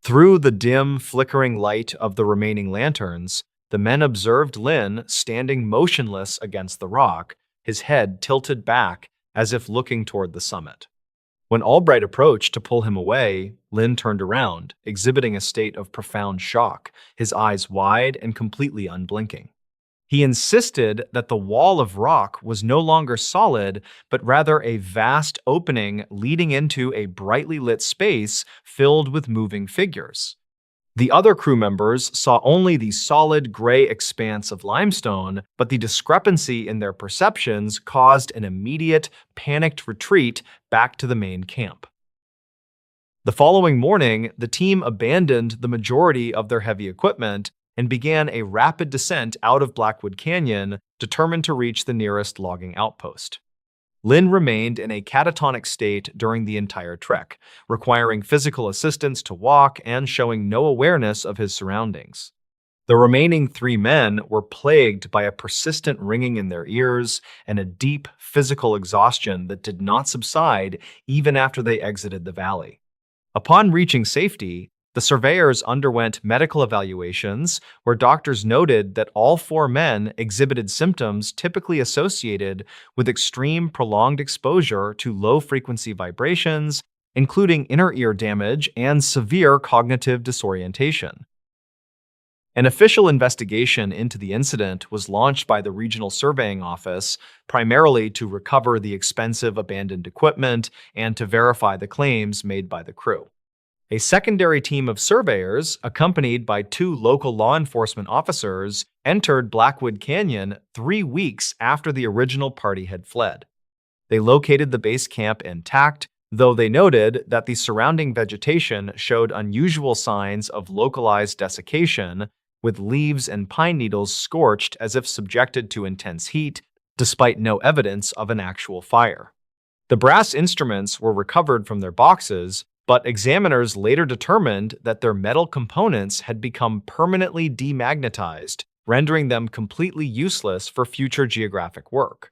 Through the dim, flickering light of the remaining lanterns, the men observed Lin standing motionless against the rock, his head tilted back as if looking toward the summit. When Albright approached to pull him away, Lin turned around, exhibiting a state of profound shock, his eyes wide and completely unblinking. He insisted that the wall of rock was no longer solid, but rather a vast opening leading into a brightly lit space filled with moving figures. The other crew members saw only the solid gray expanse of limestone, but the discrepancy in their perceptions caused an immediate, panicked retreat back to the main camp. The following morning, the team abandoned the majority of their heavy equipment and began a rapid descent out of Blackwood Canyon, determined to reach the nearest logging outpost. Lin remained in a catatonic state during the entire trek, requiring physical assistance to walk and showing no awareness of his surroundings. The remaining 3 men were plagued by a persistent ringing in their ears and a deep physical exhaustion that did not subside even after they exited the valley. Upon reaching safety, the surveyors underwent medical evaluations where doctors noted that all 4 men exhibited symptoms typically associated with extreme prolonged exposure to low-frequency vibrations, including inner ear damage and severe cognitive disorientation. An official investigation into the incident was launched by the Regional Surveying Office, primarily to recover the expensive abandoned equipment and to verify the claims made by the crew. A secondary team of surveyors, accompanied by 2 local law enforcement officers, entered Blackwood Canyon 3 weeks after the original party had fled. They located the base camp intact, though they noted that the surrounding vegetation showed unusual signs of localized desiccation, with leaves and pine needles scorched as if subjected to intense heat, despite no evidence of an actual fire. The brass instruments were recovered from their boxes, but examiners later determined that their metal components had become permanently demagnetized, rendering them completely useless for future geographic work.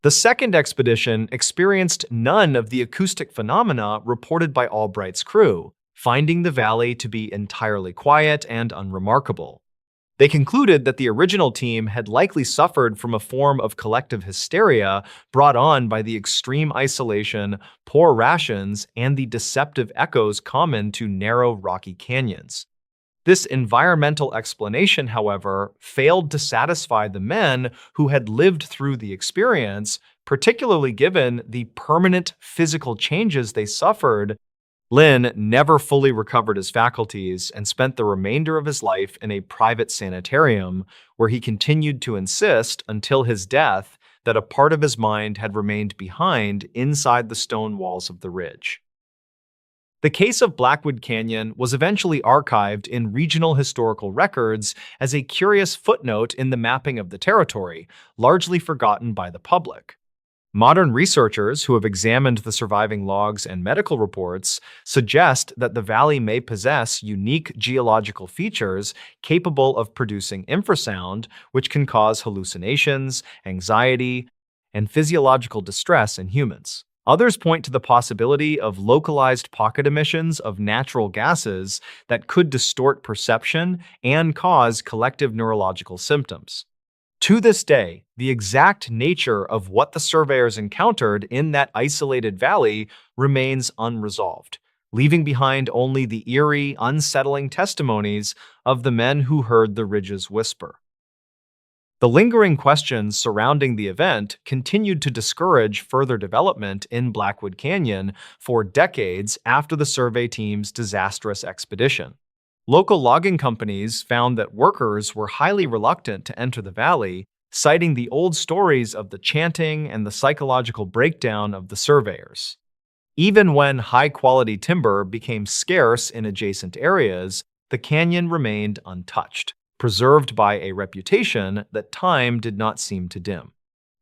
The second expedition experienced none of the acoustic phenomena reported by Albright's crew, finding the valley to be entirely quiet and unremarkable. They concluded that the original team had likely suffered from a form of collective hysteria brought on by the extreme isolation, poor rations, and the deceptive echoes common to narrow, rocky canyons. This environmental explanation, however, failed to satisfy the men who had lived through the experience, particularly given the permanent physical changes they suffered. Lin never fully recovered his faculties and spent the remainder of his life in a private sanitarium, where he continued to insist until his death that a part of his mind had remained behind inside the stone walls of the ridge. The case of Blackwood Canyon was eventually archived in regional historical records as a curious footnote in the mapping of the territory, largely forgotten by the public. Modern researchers who have examined the surviving logs and medical reports suggest that the valley may possess unique geological features capable of producing infrasound, which can cause hallucinations, anxiety, and physiological distress in humans. Others point to the possibility of localized pocket emissions of natural gases that could distort perception and cause collective neurological symptoms. To this day, the exact nature of what the surveyors encountered in that isolated valley remains unresolved, leaving behind only the eerie, unsettling testimonies of the men who heard the ridges whisper. The lingering questions surrounding the event continued to discourage further development in Blackwood Canyon for decades after the survey team's disastrous expedition. Local logging companies found that workers were highly reluctant to enter the valley, citing the old stories of the chanting and the psychological breakdown of the surveyors. Even when high-quality timber became scarce in adjacent areas, the canyon remained untouched, preserved by a reputation that time did not seem to dim.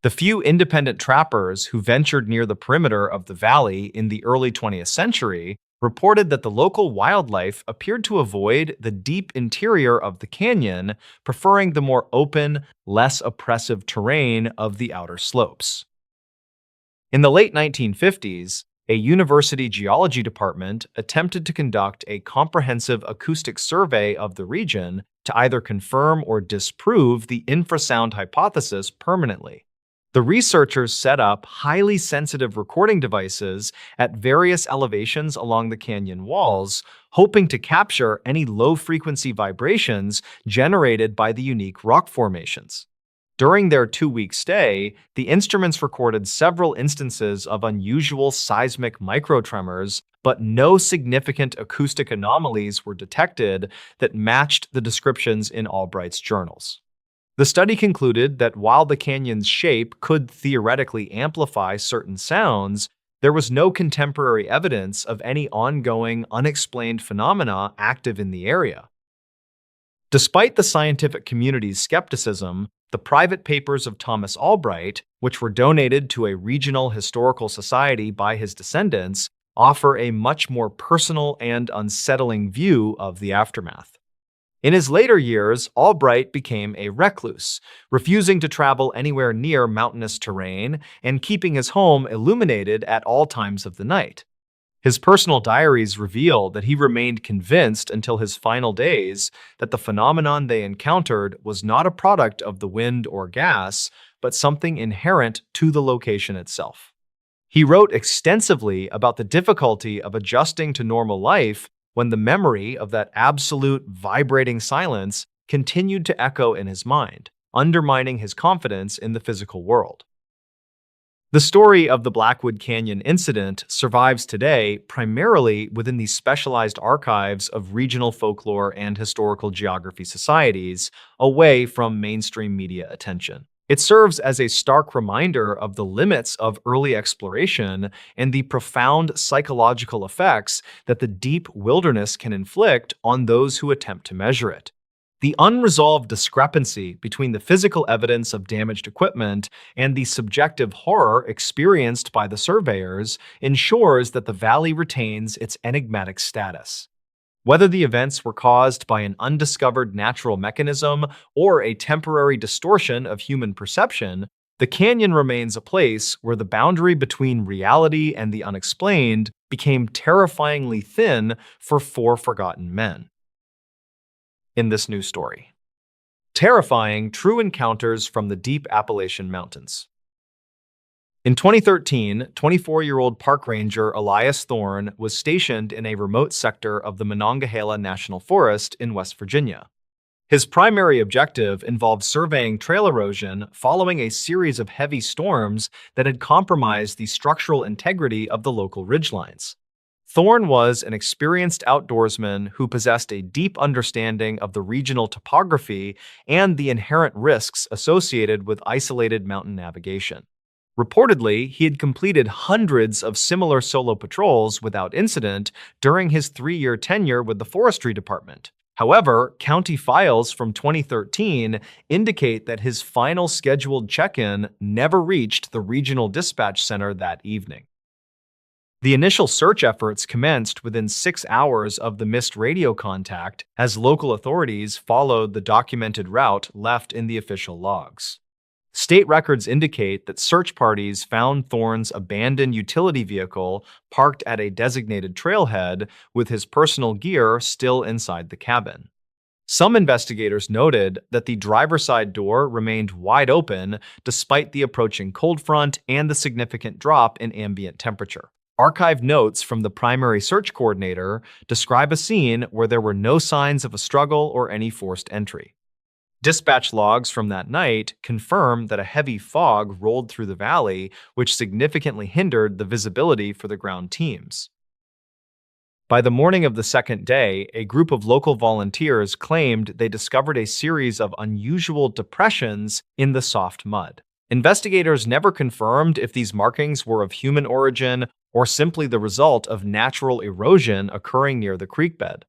The few independent trappers who ventured near the perimeter of the valley in the early 20th century reported that the local wildlife appeared to avoid the deep interior of the canyon, preferring the more open, less oppressive terrain of the outer slopes. In the late 1950s, a university geology department attempted to conduct a comprehensive acoustic survey of the region to either confirm or disprove the infrasound hypothesis permanently. The researchers set up highly sensitive recording devices at various elevations along the canyon walls, hoping to capture any low-frequency vibrations generated by the unique rock formations. During their 2-week stay, the instruments recorded several instances of unusual seismic microtremors, but no significant acoustic anomalies were detected that matched the descriptions in Albright's journals. The study concluded that while the canyon's shape could theoretically amplify certain sounds, there was no contemporary evidence of any ongoing, unexplained phenomena active in the area. Despite the scientific community's skepticism, the private papers of Thomas Albright, which were donated to a regional historical society by his descendants, offer a much more personal and unsettling view of the aftermath. In his later years, Albright became a recluse, refusing to travel anywhere near mountainous terrain and keeping his home illuminated at all times of the night. His personal diaries reveal that he remained convinced until his final days that the phenomenon they encountered was not a product of the wind or gas, but something inherent to the location itself. He wrote extensively about the difficulty of adjusting to normal life when the memory of that absolute vibrating silence continued to echo in his mind, undermining his confidence in the physical world. The story of the Blackwood Canyon incident survives today primarily within the specialized archives of regional folklore and historical geography societies, away from mainstream media attention. It serves as a stark reminder of the limits of early exploration and the profound psychological effects that the deep wilderness can inflict on those who attempt to measure it. The unresolved discrepancy between the physical evidence of damaged equipment and the subjective horror experienced by the surveyors ensures that the valley retains its enigmatic status. Whether the events were caused by an undiscovered natural mechanism or a temporary distortion of human perception, the canyon remains a place where the boundary between reality and the unexplained became terrifyingly thin for 4 forgotten men. In this new story, terrifying true encounters from the deep Appalachian Mountains. In 2013, 24-year-old park ranger Elias Thorne was stationed in a remote sector of the Monongahela National Forest in West Virginia. His primary objective involved surveying trail erosion following a series of heavy storms that had compromised the structural integrity of the local ridgelines. Thorne was an experienced outdoorsman who possessed a deep understanding of the regional topography and the inherent risks associated with isolated mountain navigation. Reportedly, he had completed hundreds of similar solo patrols without incident during his 3-year tenure with the Forestry Department. However, county files from 2013 indicate that his final scheduled check-in never reached the regional dispatch center that evening. The initial search efforts commenced within 6 hours of the missed radio contact as local authorities followed the documented route left in the official logs. State records indicate that search parties found Thorne's abandoned utility vehicle parked at a designated trailhead with his personal gear still inside the cabin. Some investigators noted that the driver's side door remained wide open despite the approaching cold front and the significant drop in ambient temperature. Archived notes from the primary search coordinator describe a scene where there were no signs of a struggle or any forced entry. Dispatch logs from that night confirm that a heavy fog rolled through the valley, which significantly hindered the visibility for the ground teams. By the morning of the second day, a group of local volunteers claimed they discovered a series of unusual depressions in the soft mud. Investigators never confirmed if these markings were of human origin or simply the result of natural erosion occurring near the creek bed.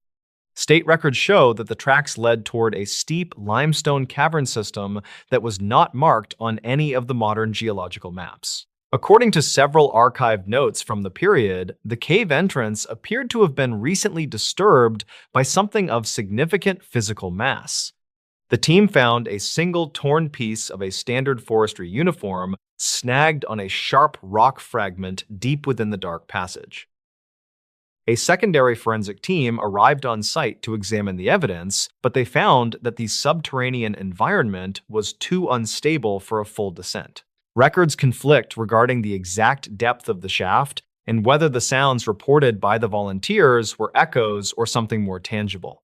State records show that the tracks led toward a steep limestone cavern system that was not marked on any of the modern geological maps. According to several archived notes from the period, the cave entrance appeared to have been recently disturbed by something of significant physical mass. The team found a single torn piece of a standard forestry uniform snagged on a sharp rock fragment deep within the dark passage. A secondary forensic team arrived on site to examine the evidence, but they found that the subterranean environment was too unstable for a full descent. Records conflict regarding the exact depth of the shaft and whether the sounds reported by the volunteers were echoes or something more tangible.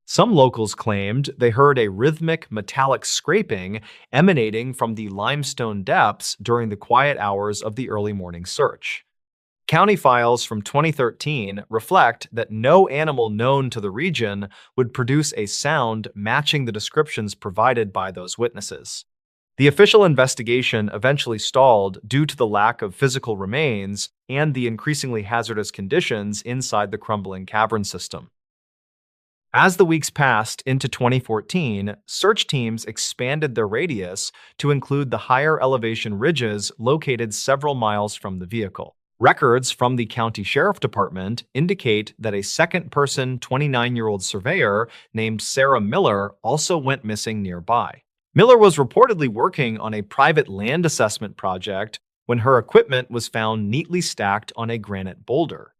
Some locals claimed they heard a rhythmic metallic scraping emanating from the limestone depths during the quiet hours of the early morning search. County files from 2013 reflect that no animal known to the region would produce a sound matching the descriptions provided by those witnesses. The official investigation eventually stalled due to the lack of physical remains and the increasingly hazardous conditions inside the crumbling cavern system. As the weeks passed into 2014, search teams expanded their radius to include the higher elevation ridges located several miles from the vehicle. Records from the county sheriff department indicate that a second-person 29-year-old surveyor named Sarah Miller also went missing nearby. Miller was reportedly working on a private land assessment project when her equipment was found neatly stacked on a granite boulder.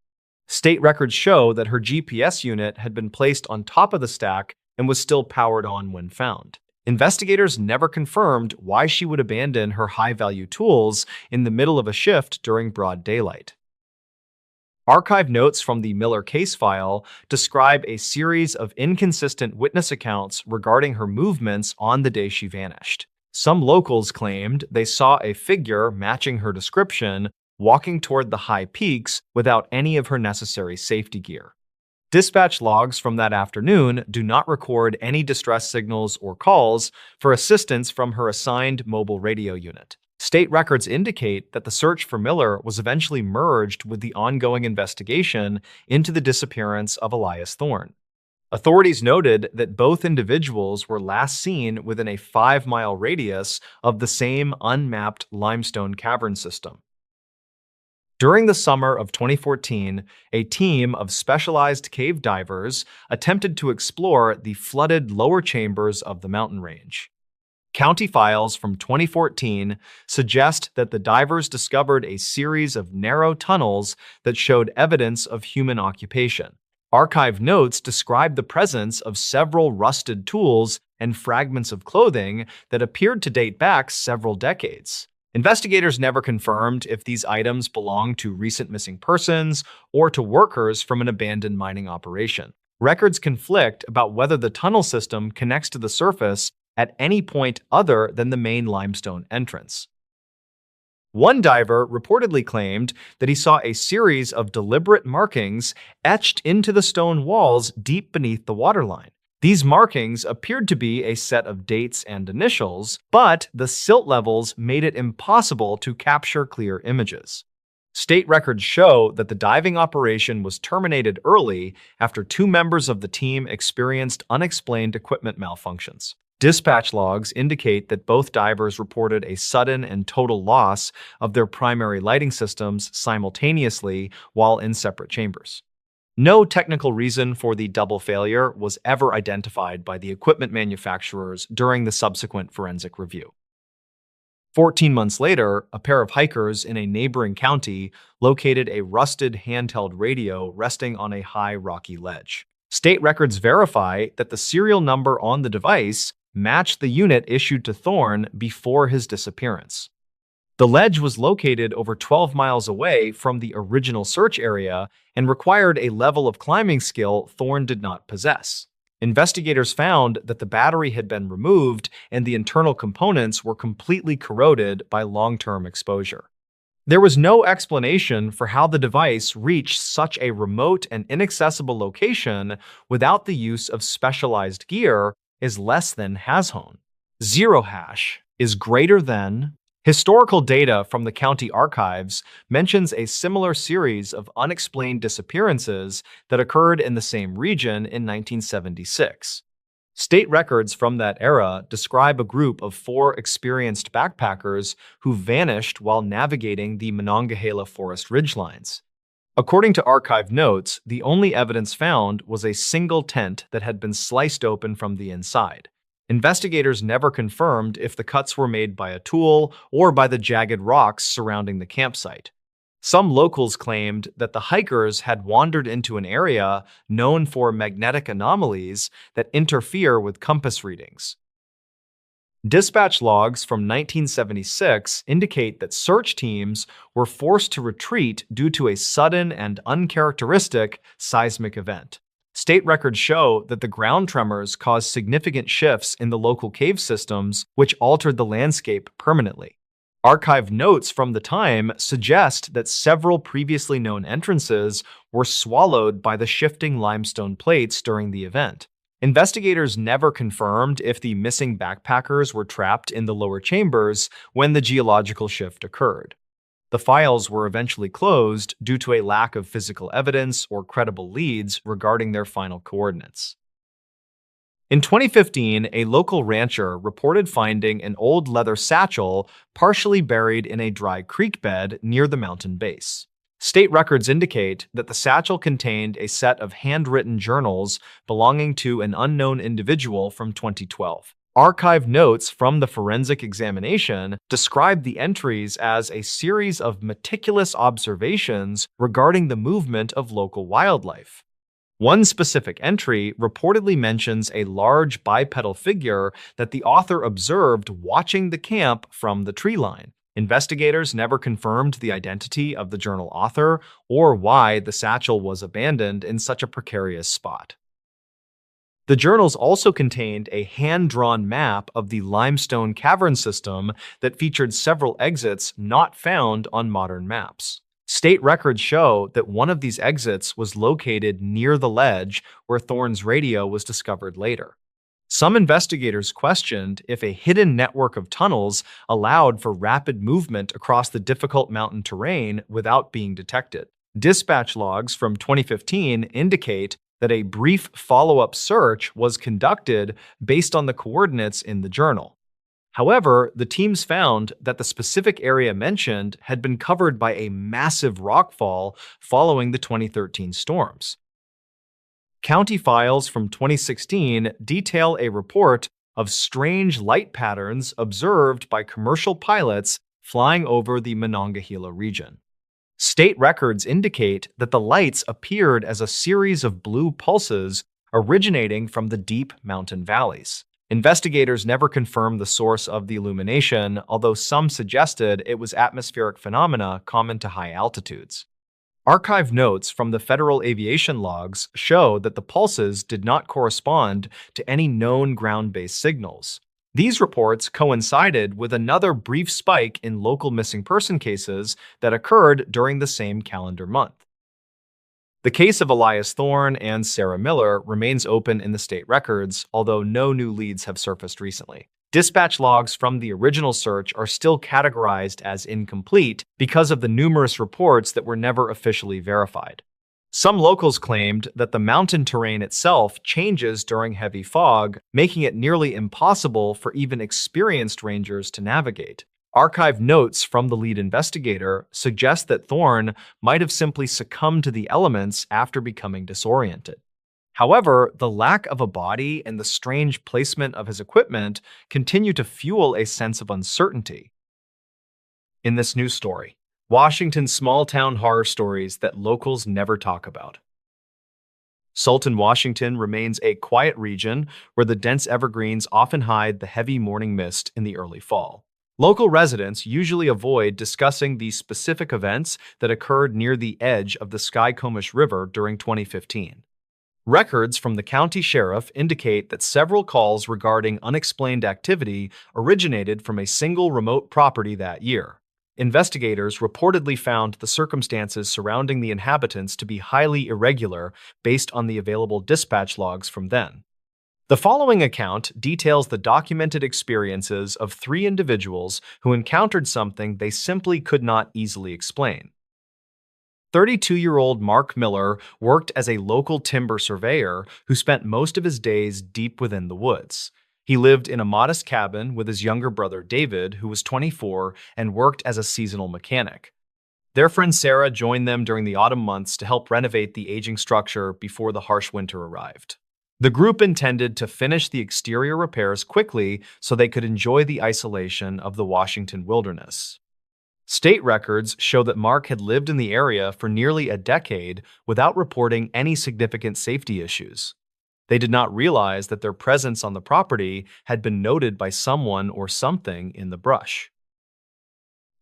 State records show that her GPS unit had been placed on top of the stack and was still powered on when found. Investigators never confirmed why she would abandon her high-value tools in the middle of a shift during broad daylight. Archive notes from the Miller case file describe a series of inconsistent witness accounts regarding her movements on the day she vanished. Some locals claimed they saw a figure matching her description walking toward the high peaks without any of her necessary safety gear. Dispatch logs from that afternoon do not record any distress signals or calls for assistance from her assigned mobile radio unit. State records indicate that the search for Miller was eventually merged with the ongoing investigation into the disappearance of Elias Thorne. Authorities noted that both individuals were last seen within a 5-mile radius of the same unmapped limestone cavern system. During the summer of 2014, a team of specialized cave divers attempted to explore the flooded lower chambers of the mountain range. County files from 2014 suggest that the divers discovered a series of narrow tunnels that showed evidence of human occupation. Archive notes describe the presence of several rusted tools and fragments of clothing that appeared to date back several decades. Investigators never confirmed if these items belonged to recent missing persons or to workers from an abandoned mining operation. Records conflict about whether the tunnel system connects to the surface at any point other than the main limestone entrance. One diver reportedly claimed that he saw a series of deliberate markings etched into the stone walls deep beneath the waterline. These markings appeared to be a set of dates and initials, but the silt levels made it impossible to capture clear images. State records show that the diving operation was terminated early after two members of the team experienced unexplained equipment malfunctions. Dispatch logs indicate that both divers reported a sudden and total loss of their primary lighting systems simultaneously while in separate chambers. No technical reason for the double failure was ever identified by the equipment manufacturers during the subsequent forensic review. 14 months later, a pair of hikers in a neighboring county located a rusted handheld radio resting on a high rocky ledge. State records verify that the serial number on the device matched the unit issued to Thorne before his disappearance. The ledge was located over 12 miles away from the original search area and required a level of climbing skill Thorne did not possess. Investigators found that the battery had been removed and the internal components were completely corroded by long-term exposure. There was no explanation for how the device reached such a remote and inaccessible location without the use of specialized gear is less than hashone. Zero hash is greater than. Historical data from the county archives mentions a similar series of unexplained disappearances that occurred in the same region in 1976. State records from that era describe a group of 4 experienced backpackers who vanished while navigating the Monongahela forest ridgelines. According to archive notes, the only evidence found was a single tent that had been sliced open from the inside. Investigators never confirmed if the cuts were made by a tool or by the jagged rocks surrounding the campsite. Some locals claimed that the hikers had wandered into an area known for magnetic anomalies that interfere with compass readings. Dispatch logs from 1976 indicate that search teams were forced to retreat due to a sudden and uncharacteristic seismic event. State records show that the ground tremors caused significant shifts in the local cave systems, which altered the landscape permanently. Archive notes from the time suggest that several previously known entrances were swallowed by the shifting limestone plates during the event. Investigators never confirmed if the missing backpackers were trapped in the lower chambers when the geological shift occurred. The files were eventually closed due to a lack of physical evidence or credible leads regarding their final coordinates. In 2015, a local rancher reported finding an old leather satchel partially buried in a dry creek bed near the mountain base. State records indicate that the satchel contained a set of handwritten journals belonging to an unknown individual from 2012. Archive notes from the forensic examination describe the entries as a series of meticulous observations regarding the movement of local wildlife. One specific entry reportedly mentions a large bipedal figure that the author observed watching the camp from the tree line. Investigators never confirmed the identity of the journal author or why the satchel was abandoned in such a precarious spot. The journals also contained a hand-drawn map of the limestone cavern system that featured several exits not found on modern maps. State records show that one of these exits was located near the ledge where Thorne's radio was discovered later. Some investigators questioned if a hidden network of tunnels allowed for rapid movement across the difficult mountain terrain without being detected. Dispatch logs from 2015 indicate that a brief follow-up search was conducted based on the coordinates in the journal. However, the teams found that the specific area mentioned had been covered by a massive rockfall following the 2013 storms. County files from 2016 detail a report of strange light patterns observed by commercial pilots flying over the Monongahela region. State records indicate that the lights appeared as a series of blue pulses originating from the deep mountain valleys. Investigators never confirmed the source of the illumination, although some suggested it was atmospheric phenomena common to high altitudes. Archive notes from the federal aviation logs show that the pulses did not correspond to any known ground-based signals. These reports coincided with another brief spike in local missing person cases that occurred during the same calendar month. The case of Elias Thorne and Sarah Miller remains open in the state records, although no new leads have surfaced recently. Dispatch logs from the original search are still categorized as incomplete because of the numerous reports that were never officially verified. Some locals claimed that the mountain terrain itself changes during heavy fog, making it nearly impossible for even experienced rangers to navigate. Archived notes from the lead investigator suggest that Thorne might have simply succumbed to the elements after becoming disoriented. However, the lack of a body and the strange placement of his equipment continue to fuel a sense of uncertainty. In this news story, Washington's small-town horror stories that locals never talk about. Sultan, Washington remains a quiet region where the dense evergreens often hide the heavy morning mist in the early fall. Local residents usually avoid discussing the specific events that occurred near the edge of the Skycomish River during 2015. Records from the county sheriff indicate that several calls regarding unexplained activity originated from a single remote property that year. Investigators reportedly found the circumstances surrounding the inhabitants to be highly irregular based on the available dispatch logs from then. The following account details the documented experiences of 3 individuals who encountered something they simply could not easily explain. 32-year-old Mark Miller worked as a local timber surveyor who spent most of his days deep within the woods. He lived in a modest cabin with his younger brother David, who was 24 and worked as a seasonal mechanic. Their friend Sarah joined them during the autumn months to help renovate the aging structure before the harsh winter arrived. The group intended to finish the exterior repairs quickly so they could enjoy the isolation of the Washington wilderness. State records show that Mark had lived in the area for nearly a decade without reporting any significant safety issues. They did not realize that their presence on the property had been noted by someone or something in the brush.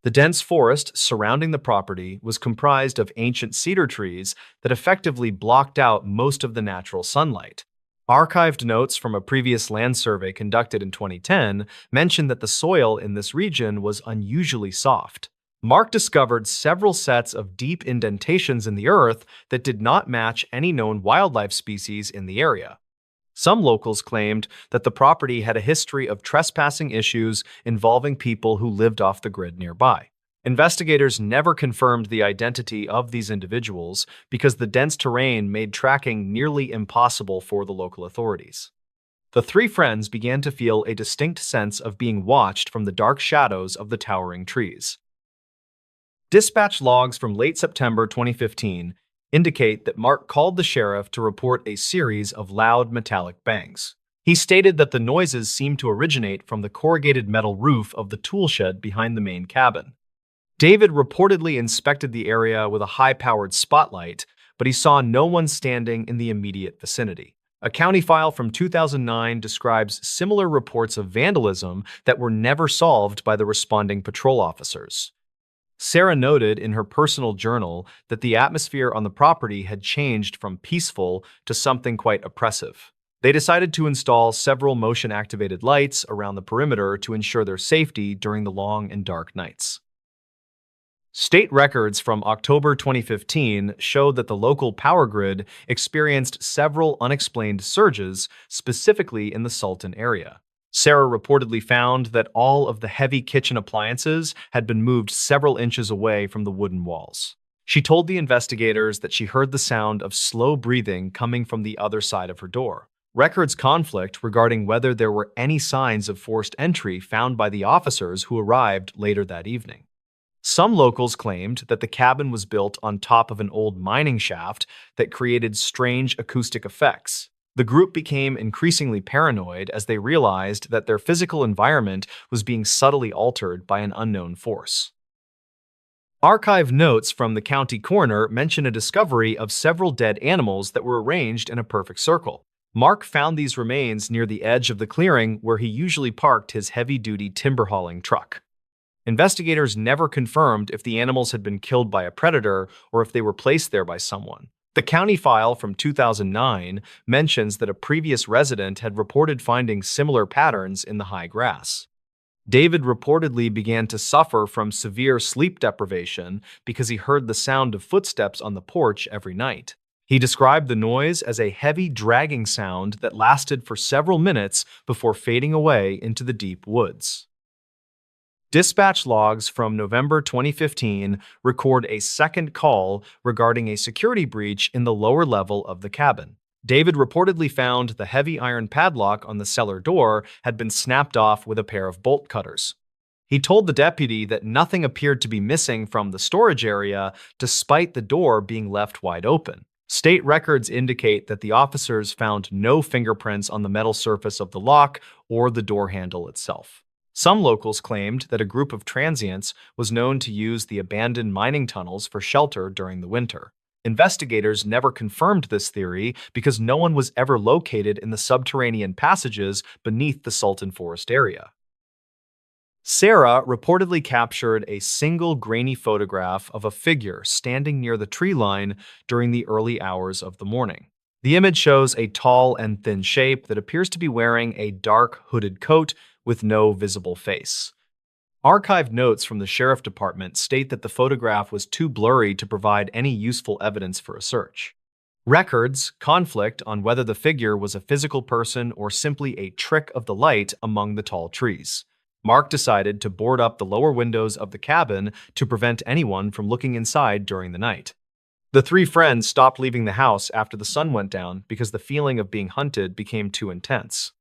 The dense forest surrounding the property was comprised of ancient cedar trees that effectively blocked out most of the natural sunlight. Archived notes from a previous land survey conducted in 2010 mentioned that the soil in this region was unusually soft. Mark discovered several sets of deep indentations in the earth that did not match any known wildlife species in the area. Some locals claimed that the property had a history of trespassing issues involving people who lived off the grid nearby. Investigators never confirmed the identity of these individuals because the dense terrain made tracking nearly impossible for the local authorities. The 3 friends began to feel a distinct sense of being watched from the dark shadows of the towering trees. Dispatch logs from late September 2015 indicate that Mark called the sheriff to report a series of loud metallic bangs. He stated that the noises seemed to originate from the corrugated metal roof of the tool shed behind the main cabin. David reportedly inspected the area with a high-powered spotlight, but he saw no one standing in the immediate vicinity. A county file from 2009 describes similar reports of vandalism that were never solved by the responding patrol officers. Sarah noted in her personal journal that the atmosphere on the property had changed from peaceful to something quite oppressive. They decided to install several motion-activated lights around the perimeter to ensure their safety during the long and dark nights. State records from October 2015 showed that the local power grid experienced several unexplained surges, specifically in the Sultan area. Sarah reportedly found that all of the heavy kitchen appliances had been moved several inches away from the wooden walls. She told the investigators that she heard the sound of slow breathing coming from the other side of her door. Records conflict regarding whether there were any signs of forced entry found by the officers who arrived later that evening. Some locals claimed that the cabin was built on top of an old mining shaft that created strange acoustic effects. The group became increasingly paranoid as they realized that their physical environment was being subtly altered by an unknown force. Archive notes from the county coroner mention a discovery of several dead animals that were arranged in a perfect circle. Mark found these remains near the edge of the clearing where he usually parked his heavy-duty timber hauling truck. Investigators never confirmed if the animals had been killed by a predator or if they were placed there by someone. The county file from 2009 mentions that a previous resident had reported finding similar patterns in the high grass. David reportedly began to suffer from severe sleep deprivation because he heard the sound of footsteps on the porch every night. He described the noise as a heavy dragging sound that lasted for several minutes before fading away into the deep woods. Dispatch logs from November 2015 record a second call regarding a security breach in the lower level of the cabin. David reportedly found the heavy iron padlock on the cellar door had been snapped off with a pair of bolt cutters. He told the deputy that nothing appeared to be missing from the storage area, despite the door being left wide open. State records indicate that the officers found no fingerprints on the metal surface of the lock or the door handle itself. Some locals claimed that a group of transients was known to use the abandoned mining tunnels for shelter during the winter. Investigators never confirmed this theory because no one was ever located in the subterranean passages beneath the Sultan Forest area. Sarah reportedly captured a single grainy photograph of a figure standing near the tree line during the early hours of the morning. The image shows a tall and thin shape that appears to be wearing a dark hooded coat with no visible face. Archived notes from the sheriff department state that the photograph was too blurry to provide any useful evidence for a search. Records conflict on whether the figure was a physical person or simply a trick of the light among the tall trees. Mark decided to board up the lower windows of the cabin to prevent anyone from looking inside during the night. The three friends stopped leaving the house after the sun went down because the feeling of being hunted became too intense.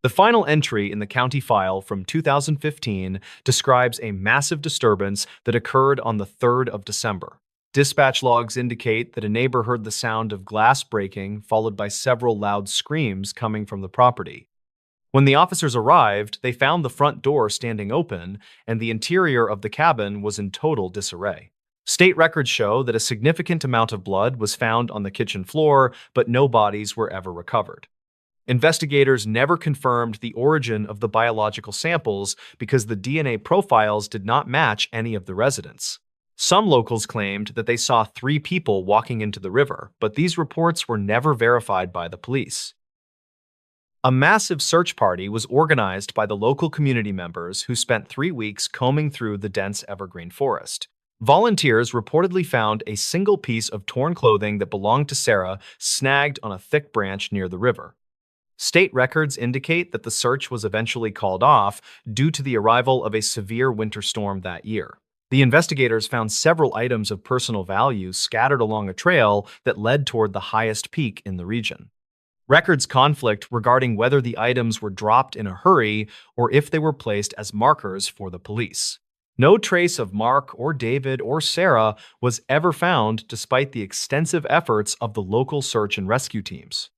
The final entry in the county file from 2015 describes a massive disturbance that occurred on the 3rd of December. Dispatch logs indicate that a neighbor heard the sound of glass breaking, followed by several loud screams coming from the property. When the officers arrived, they found the front door standing open, and the interior of the cabin was in total disarray. State records show that a significant amount of blood was found on the kitchen floor, but no bodies were ever recovered. Investigators never confirmed the origin of the biological samples because the DNA profiles did not match any of the residents. Some locals claimed that they saw 3 people walking into the river, but these reports were never verified by the police. A massive search party was organized by the local community members who spent 3 weeks combing through the dense evergreen forest. Volunteers reportedly found a single piece of torn clothing that belonged to Sarah snagged on a thick branch near the river. State records indicate that the search was eventually called off due to the arrival of a severe winter storm that year. The investigators found several items of personal value scattered along a trail that led toward the highest peak in the region. Records conflict regarding whether the items were dropped in a hurry or if they were placed as markers for the police. No trace of Mark or David or Sarah was ever found despite the extensive efforts of the local search and rescue teams.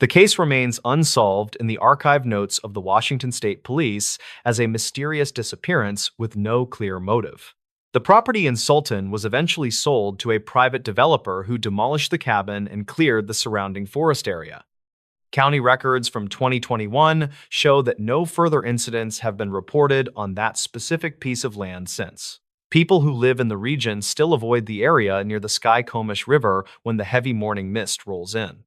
The case remains unsolved in the archived notes of the Washington State Police as a mysterious disappearance with no clear motive. The property in Sultan was eventually sold to a private developer who demolished the cabin and cleared the surrounding forest area. County records from 2021 show that no further incidents have been reported on that specific piece of land since. People who live in the region still avoid the area near the Skycomish River when the heavy morning mist rolls in.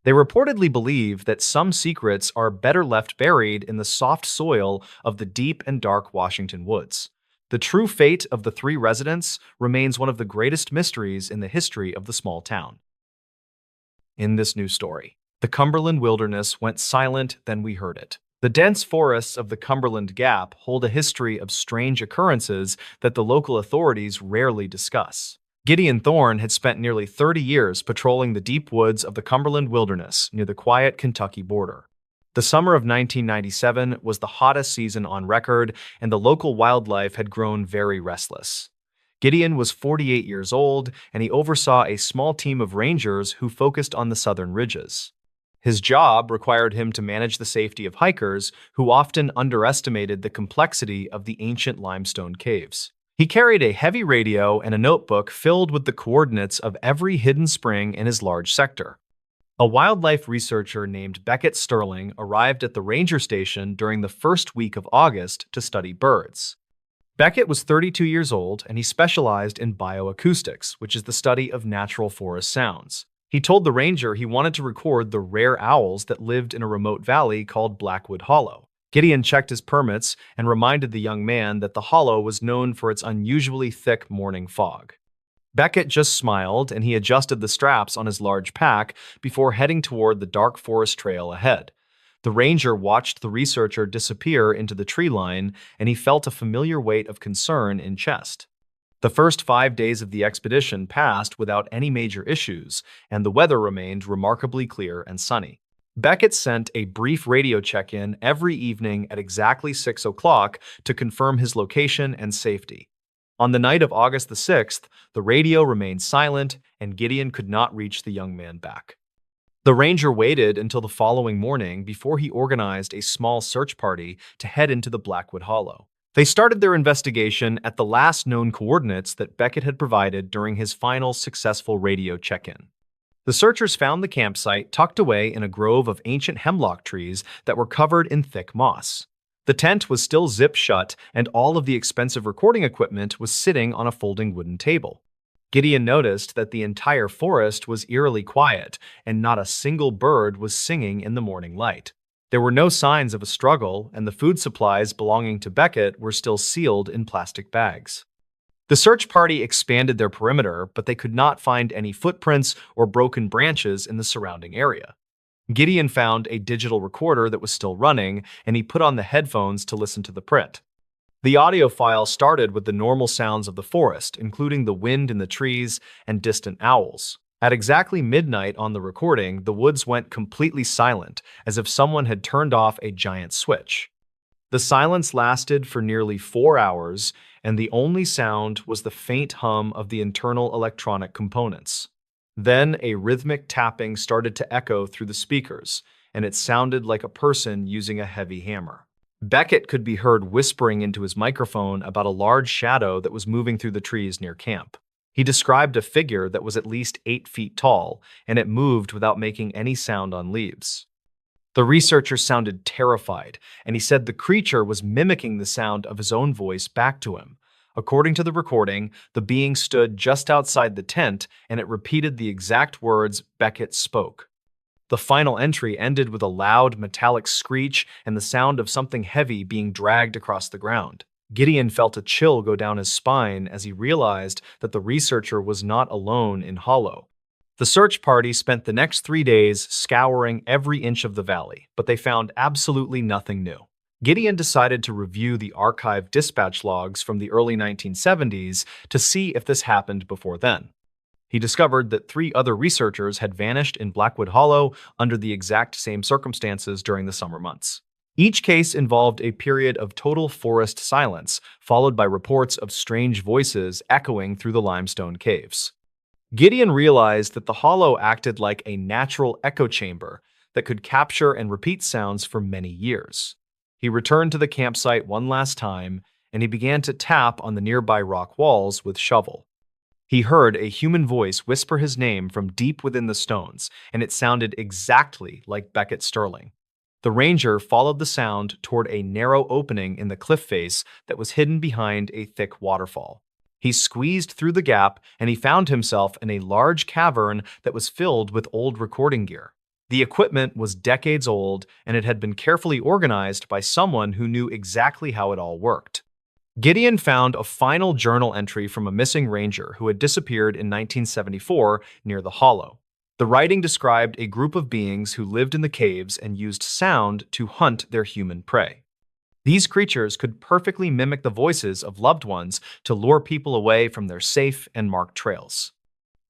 They reportedly believe that some secrets are better left buried in the soft soil of the deep and dark Washington woods. The true fate of the 3 residents remains one of the greatest mysteries in the history of the small town. In this news story, the Cumberland wilderness went silent, then we heard it. The dense forests of the Cumberland Gap hold a history of strange occurrences that the local authorities rarely discuss. Gideon Thorne had spent nearly 30 years patrolling the deep woods of the Cumberland wilderness near the quiet Kentucky border. The summer of 1997 was the hottest season on record, and the local wildlife had grown very restless. Gideon was 48 years old, and he oversaw a small team of rangers who focused on the southern ridges. His job required him to manage the safety of hikers who often underestimated the complexity of the ancient limestone caves. He carried a heavy radio and a notebook filled with the coordinates of every hidden spring in his large sector. A wildlife researcher named Beckett Sterling arrived at the ranger station during the first week of August to study birds. Beckett was 32 years old, and he specialized in bioacoustics, which is the study of natural forest sounds. He told the ranger he wanted to record the rare owls that lived in a remote valley called Blackwood Hollow. Gideon checked his permits and reminded the young man that the hollow was known for its unusually thick morning fog. Beckett just smiled and he adjusted the straps on his large pack before heading toward the dark forest trail ahead. The ranger watched the researcher disappear into the tree line and he felt a familiar weight of concern in chest. The first 5 days of the expedition passed without any major issues, and the weather remained remarkably clear and sunny. Beckett sent a brief radio check-in every evening at exactly 6 o'clock to confirm his location and safety. On the night of August the 6th, the radio remained silent and Gideon could not reach the young man back. The ranger waited until the following morning before he organized a small search party to head into the Blackwood Hollow. They started their investigation at the last known coordinates that Beckett had provided during his final successful radio check-in. The searchers found the campsite tucked away in a grove of ancient hemlock trees that were covered in thick moss. The tent was still zipped shut, and all of the expensive recording equipment was sitting on a folding wooden table. Gideon noticed that the entire forest was eerily quiet, and not a single bird was singing in the morning light. There were no signs of a struggle, and the food supplies belonging to Beckett were still sealed in plastic bags. The search party expanded their perimeter, but they could not find any footprints or broken branches in the surrounding area. Gideon found a digital recorder that was still running, and he put on the headphones to listen to the print. The audio file started with the normal sounds of the forest, including the wind in the trees and distant owls. At exactly midnight on the recording, the woods went completely silent, as if someone had turned off a giant switch. The silence lasted for nearly 4 hours, and the only sound was the faint hum of the internal electronic components. Then a rhythmic tapping started to echo through the speakers, and it sounded like a person using a heavy hammer. Beckett could be heard whispering into his microphone about a large shadow that was moving through the trees near camp. He described a figure that was at least 8 feet tall, and it moved without making any sound on leaves. The researcher sounded terrified, and he said the creature was mimicking the sound of his own voice back to him. According to the recording, the being stood just outside the tent, and it repeated the exact words Beckett spoke. The final entry ended with a loud, metallic screech and the sound of something heavy being dragged across the ground. Gideon felt a chill go down his spine as he realized that the researcher was not alone in Hollow. The search party spent the next 3 days scouring every inch of the valley, but they found absolutely nothing new. Gideon decided to review the archived dispatch logs from the early 1970s to see if this happened before then. He discovered that 3 other researchers had vanished in Blackwood Hollow under the exact same circumstances during the summer months. Each case involved a period of total forest silence, followed by reports of strange voices echoing through the limestone caves. Gideon realized that the hollow acted like a natural echo chamber that could capture and repeat sounds for many years. He returned to the campsite one last time, and he began to tap on the nearby rock walls with shovel. He heard a human voice whisper his name from deep within the stones, and it sounded exactly like Beckett Sterling. The ranger followed the sound toward a narrow opening in the cliff face that was hidden behind a thick waterfall. He squeezed through the gap, and he found himself in a large cavern that was filled with old recording gear. The equipment was decades old, and it had been carefully organized by someone who knew exactly how it all worked. Gideon found a final journal entry from a missing ranger who had disappeared in 1974 near the hollow. The writing described a group of beings who lived in the caves and used sound to hunt their human prey. These creatures could perfectly mimic the voices of loved ones to lure people away from their safe and marked trails.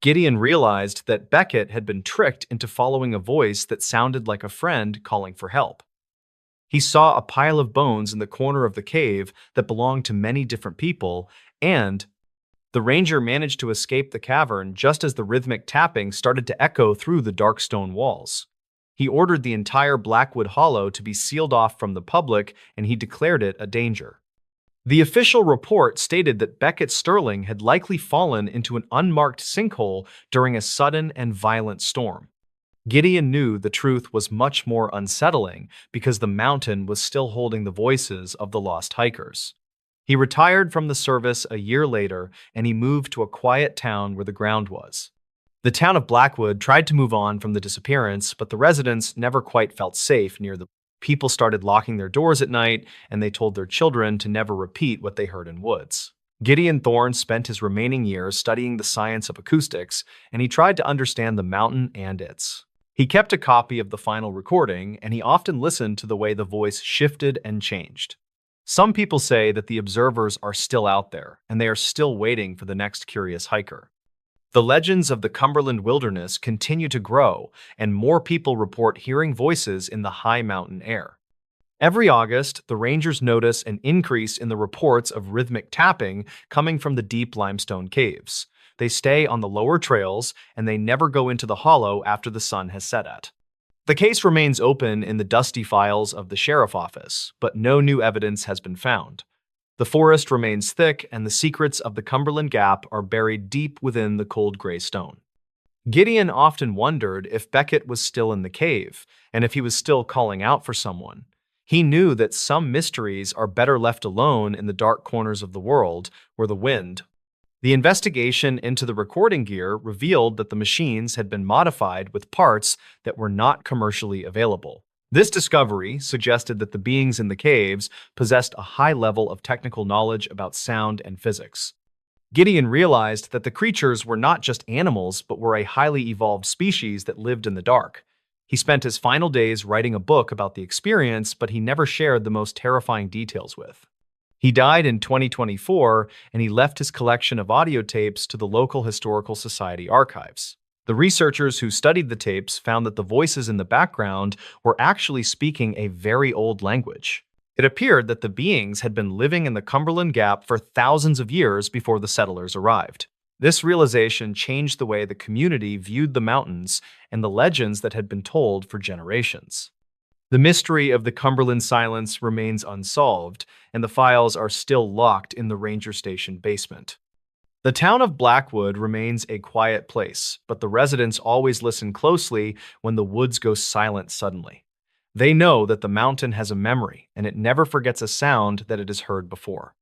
Gideon realized that Beckett had been tricked into following a voice that sounded like a friend calling for help. He saw a pile of bones in the corner of the cave that belonged to many different people, and the ranger managed to escape the cavern just as the rhythmic tapping started to echo through the dark stone walls. He ordered the entire Blackwood Hollow to be sealed off from the public, and he declared it a danger. The official report stated that Beckett Sterling had likely fallen into an unmarked sinkhole during a sudden and violent storm. Gideon knew the truth was much more unsettling because the mountain was still holding the voices of the lost hikers. He retired from the service a year later, and he moved to a quiet town where the ground was. The town of Blackwood tried to move on from the disappearance, but the residents never quite felt safe near the people started locking their doors at night, and they told their children to never repeat what they heard in woods. Gideon Thorne spent his remaining years studying the science of acoustics, and he tried to understand the mountain and its. He kept a copy of the final recording, and he often listened to the way the voice shifted and changed. Some people say that the observers are still out there, and they are still waiting for the next curious hiker. The legends of the Cumberland wilderness continue to grow, and more people report hearing voices in the high mountain air. Every August, the rangers notice an increase in the reports of rhythmic tapping coming from the deep limestone caves. They stay on the lower trails, and they never go into the hollow after the sun has set at. The case remains open in the dusty files of the sheriff's office, but no new evidence has been found. The forest remains thick, and the secrets of the Cumberland Gap are buried deep within the cold gray stone. Gideon often wondered if Beckett was still in the cave, and if he was still calling out for someone. He knew that some mysteries are better left alone in the dark corners of the world, where the wind. The investigation into the recording gear revealed that the machines had been modified with parts that were not commercially available. This discovery suggested that the beings in the caves possessed a high level of technical knowledge about sound and physics. Gideon realized that the creatures were not just animals, but were a highly evolved species that lived in the dark. He spent his final days writing a book about the experience, but he never shared the most terrifying details with. He died in 2024, and he left his collection of audio tapes to the local Historical Society archives. The researchers who studied the tapes found that the voices in the background were actually speaking a very old language. It appeared that the beings had been living in the Cumberland Gap for thousands of years before the settlers arrived. This realization changed the way the community viewed the mountains and the legends that had been told for generations. The mystery of the Cumberland silence remains unsolved, and the files are still locked in the ranger station basement. The town of Blackwood remains a quiet place, but the residents always listen closely when the woods go silent suddenly. They know that the mountain has a memory, and it never forgets a sound that it has heard before.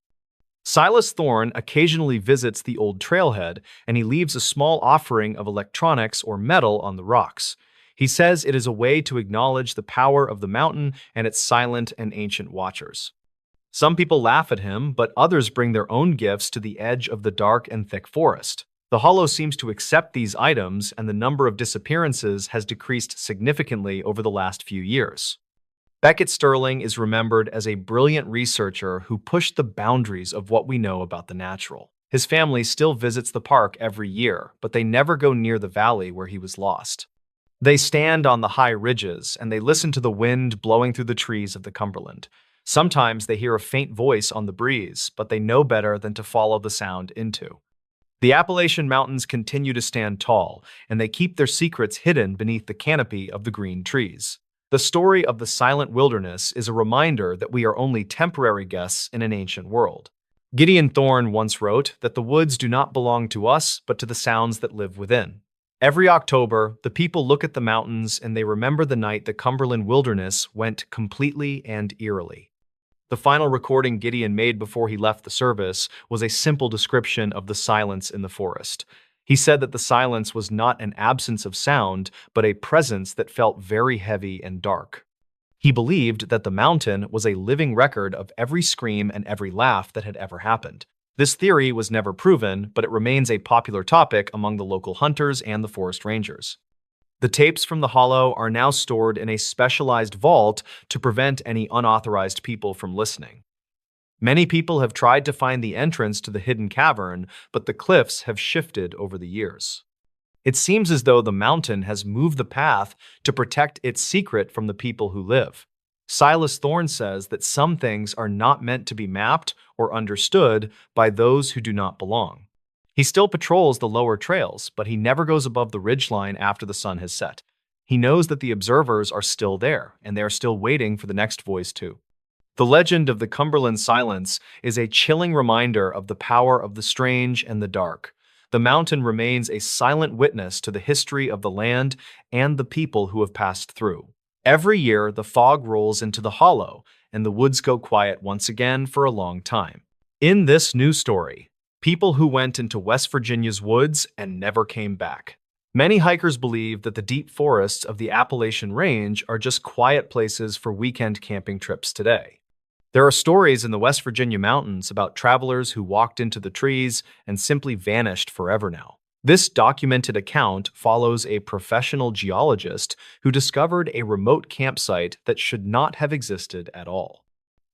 Silas Thorne occasionally visits the old trailhead, and he leaves a small offering of electronics or metal on the rocks. He says it is a way to acknowledge the power of the mountain and its silent and ancient watchers. Some people laugh at him, but others bring their own gifts to the edge of the dark and thick forest. The hollow seems to accept these items, and the number of disappearances has decreased significantly over the last few years. Beckett Sterling is remembered as a brilliant researcher who pushed the boundaries of what we know about the natural. His family still visits the park every year, but they never go near the valley where he was lost. They stand on the high ridges, and they listen to the wind blowing through the trees of the Cumberland. Sometimes they hear a faint voice on the breeze, but they know better than to follow the sound into. The Appalachian Mountains continue to stand tall, and they keep their secrets hidden beneath the canopy of the green trees. The story of the silent wilderness is a reminder that we are only temporary guests in an ancient world. Gideon Thorne once wrote that the woods do not belong to us, but to the sounds that live within. Every October, the people look at the mountains and they remember the night the Cumberland wilderness went completely and eerily. The final recording Gideon made before he left the service was a simple description of the silence in the forest. He said that the silence was not an absence of sound, but a presence that felt very heavy and dark. He believed that the mountain was a living record of every scream and every laugh that had ever happened. This theory was never proven, but it remains a popular topic among the local hunters and the forest rangers. The tapes from the hollow are now stored in a specialized vault to prevent any unauthorized people from listening. Many people have tried to find the entrance to the hidden cavern, but the cliffs have shifted over the years. It seems as though the mountain has moved the path to protect its secret from the people who live. Silas Thorne says that some things are not meant to be mapped or understood by those who do not belong. He still patrols the lower trails, but he never goes above the ridgeline after the sun has set. He knows that the observers are still there, and they are still waiting for the next voice too. The legend of the Cumberland silence is a chilling reminder of the power of the strange and the dark. The mountain remains a silent witness to the history of the land and the people who have passed through. Every year, the fog rolls into the hollow, and the woods go quiet once again for a long time. In this new story, people who went into West Virginia's woods and never came back. Many hikers believe that the deep forests of the Appalachian Range are just quiet places for weekend camping trips today. There are stories in the West Virginia mountains about travelers who walked into the trees and simply vanished forever now. This documented account follows a professional geologist who discovered a remote campsite that should not have existed at all.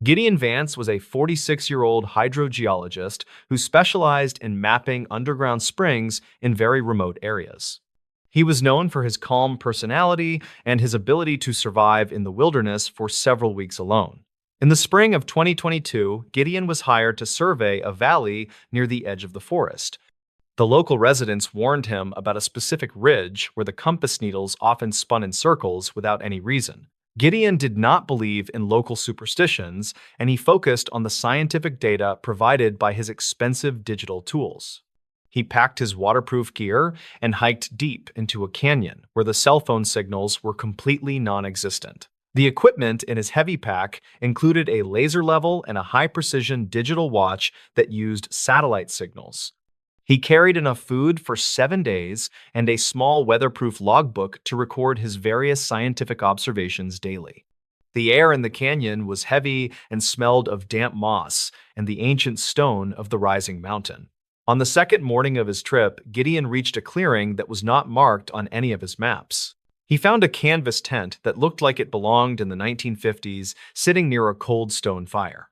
Gideon Vance was a 46-year-old hydrogeologist who specialized in mapping underground springs in very remote areas. He was known for his calm personality and his ability to survive in the wilderness for several weeks alone. In the spring of 2022, Gideon was hired to survey a valley near the edge of the forest. The local residents warned him about a specific ridge where the compass needles often spun in circles without any reason. Gideon did not believe in local superstitions, and he focused on the scientific data provided by his expensive digital tools. He packed his waterproof gear and hiked deep into a canyon where the cell phone signals were completely non-existent. The equipment in his heavy pack included a laser level and a high-precision digital watch that used satellite signals. He carried enough food for 7 days and a small weatherproof logbook to record his various scientific observations daily. The air in the canyon was heavy and smelled of damp moss and the ancient stone of the rising mountain. On the second morning of his trip, Gideon reached a clearing that was not marked on any of his maps. He found a canvas tent that looked like it belonged in the 1950s, sitting near a cold stone fire.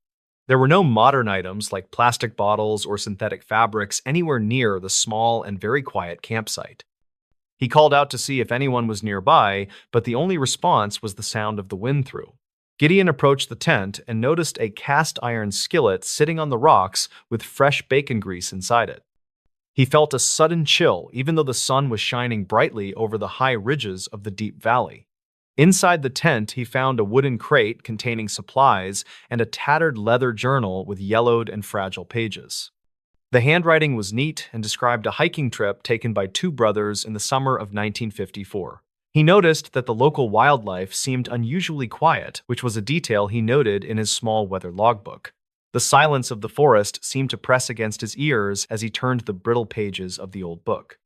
There were no modern items like plastic bottles or synthetic fabrics anywhere near the small and very quiet campsite. He called out to see if anyone was nearby, but the only response was the sound of the wind through. Gideon approached the tent and noticed a cast iron skillet sitting on the rocks with fresh bacon grease inside it. He felt a sudden chill even though the sun was shining brightly over the high ridges of the deep valley. Inside the tent, he found a wooden crate containing supplies and a tattered leather journal with yellowed and fragile pages. The handwriting was neat and described a hiking trip taken by two brothers in the summer of 1954. He noticed that the local wildlife seemed unusually quiet, which was a detail he noted in his small weather logbook. The silence of the forest seemed to press against his ears as he turned the brittle pages of the old book.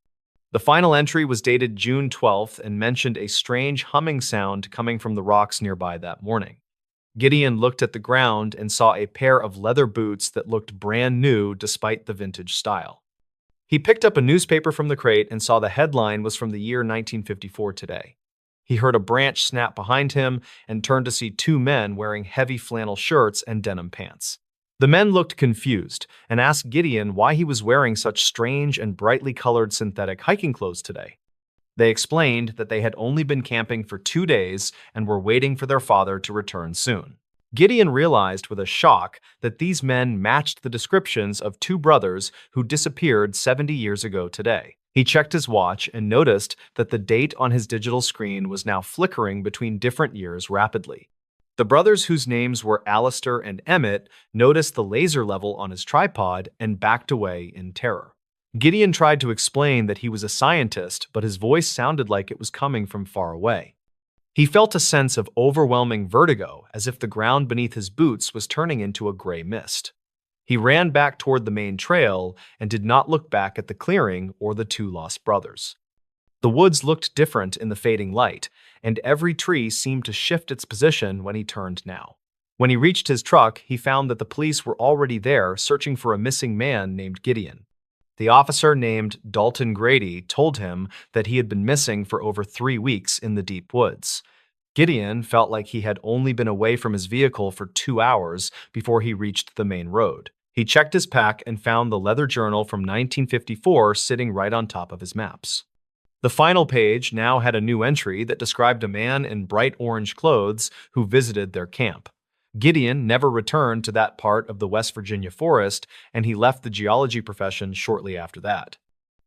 The final entry was dated June 12th and mentioned a strange humming sound coming from the rocks nearby that morning. Gideon looked at the ground and saw a pair of leather boots that looked brand new despite the vintage style. He picked up a newspaper from the crate and saw the headline was from the year 1954 today. He heard a branch snap behind him and turned to see two men wearing heavy flannel shirts and denim pants. The men looked confused and asked Gideon why he was wearing such strange and brightly colored synthetic hiking clothes today. They explained that they had only been camping for 2 days and were waiting for their father to return soon. Gideon realized with a shock that these men matched the descriptions of two brothers who disappeared 70 years ago today. He checked his watch and noticed that the date on his digital screen was now flickering between different years rapidly. The brothers, whose names were Alistair and Emmett, noticed the laser level on his tripod and backed away in terror. Gideon tried to explain that he was a scientist, but his voice sounded like it was coming from far away. He felt a sense of overwhelming vertigo, as if the ground beneath his boots was turning into a gray mist. He ran back toward the main trail and did not look back at the clearing or the two lost brothers. The woods looked different in the fading light, and every tree seemed to shift its position when he turned now. When he reached his truck, he found that the police were already there searching for a missing man named Gideon. The officer named Dalton Grady told him that he had been missing for over 3 weeks in the deep woods. Gideon felt like he had only been away from his vehicle for 2 hours before he reached the main road. He checked his pack and found the leather journal from 1954 sitting right on top of his maps. The final page now had a new entry that described a man in bright orange clothes who visited their camp. Gideon never returned to that part of the West Virginia forest, and he left the geology profession shortly after that.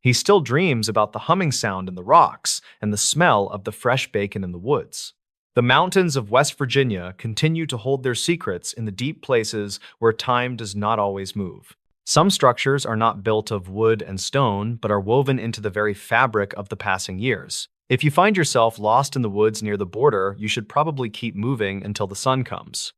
He still dreams about the humming sound in the rocks and the smell of the fresh bacon in the woods. The mountains of West Virginia continue to hold their secrets in the deep places where time does not always move. Some structures are not built of wood and stone, but are woven into the very fabric of the passing years. If you find yourself lost in the woods near the border, you should probably keep moving until the sun comes.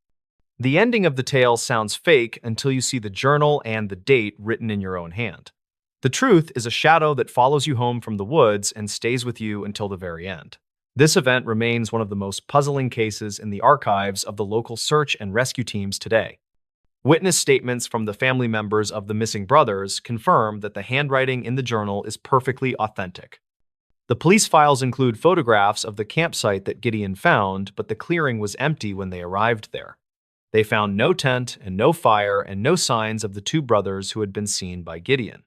The ending of the tale sounds fake until you see the journal and the date written in your own hand. The truth is a shadow that follows you home from the woods and stays with you until the very end. This event remains one of the most puzzling cases in the archives of the local search and rescue teams today. Witness statements from the family members of the missing brothers confirm that the handwriting in the journal is perfectly authentic. The police files include photographs of the campsite that Gideon found, but the clearing was empty when they arrived there. They found no tent and no fire and no signs of the two brothers who had been seen by Gideon.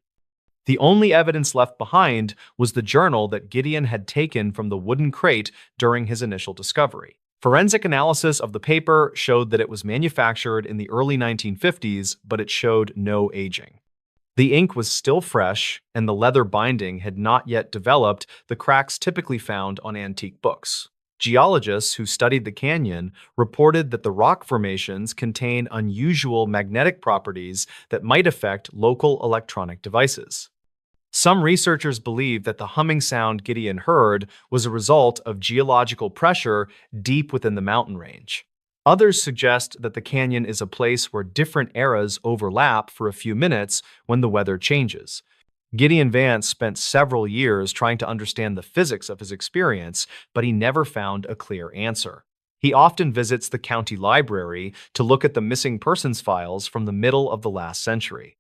The only evidence left behind was the journal that Gideon had taken from the wooden crate during his initial discovery. Forensic analysis of the paper showed that it was manufactured in the early 1950s, but it showed no aging. The ink was still fresh, and the leather binding had not yet developed the cracks typically found on antique books. Geologists who studied the canyon reported that the rock formations contain unusual magnetic properties that might affect local electronic devices. Some researchers believe that the humming sound Gideon heard was a result of geological pressure deep within the mountain range. Others suggest that the canyon is a place where different eras overlap for a few minutes when the weather changes. Gideon Vance spent several years trying to understand the physics of his experience, but he never found a clear answer. He often visits the county library to look at the missing persons files from the middle of the last century.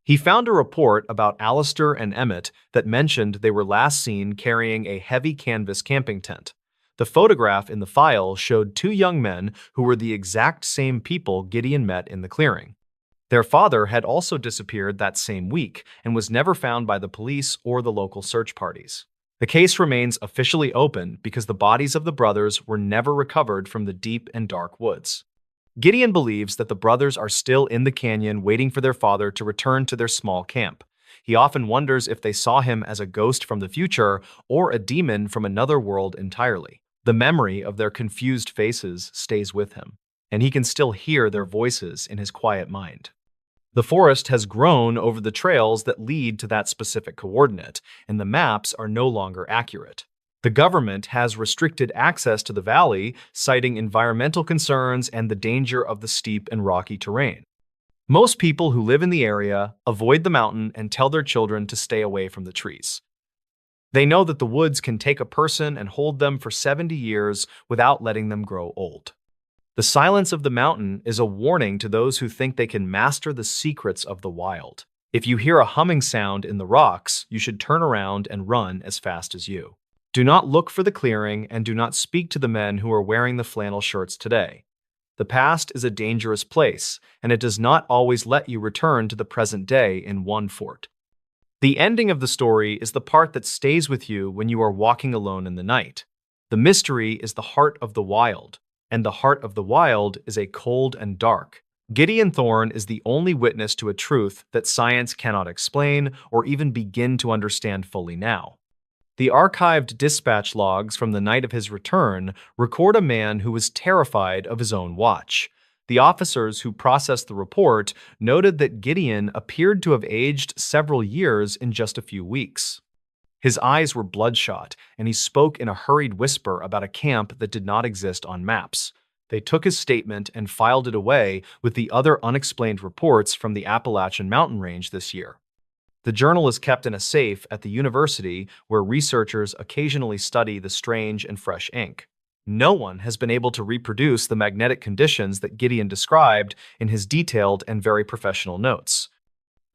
He found a report about Alistair and Emmett that mentioned they were last seen carrying a heavy canvas camping tent. The photograph in the file showed two young men who were the exact same people Gideon met in the clearing. Their father had also disappeared that same week and was never found by the police or the local search parties. The case remains officially open because the bodies of the brothers were never recovered from the deep and dark woods. Gideon believes that the brothers are still in the canyon waiting for their father to return to their small camp. He often wonders if they saw him as a ghost from the future or a demon from another world entirely. The memory of their confused faces stays with him, and he can still hear their voices in his quiet mind. The forest has grown over the trails that lead to that specific coordinate, and the maps are no longer accurate. The government has restricted access to the valley, citing environmental concerns and the danger of the steep and rocky terrain. Most people who live in the area avoid the mountain and tell their children to stay away from the trees. They know that the woods can take a person and hold them for 70 years without letting them grow old. The silence of the mountain is a warning to those who think they can master the secrets of the wild. If you hear a humming sound in the rocks, you should turn around and run as fast as you. Do not look for the clearing and do not speak to the men who are wearing the flannel shirts today. The past is a dangerous place, and it does not always let you return to the present day in one fort. The ending of the story is the part that stays with you when you are walking alone in the night. The mystery is the heart of the wild, and the heart of the wild is a cold and dark. Gideon Thorne is the only witness to a truth that science cannot explain or even begin to understand fully now. The archived dispatch logs from the night of his return record a man who was terrified of his own watch. The officers who processed the report noted that Gideon appeared to have aged several years in just a few weeks. His eyes were bloodshot, and he spoke in a hurried whisper about a camp that did not exist on maps. They took his statement and filed it away with the other unexplained reports from the Appalachian Mountain range this year. The journal is kept in a safe at the university where researchers occasionally study the strange and fresh ink. No one has been able to reproduce the magnetic conditions that Gideon described in his detailed and very professional notes.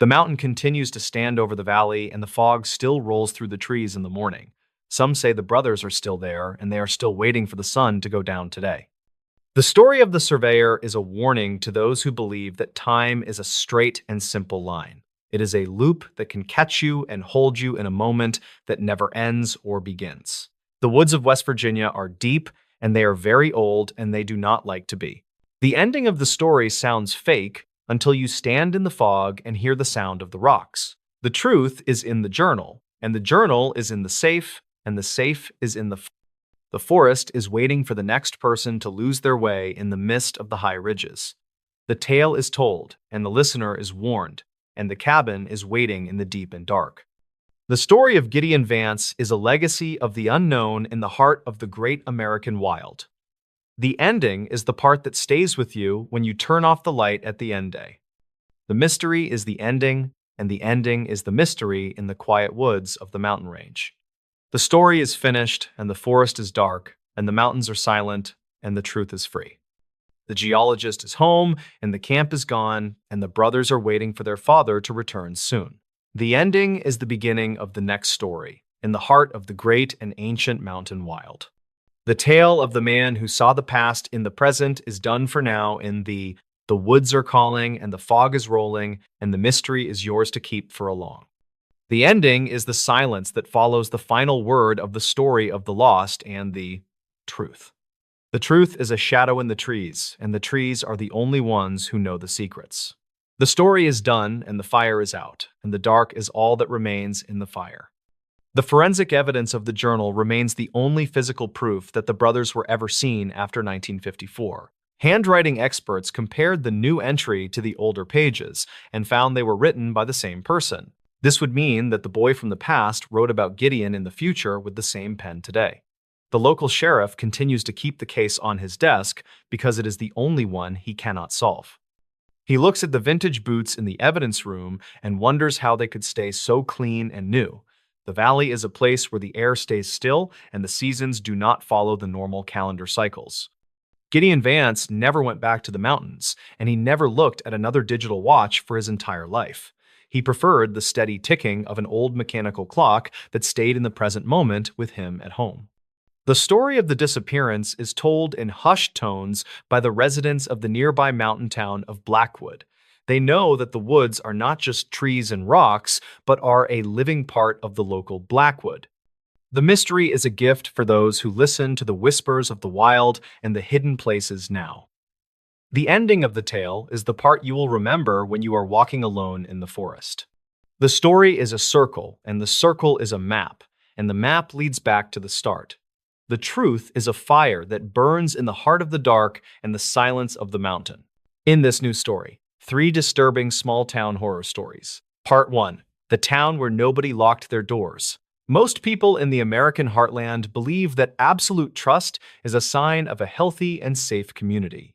The mountain continues to stand over the valley, and the fog still rolls through the trees in the morning. Some say the brothers are still there, and they are still waiting for the sun to go down today. The story of the surveyor is a warning to those who believe that time is a straight and simple line. It is a loop that can catch you and hold you in a moment that never ends or begins. The woods of West Virginia are deep, and they are very old, and they do not like to be. The ending of the story sounds fake until you stand in the fog and hear the sound of the rocks. The truth is in the journal, and the journal is in the safe, and the safe is in the forest is waiting for the next person to lose their way in the mist of the high ridges. The tale is told, and the listener is warned, and the cabin is waiting in the deep and dark. The story of Gideon Vance is a legacy of the unknown in the heart of the great American wild. The ending is the part that stays with you when you turn off the light at the end day. The mystery is the ending, and the ending is the mystery in the quiet woods of the mountain range. The story is finished, and the forest is dark, and the mountains are silent, and the truth is free. The geologist is home, and the camp is gone, and the brothers are waiting for their father to return soon. The ending is the beginning of the next story, in the heart of the great and ancient mountain wild. The tale of the man who saw the past in the present is done for now in the woods are calling, and the fog is rolling, and the mystery is yours to keep for a long. The ending is the silence that follows the final word of the story of the lost and the truth. The truth is a shadow in the trees, and the trees are the only ones who know the secrets. The story is done, and the fire is out, and the dark is all that remains in the fire. The forensic evidence of the journal remains the only physical proof that the brothers were ever seen after 1954. Handwriting experts compared the new entry to the older pages and found they were written by the same person. This would mean that the boy from the past wrote about Gideon in the future with the same pen today. The local sheriff continues to keep the case on his desk because it is the only one he cannot solve. He looks at the vintage boots in the evidence room and wonders how they could stay so clean and new. The valley is a place where the air stays still and the seasons do not follow the normal calendar cycles. Gideon Vance never went back to the mountains, and he never looked at another digital watch for his entire life. He preferred the steady ticking of an old mechanical clock that stayed in the present moment with him at home. The story of the disappearance is told in hushed tones by the residents of the nearby mountain town of Blackwood. They know that the woods are not just trees and rocks, but are a living part of the local Blackwood. The mystery is a gift for those who listen to the whispers of the wild and the hidden places now. The ending of the tale is the part you will remember when you are walking alone in the forest. The story is a circle, and the circle is a map, and the map leads back to the start. The truth is a fire that burns in the heart of the dark and the silence of the mountain. In this new story, 3 disturbing small-town horror stories. Part 1. The town where nobody locked their doors. Most people in the American heartland believe that absolute trust is a sign of a healthy and safe community.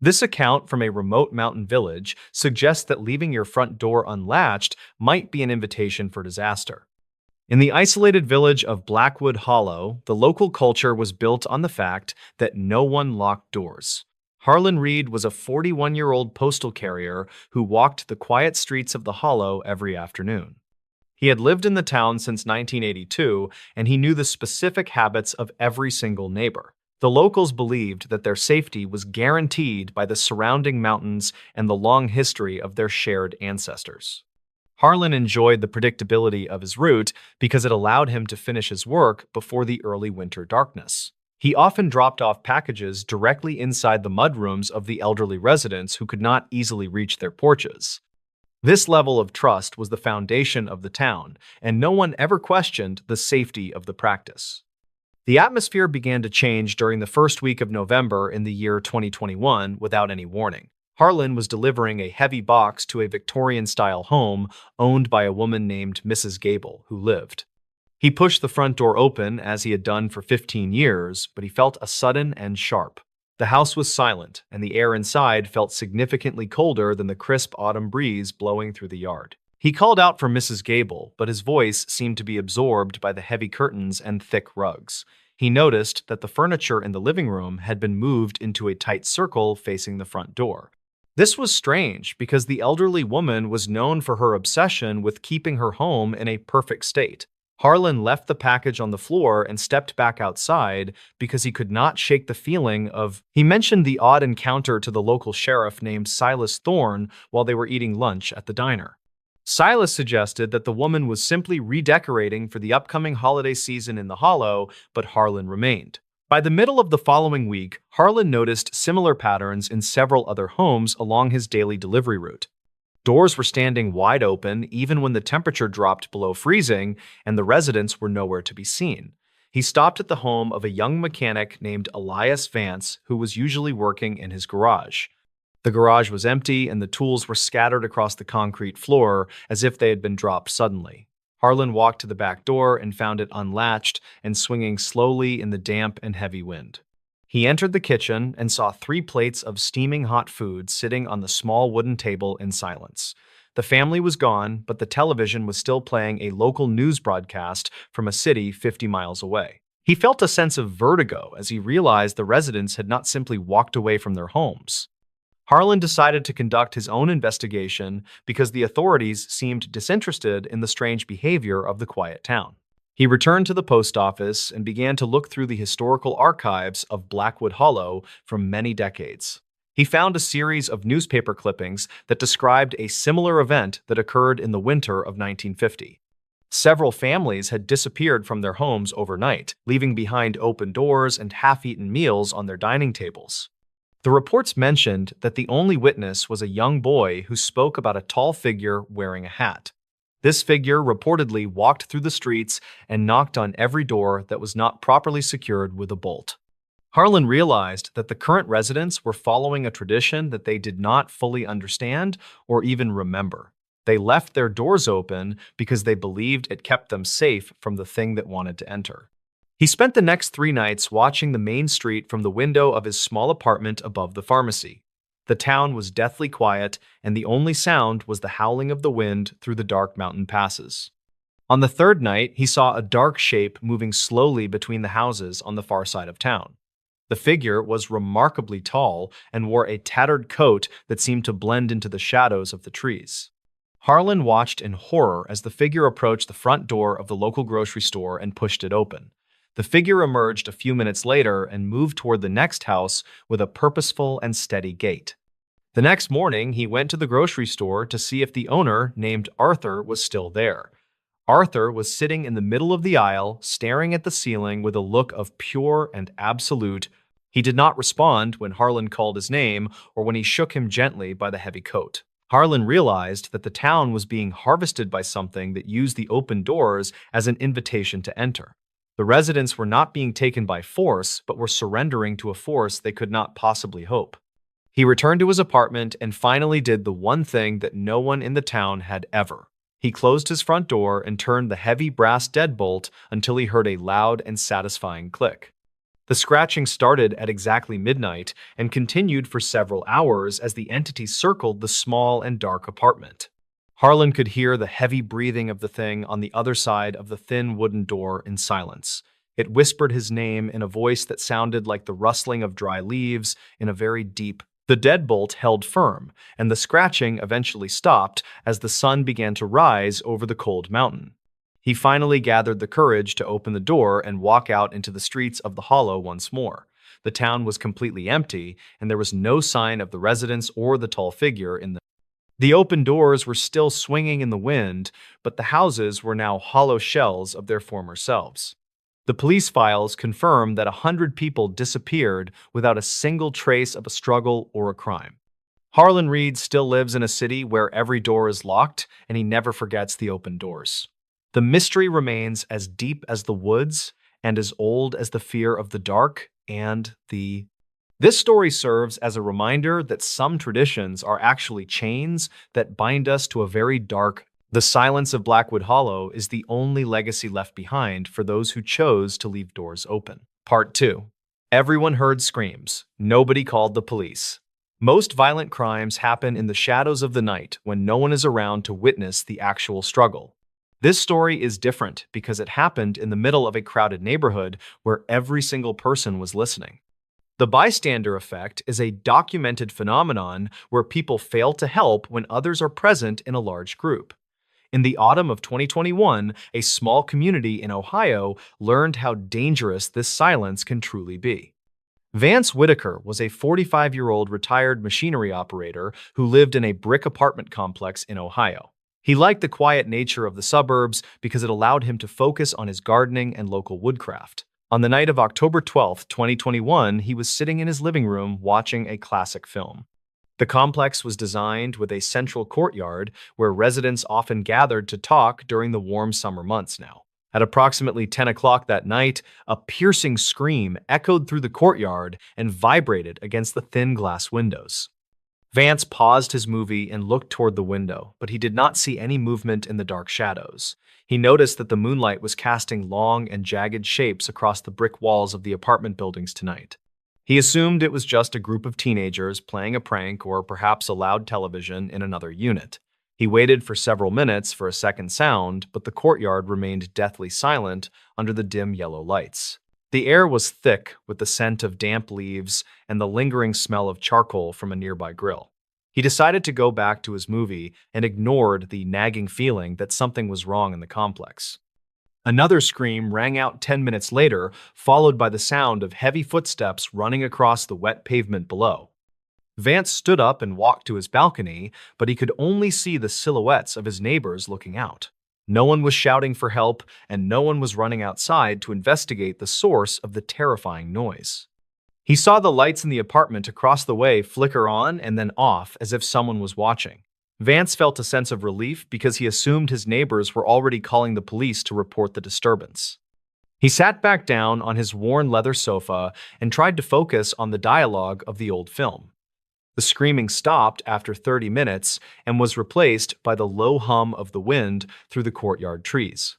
This account from a remote mountain village suggests that leaving your front door unlatched might be an invitation for disaster. In the isolated village of Blackwood Hollow, the local culture was built on the fact that no one locked doors. Harlan Reed was a 41-year-old postal carrier who walked the quiet streets of the hollow every afternoon. He had lived in the town since 1982, and he knew the specific habits of every single neighbor. The locals believed that their safety was guaranteed by the surrounding mountains and the long history of their shared ancestors. Harlan enjoyed the predictability of his route because it allowed him to finish his work before the early winter darkness. He often dropped off packages directly inside the mudrooms of the elderly residents who could not easily reach their porches. This level of trust was the foundation of the town, and no one ever questioned the safety of the practice. The atmosphere began to change during the first week of November in the year 2021 without any warning. Harlan was delivering a heavy box to a Victorian-style home owned by a woman named Mrs. Gable, who lived. He pushed the front door open as he had done for 15 years, but he felt a sudden and sharp. The house was silent, and the air inside felt significantly colder than the crisp autumn breeze blowing through the yard. He called out for Mrs. Gable, but his voice seemed to be absorbed by the heavy curtains and thick rugs. He noticed that the furniture in the living room had been moved into a tight circle facing the front door. This was strange because the elderly woman was known for her obsession with keeping her home in a perfect state. Harlan left the package on the floor and stepped back outside because he could not shake the feeling of... He mentioned the odd encounter to the local sheriff named Silas Thorne while they were eating lunch at the diner. Silas suggested that the woman was simply redecorating for the upcoming holiday season in the hollow, but Harlan remained. By the middle of the following week, Harlan noticed similar patterns in several other homes along his daily delivery route. Doors were standing wide open even when the temperature dropped below freezing, and the residents were nowhere to be seen. He stopped at the home of a young mechanic named Elias Vance, who was usually working in his garage. The garage was empty, and the tools were scattered across the concrete floor as if they had been dropped suddenly. Harlan walked to the back door and found it unlatched and swinging slowly in the damp and heavy wind. He entered the kitchen and saw 3 plates of steaming hot food sitting on the small wooden table in silence. The family was gone, but the television was still playing a local news broadcast from a city 50 miles away. He felt a sense of vertigo as he realized the residents had not simply walked away from their homes. Harlan decided to conduct his own investigation because the authorities seemed disinterested in the strange behavior of the quiet town. He returned to the post office and began to look through the historical archives of Blackwood Hollow from many decades. He found a series of newspaper clippings that described a similar event that occurred in the winter of 1950. Several families had disappeared from their homes overnight, leaving behind open doors and half-eaten meals on their dining tables. The reports mentioned that the only witness was a young boy who spoke about a tall figure wearing a hat. This figure reportedly walked through the streets and knocked on every door that was not properly secured with a bolt. Harlan realized that the current residents were following a tradition that they did not fully understand or even remember. They left their doors open because they believed it kept them safe from the thing that wanted to enter. He spent the next 3 nights watching the main street from the window of his small apartment above the pharmacy. The town was deathly quiet, and the only sound was the howling of the wind through the dark mountain passes. On the 3rd night, he saw a dark shape moving slowly between the houses on the far side of town. The figure was remarkably tall and wore a tattered coat that seemed to blend into the shadows of the trees. Harlan watched in horror as the figure approached the front door of the local grocery store and pushed it open. The figure emerged a few minutes later and moved toward the next house with a purposeful and steady gait. The next morning, he went to the grocery store to see if the owner, named Arthur, was still there. Arthur was sitting in the middle of the aisle, staring at the ceiling with a look of pure and absolute. He did not respond when Harlan called his name or when he shook him gently by the heavy coat. Harlan realized that the town was being harvested by something that used the open doors as an invitation to enter. The residents were not being taken by force, but were surrendering to a force they could not possibly hope. He returned to his apartment and finally did the one thing that no one in the town had ever. He closed his front door and turned the heavy brass deadbolt until he heard a loud and satisfying click. The scratching started at exactly midnight and continued for several hours as the entity circled the small and dark apartment. Harlan could hear the heavy breathing of the thing on the other side of the thin wooden door in silence. It whispered his name in a voice that sounded like the rustling of dry leaves in a very deep. The deadbolt held firm, and the scratching eventually stopped as the sun began to rise over the cold mountain. He finally gathered the courage to open the door and walk out into the streets of the hollow once more. The town was completely empty, and there was no sign of the residents or the tall figure in the. The open doors were still swinging in the wind, but the houses were now hollow shells of their former selves. The police files confirmed that 100 people disappeared without a single trace of a struggle or a crime. Harlan Reed still lives in a city where every door is locked, and he never forgets the open doors. The mystery remains as deep as the woods and as old as the fear of the dark and the. This story serves as a reminder that some traditions are actually chains that bind us to a very dark. The silence of Blackwood Hollow is the only legacy left behind for those who chose to leave doors open. Part 2. Everyone heard screams. Nobody called the police. Most violent crimes happen in the shadows of the night when no one is around to witness the actual struggle. This story is different because it happened in the middle of a crowded neighborhood where every single person was listening. The bystander effect is a documented phenomenon where people fail to help when others are present in a large group. In the autumn of 2021, a small community in Ohio learned how dangerous this silence can truly be. Vance Whitaker was a 45-year-old retired machinery operator who lived in a brick apartment complex in Ohio. He liked the quiet nature of the suburbs because it allowed him to focus on his gardening and local woodcraft. On the night of October 12, 2021, he was sitting in his living room watching a classic film. The complex was designed with a central courtyard where residents often gathered to talk during the warm summer months now. At approximately 10 o'clock that night, a piercing scream echoed through the courtyard and vibrated against the thin glass windows. Vance paused his movie and looked toward the window, but he did not see any movement in the dark shadows. He noticed that the moonlight was casting long and jagged shapes across the brick walls of the apartment buildings tonight. He assumed it was just a group of teenagers playing a prank or perhaps a loud television in another unit. He waited for several minutes for a second sound, but the courtyard remained deathly silent under the dim yellow lights. The air was thick with the scent of damp leaves and the lingering smell of charcoal from a nearby grill. He decided to go back to his movie and ignored the nagging feeling that something was wrong in the complex. Another scream rang out 10 minutes later, followed by the sound of heavy footsteps running across the wet pavement below. Vance stood up and walked to his balcony, but he could only see the silhouettes of his neighbors looking out. No one was shouting for help, and no one was running outside to investigate the source of the terrifying noise. He saw the lights in the apartment across the way flicker on and then off as if someone was watching. Vance felt a sense of relief because he assumed his neighbors were already calling the police to report the disturbance. He sat back down on his worn leather sofa and tried to focus on the dialogue of the old film. The screaming stopped after 30 minutes and was replaced by the low hum of the wind through the courtyard trees.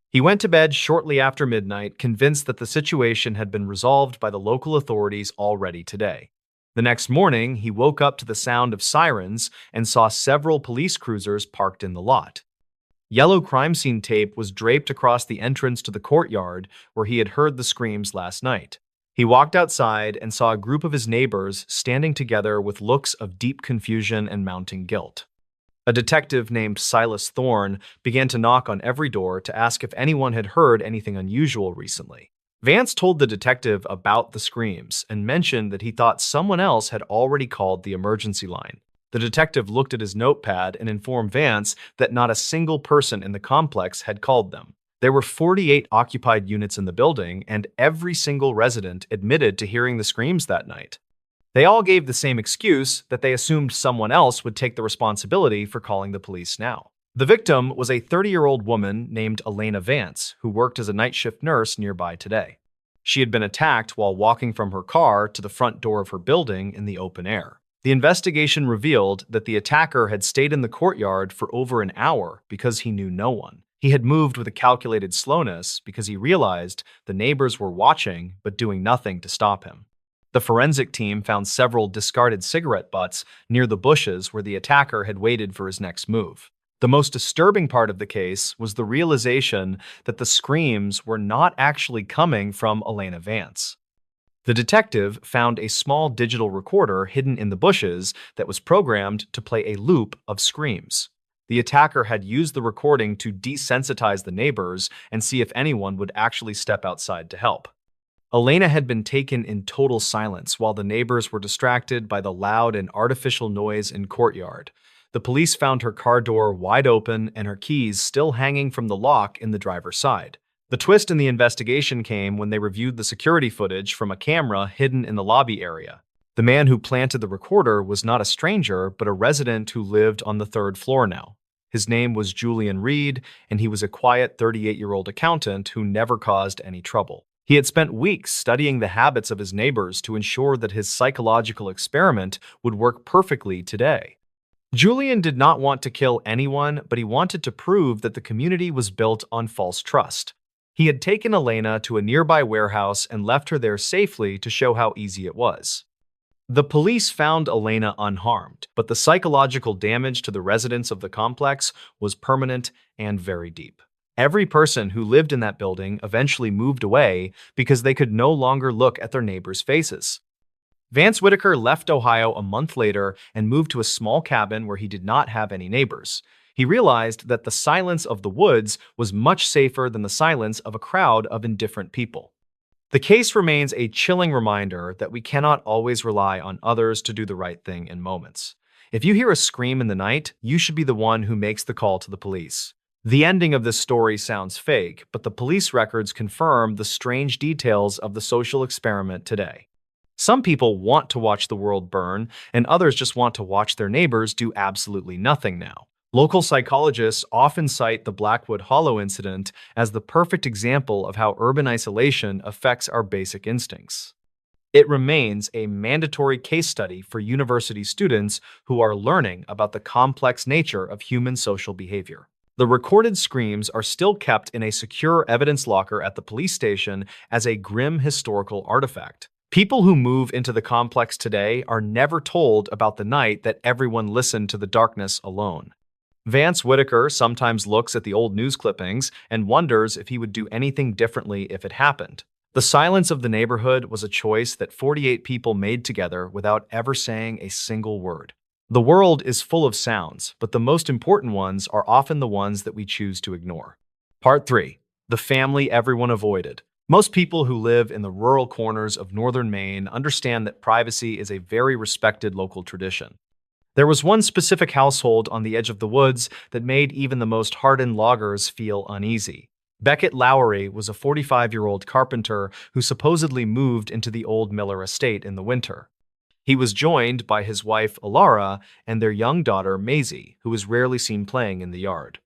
He went to bed shortly after midnight, convinced that the situation had been resolved by the local authorities already today. The next morning, he woke up to the sound of sirens and saw several police cruisers parked in the lot. Yellow crime scene tape was draped across the entrance to the courtyard where he had heard the screams last night. He walked outside and saw a group of his neighbors standing together with looks of deep confusion and mounting guilt. A detective named Silas Thorne began to knock on every door to ask if anyone had heard anything unusual recently. Vance told the detective about the screams and mentioned that he thought someone else had already called the emergency line. The detective looked at his notepad and informed Vance that not a single person in the complex had called them. There were 48 occupied units in the building, and every single resident admitted to hearing the screams that night. They all gave the same excuse that they assumed someone else would take the responsibility for calling the police now. The victim was a 30-year-old woman named Elena Vance, who worked as a night shift nurse nearby today. She had been attacked while walking from her car to the front door of her building in the open air. The investigation revealed that the attacker had stayed in the courtyard for over an hour because he knew no one. He had moved with a calculated slowness because he realized the neighbors were watching but doing nothing to stop him. The forensic team found several discarded cigarette butts near the bushes where the attacker had waited for his next move. The most disturbing part of the case was the realization that the screams were not actually coming from Elena Vance. The detective found a small digital recorder hidden in the bushes that was programmed to play a loop of screams. The attacker had used the recording to desensitize the neighbors and see if anyone would actually step outside to help. Elena had been taken in total silence while the neighbors were distracted by the loud and artificial noise in courtyard. The police found her car door wide open and her keys still hanging from the lock in the driver's side. The twist in the investigation came when they reviewed the security footage from a camera hidden in the lobby area. The man who planted the recorder was not a stranger, but a resident who lived on the third floor now. His name was Julian Reed, and he was a quiet 38-year-old accountant who never caused any trouble. He had spent weeks studying the habits of his neighbors to ensure that his psychological experiment would work perfectly today. Julian did not want to kill anyone, but he wanted to prove that the community was built on false trust. He had taken Elena to a nearby warehouse and left her there safely to show how easy it was. The police found Elena unharmed, but the psychological damage to the residents of the complex was permanent and very deep. Every person who lived in that building eventually moved away because they could no longer look at their neighbors' faces. Vance Whitaker left Ohio a month later and moved to a small cabin where he did not have any neighbors. He realized that the silence of the woods was much safer than the silence of a crowd of indifferent people. The case remains a chilling reminder that we cannot always rely on others to do the right thing in moments. If you hear a scream in the night, you should be the one who makes the call to the police. The ending of this story sounds fake, but the police records confirm the strange details of the social experiment today. Some people want to watch the world burn, and others just want to watch their neighbors do absolutely nothing now. Local psychologists often cite the Blackwood Hollow incident as the perfect example of how urban isolation affects our basic instincts. It remains a mandatory case study for university students who are learning about the complex nature of human social behavior. The recorded screams are still kept in a secure evidence locker at the police station as a grim historical artifact. People who move into the complex today are never told about the night that everyone listened to the darkness alone. Vance Whitaker sometimes looks at the old news clippings and wonders if he would do anything differently if it happened. The silence of the neighborhood was a choice that 48 people made together without ever saying a single word. The world is full of sounds, but the most important ones are often the ones that we choose to ignore. Part 3. The family everyone avoided. Most people who live in the rural corners of northern Maine understand that privacy is a very respected local tradition. There was one specific household on the edge of the woods that made even the most hardened loggers feel uneasy. Beckett Lowry was a 45-year-old carpenter who supposedly moved into the old Miller estate in the winter. He was joined by his wife Alara and their young daughter Maisie, who was rarely seen playing in the yard.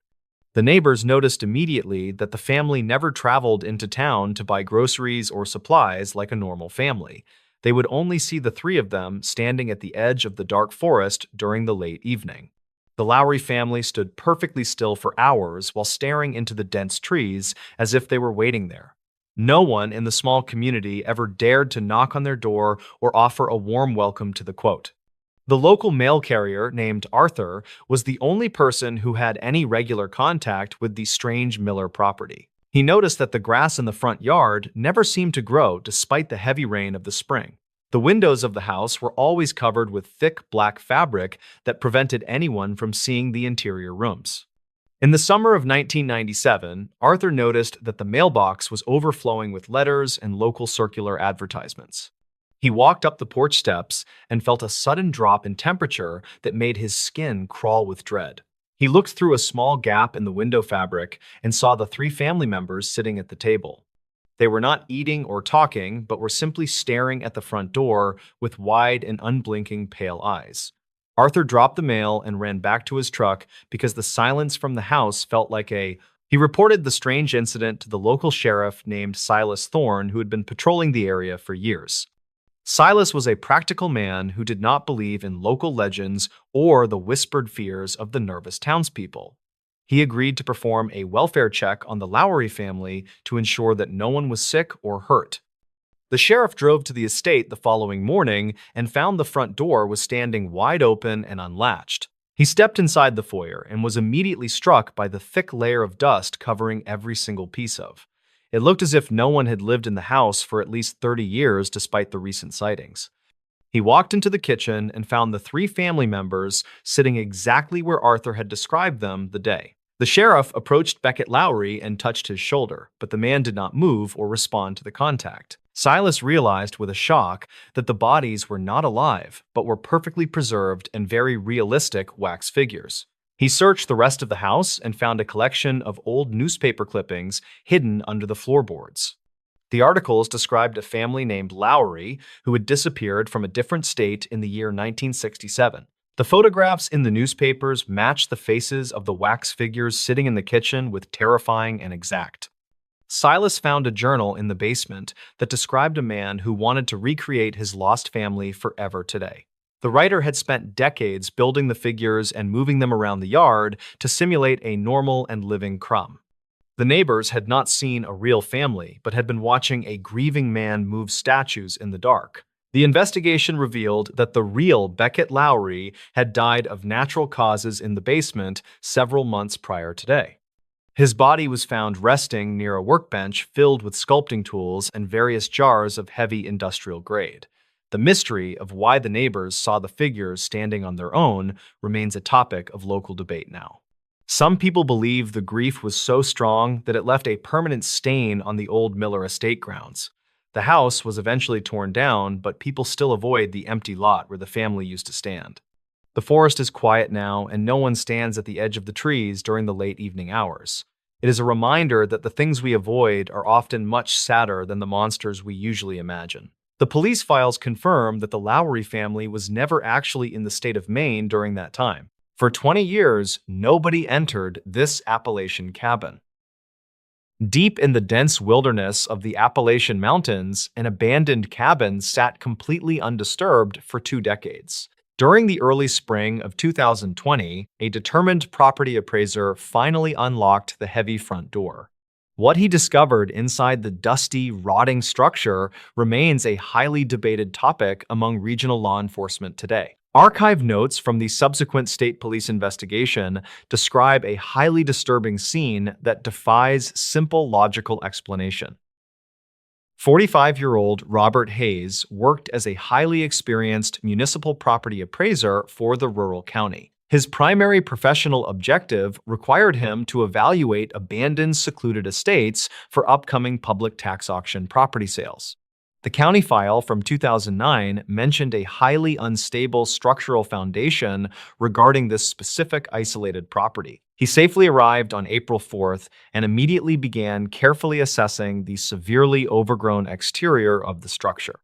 The neighbors noticed immediately that the family never traveled into town to buy groceries or supplies like a normal family. They would only see the three of them standing at the edge of the dark forest during the late evening. The Lowry family stood perfectly still for hours while staring into the dense trees as if they were waiting there. No one in the small community ever dared to knock on their door or offer a warm welcome to the quote. The local mail carrier, named Arthur, was the only person who had any regular contact with the strange Miller property. He noticed that the grass in the front yard never seemed to grow despite the heavy rain of the spring. The windows of the house were always covered with thick black fabric that prevented anyone from seeing the interior rooms. In the summer of 1997, Arthur noticed that the mailbox was overflowing with letters and local circular advertisements. He walked up the porch steps and felt a sudden drop in temperature that made his skin crawl with dread. He looked through a small gap in the window fabric and saw the three family members sitting at the table. They were not eating or talking, but were simply staring at the front door with wide and unblinking pale eyes. Arthur dropped the mail and ran back to his truck because the silence from the house felt like a... He reported the strange incident to the local sheriff named Silas Thorne, who had been patrolling the area for years. Silas was a practical man who did not believe in local legends or the whispered fears of the nervous townspeople. He agreed to perform a welfare check on the Lowry family to ensure that no one was sick or hurt. The sheriff drove to the estate the following morning and found the front door was standing wide open and unlatched. He stepped inside the foyer and was immediately struck by the thick layer of dust covering every single piece of. It looked as if no one had lived in the house for at least 30 years despite the recent sightings. He walked into the kitchen and found the three family members sitting exactly where Arthur had described them the day. The sheriff approached Beckett Lowry and touched his shoulder, but the man did not move or respond to the contact. Silas realized with a shock that the bodies were not alive, but were perfectly preserved and very realistic wax figures. He searched the rest of the house and found a collection of old newspaper clippings hidden under the floorboards. The articles described a family named Lowry who had disappeared from a different state in the year 1967. The photographs in the newspapers matched the faces of the wax figures sitting in the kitchen with terrifying and exact. Silas found a journal in the basement that described a man who wanted to recreate his lost family forever today. The writer had spent decades building the figures and moving them around the yard to simulate a normal and living crumb. The neighbors had not seen a real family, but had been watching a grieving man move statues in the dark. The investigation revealed that the real Beckett Lowry had died of natural causes in the basement several months prior today. His body was found resting near a workbench filled with sculpting tools and various jars of heavy industrial grade. The mystery of why the neighbors saw the figures standing on their own remains a topic of local debate now. Some people believe the grief was so strong that it left a permanent stain on the old Miller estate grounds. The house was eventually torn down, but people still avoid the empty lot where the family used to stand. The forest is quiet now, and no one stands at the edge of the trees during the late evening hours. It is a reminder that the things we avoid are often much sadder than the monsters we usually imagine. The police files confirm that the Lowry family was never actually in the state of Maine during that time. For 20 years, nobody entered this Appalachian cabin. Deep in the dense wilderness of the Appalachian Mountains, an abandoned cabin sat completely undisturbed for 2 decades. During the early spring of 2020, a determined property appraiser finally unlocked the heavy front door. What he discovered inside the dusty, rotting structure remains a highly debated topic among regional law enforcement today. Archive notes from the subsequent state police investigation describe a highly disturbing scene that defies simple logical explanation. 45-year-old Robert Hayes worked as a highly experienced municipal property appraiser for the rural county. His primary professional objective required him to evaluate abandoned secluded estates for upcoming public tax auction property sales. The county file from 2009 mentioned a highly unstable structural foundation regarding this specific isolated property. He safely arrived on April 4th and immediately began carefully assessing the severely overgrown exterior of the structure.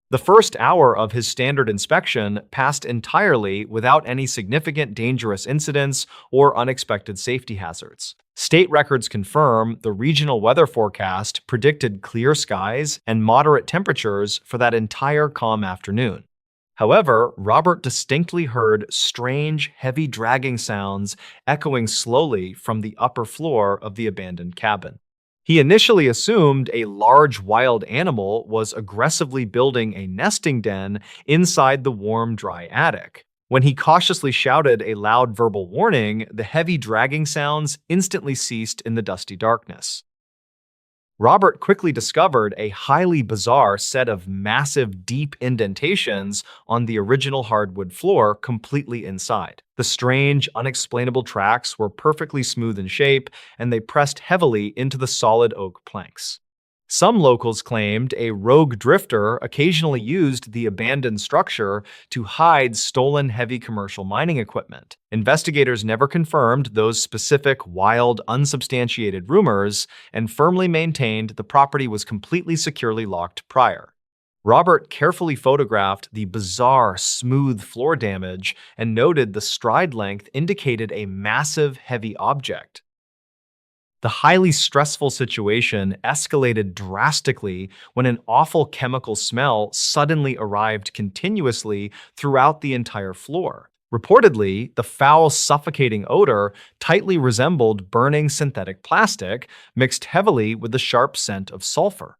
The first hour of his standard inspection passed entirely without any significant dangerous incidents or unexpected safety hazards. State records confirm the regional weather forecast predicted clear skies and moderate temperatures for that entire calm afternoon. However, Robert distinctly heard strange, heavy dragging sounds echoing slowly from the upper floor of the abandoned cabin. He initially assumed a large wild animal was aggressively building a nesting den inside the warm, dry attic. When he cautiously shouted a loud verbal warning, the heavy dragging sounds instantly ceased in the dusty darkness. Robert quickly discovered a highly bizarre set of massive, deep indentations on the original hardwood floor completely inside. The strange, unexplainable tracks were perfectly smooth in shape, and they pressed heavily into the solid oak planks. Some locals claimed a rogue drifter occasionally used the abandoned structure to hide stolen heavy commercial mining equipment. Investigators never confirmed those specific, wild, unsubstantiated rumors and firmly maintained the property was completely securely locked prior. Robert carefully photographed the bizarre, smooth floor damage and noted the stride length indicated a massive, heavy object. The highly stressful situation escalated drastically when an awful chemical smell suddenly arrived continuously throughout the entire floor. Reportedly, the foul, suffocating odor tightly resembled burning synthetic plastic, mixed heavily with the sharp scent of sulfur.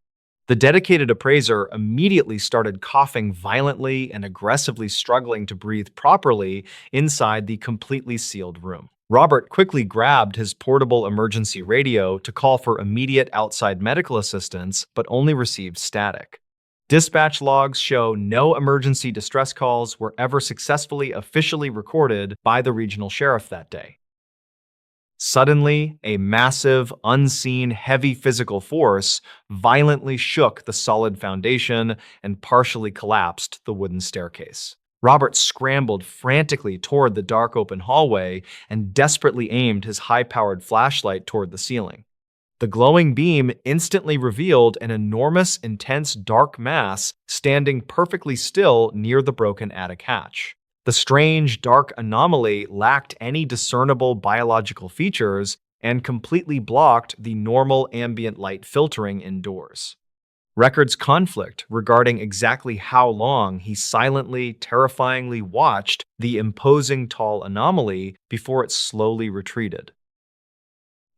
The dedicated appraiser immediately started coughing violently and aggressively struggling to breathe properly inside the completely sealed room. Robert quickly grabbed his portable emergency radio to call for immediate outside medical assistance, but only received static. Dispatch logs show no emergency distress calls were ever successfully officially recorded by the regional sheriff that day. Suddenly, a massive, unseen, heavy physical force violently shook the solid foundation and partially collapsed the wooden staircase. Robert scrambled frantically toward the dark open hallway and desperately aimed his high-powered flashlight toward the ceiling. The glowing beam instantly revealed an enormous, intense, dark mass standing perfectly still near the broken attic hatch. The strange, dark anomaly lacked any discernible biological features and completely blocked the normal ambient light filtering indoors. Records conflict regarding exactly how long he silently, terrifyingly watched the imposing tall anomaly before it slowly retreated.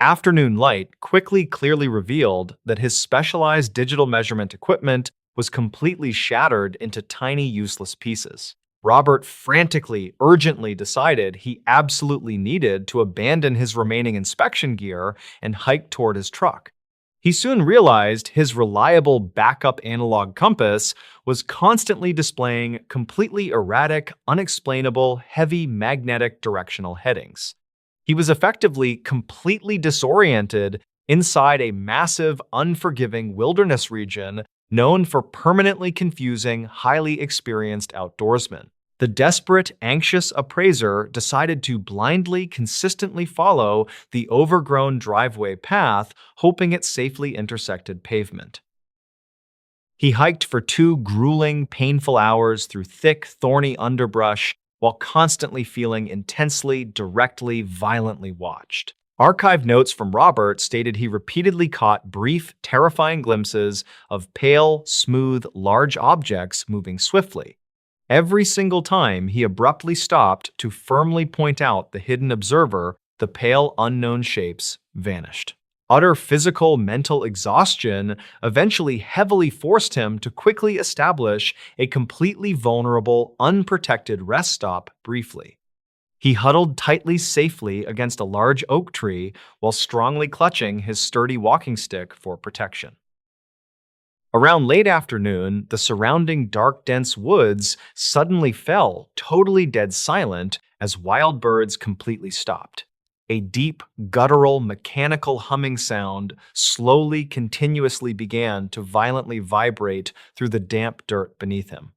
Afternoon light quickly clearly revealed that his specialized digital measurement equipment was completely shattered into tiny, useless pieces. Robert frantically, urgently decided he absolutely needed to abandon his remaining inspection gear and hike toward his truck. He soon realized his reliable backup analog compass was constantly displaying completely erratic, unexplainable, heavy magnetic directional headings. He was effectively completely disoriented inside a massive, unforgiving wilderness region known for permanently confusing, highly experienced outdoorsmen. The desperate, anxious appraiser decided to blindly, consistently follow the overgrown driveway path, hoping it safely intersected pavement. He hiked for 2 grueling, painful hours through thick, thorny underbrush while constantly feeling intensely, directly, violently watched. Archive notes from Robert stated he repeatedly caught brief, terrifying glimpses of pale, smooth, large objects moving swiftly. Every single time he abruptly stopped to firmly point out the hidden observer, the pale, unknown shapes vanished. Utter physical mental exhaustion eventually heavily forced him to quickly establish a completely vulnerable, unprotected rest stop briefly. He huddled tightly safely against a large oak tree while strongly clutching his sturdy walking stick for protection. Around late afternoon, the surrounding dark, dense woods suddenly fell, totally dead silent, as wild birds completely stopped. A deep, guttural, mechanical humming sound slowly, continuously began to violently vibrate through the damp dirt beneath him.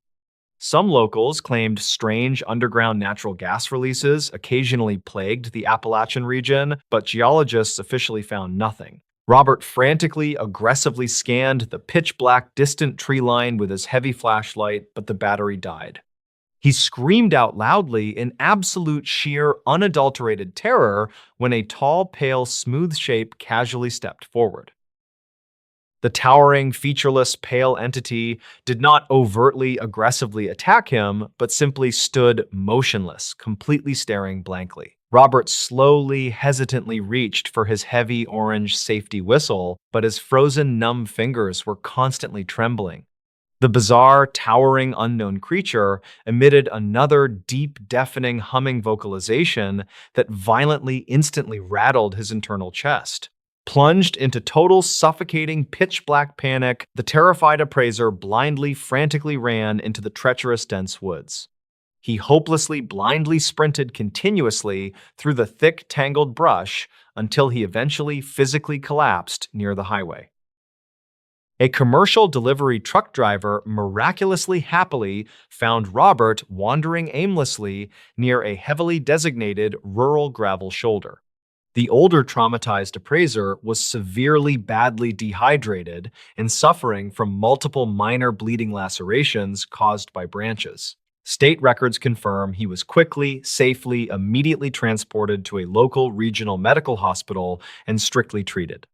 Some locals claimed strange underground natural gas releases occasionally plagued the Appalachian region, but geologists officially found nothing. Robert frantically, aggressively scanned the pitch-black distant tree line with his heavy flashlight, but the battery died. He screamed out loudly in absolute sheer, unadulterated terror when a tall, pale, smooth shape casually stepped forward. The towering, featureless, pale entity did not overtly, aggressively attack him, but simply stood motionless, completely staring blankly. Robert slowly, hesitantly reached for his heavy orange safety whistle, but his frozen, numb fingers were constantly trembling. The bizarre, towering, unknown creature emitted another deep, deafening humming vocalization that violently, instantly rattled his internal chest. Plunged into total suffocating pitch-black panic, the terrified appraiser blindly, frantically ran into the treacherous, dense woods. He hopelessly, blindly sprinted continuously through the thick, tangled brush until he eventually physically collapsed near the highway. A commercial delivery truck driver miraculously happily found Robert wandering aimlessly near a heavily designated rural gravel shoulder. The older traumatized appraiser was severely badly dehydrated and suffering from multiple minor bleeding lacerations caused by branches. State records confirm he was quickly, safely, immediately transported to a local regional medical hospital and strictly treated.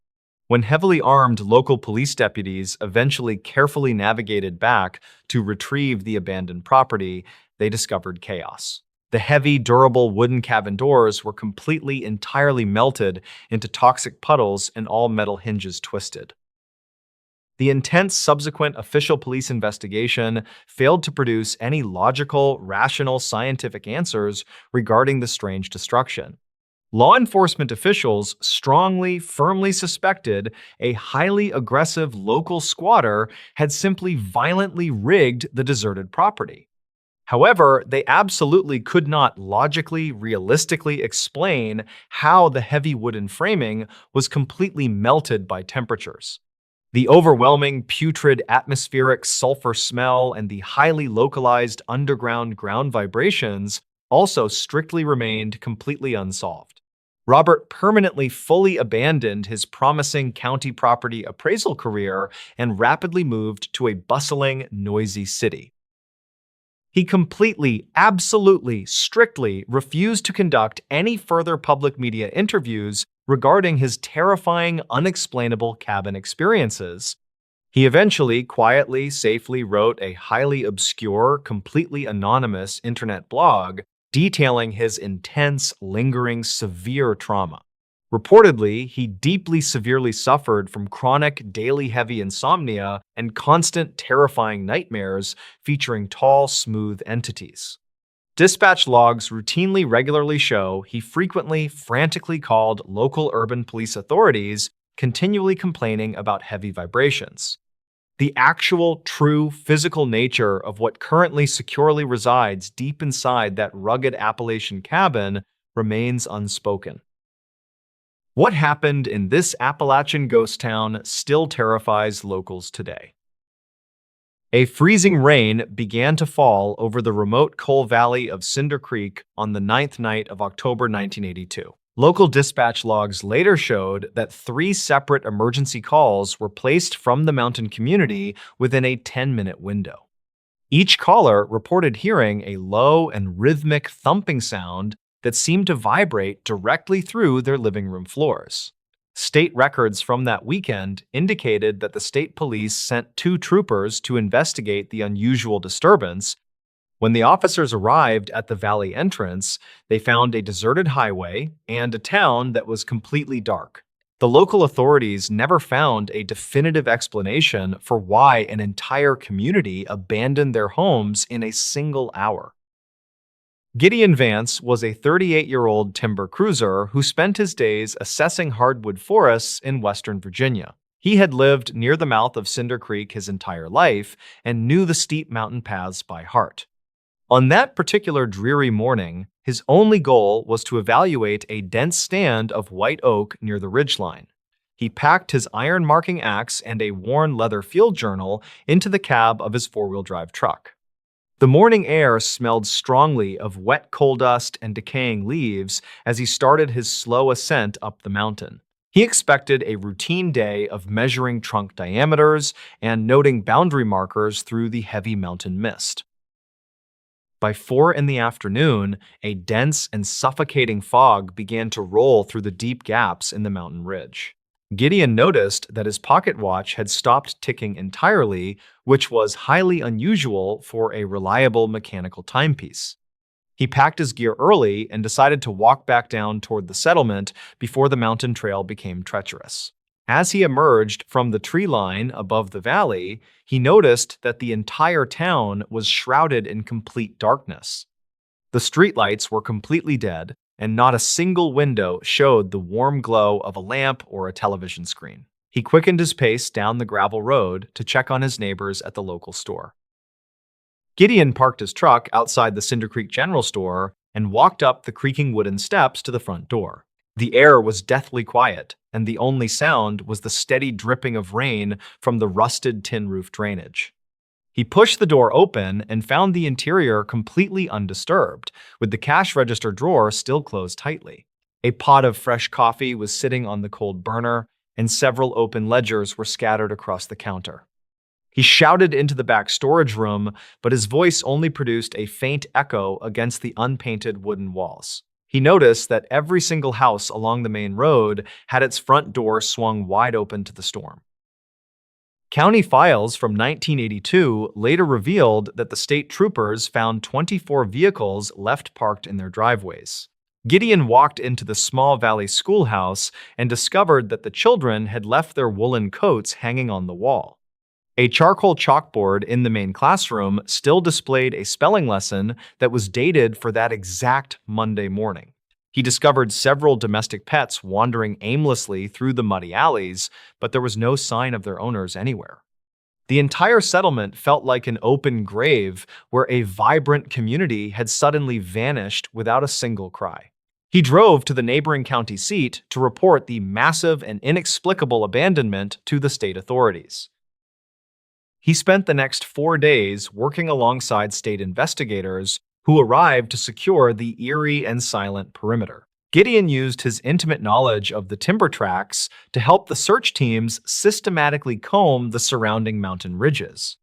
When heavily armed local police deputies eventually carefully navigated back to retrieve the abandoned property, they discovered chaos. The heavy, durable wooden cabin doors were entirely melted into toxic puddles and all metal hinges twisted. The intense subsequent official police investigation failed to produce any logical, rational, scientific answers regarding the strange destruction. Law enforcement officials strongly, firmly suspected a highly aggressive local squatter had simply violently rigged the deserted property. However, they absolutely could not logically, realistically explain how the heavy wooden framing was completely melted by temperatures. The overwhelming, putrid atmospheric sulfur smell and the highly localized underground ground vibrations also strictly remained completely unsolved. Robert permanently fully abandoned his promising county property appraisal career and rapidly moved to a bustling, noisy city. He completely, absolutely, strictly refused to conduct any further public media interviews regarding his terrifying, unexplainable cabin experiences. He eventually, quietly, safely wrote a highly obscure, completely anonymous internet blog detailing his intense, lingering, severe trauma. Reportedly, he deeply severely suffered from chronic, daily heavy insomnia and constant, terrifying nightmares featuring tall, smooth entities. Dispatch logs regularly show he frequently, frantically called local urban police authorities, continually complaining about heavy vibrations. The actual, true, physical nature of what currently securely resides deep inside that rugged Appalachian cabin remains unspoken. What happened in this Appalachian ghost town still terrifies locals today. A freezing rain began to fall over the remote coal valley of Cinder Creek on the ninth night of October 1982. Local dispatch logs later showed that 3 separate emergency calls were placed from the mountain community within a 10-minute window. Each caller reported hearing a low and rhythmic thumping sound that seemed to vibrate directly through their living room floors. State records from that weekend indicated that the state police sent 2 troopers to investigate the unusual disturbance. When the officers arrived at the valley entrance, they found a deserted highway and a town that was completely dark. The local authorities never found a definitive explanation for why an entire community abandoned their homes in a single hour. Gideon Vance was a 38-year-old timber cruiser who spent his days assessing hardwood forests in Western Virginia. He had lived near the mouth of Cinder Creek his entire life and knew the steep mountain paths by heart. On that particular dreary morning, his only goal was to evaluate a dense stand of white oak near the ridgeline. He packed his iron marking axe and a worn leather field journal into the cab of his four-wheel drive truck. The morning air smelled strongly of wet coal dust and decaying leaves as he started his slow ascent up the mountain. He expected a routine day of measuring trunk diameters and noting boundary markers through the heavy mountain mist. By 4 in the afternoon, a dense and suffocating fog began to roll through the deep gaps in the mountain ridge. Gideon noticed that his pocket watch had stopped ticking entirely, which was highly unusual for a reliable mechanical timepiece. He packed his gear early and decided to walk back down toward the settlement before the mountain trail became treacherous. As he emerged from the tree line above the valley, he noticed that the entire town was shrouded in complete darkness. The streetlights were completely dead, and not a single window showed the warm glow of a lamp or a television screen. He quickened his pace down the gravel road to check on his neighbors at the local store. Gideon parked his truck outside the Cinder Creek General Store and walked up the creaking wooden steps to the front door. The air was deathly quiet, and the only sound was the steady dripping of rain from the rusted tin roof drainage. He pushed the door open and found the interior completely undisturbed, with the cash register drawer still closed tightly. A pot of fresh coffee was sitting on the cold burner, and several open ledgers were scattered across the counter. He shouted into the back storage room, but his voice only produced a faint echo against the unpainted wooden walls. He noticed that every single house along the main road had its front door swung wide open to the storm. County files from 1982 later revealed that the state troopers found 24 vehicles left parked in their driveways. Gideon walked into the small valley schoolhouse and discovered that the children had left their woolen coats hanging on the wall. A charcoal chalkboard in the main classroom still displayed a spelling lesson that was dated for that exact Monday morning. He discovered several domestic pets wandering aimlessly through the muddy alleys, but there was no sign of their owners anywhere. The entire settlement felt like an open grave where a vibrant community had suddenly vanished without a single cry. He drove to the neighboring county seat to report the massive and inexplicable abandonment to the state authorities. He spent the next 4 days working alongside state investigators who arrived to secure the eerie and silent perimeter. Gideon used his intimate knowledge of the timber tracks to help the search teams systematically comb the surrounding mountain ridges.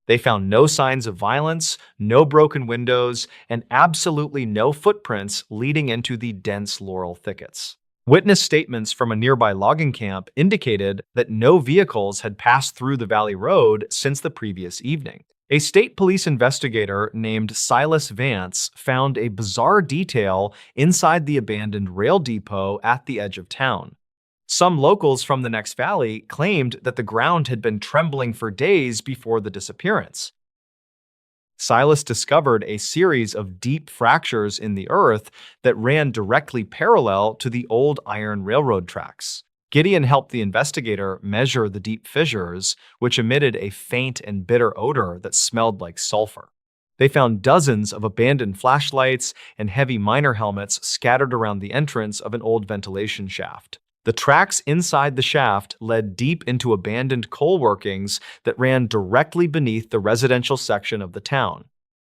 They found no signs of violence, no broken windows, and absolutely no footprints leading into the dense laurel thickets. Witness statements from a nearby logging camp indicated that no vehicles had passed through the valley road since the previous evening. A state police investigator named Silas Vance found a bizarre detail inside the abandoned rail depot at the edge of town. Some locals from the next valley claimed that the ground had been trembling for days before the disappearance. Silas discovered a series of deep fractures in the earth that ran directly parallel to the old iron railroad tracks. Gideon helped the investigator measure the deep fissures, which emitted a faint and bitter odor that smelled like sulfur. They found dozens of abandoned flashlights and heavy miner helmets scattered around the entrance of an old ventilation shaft. The tracks inside the shaft led deep into abandoned coal workings that ran directly beneath the residential section of the town.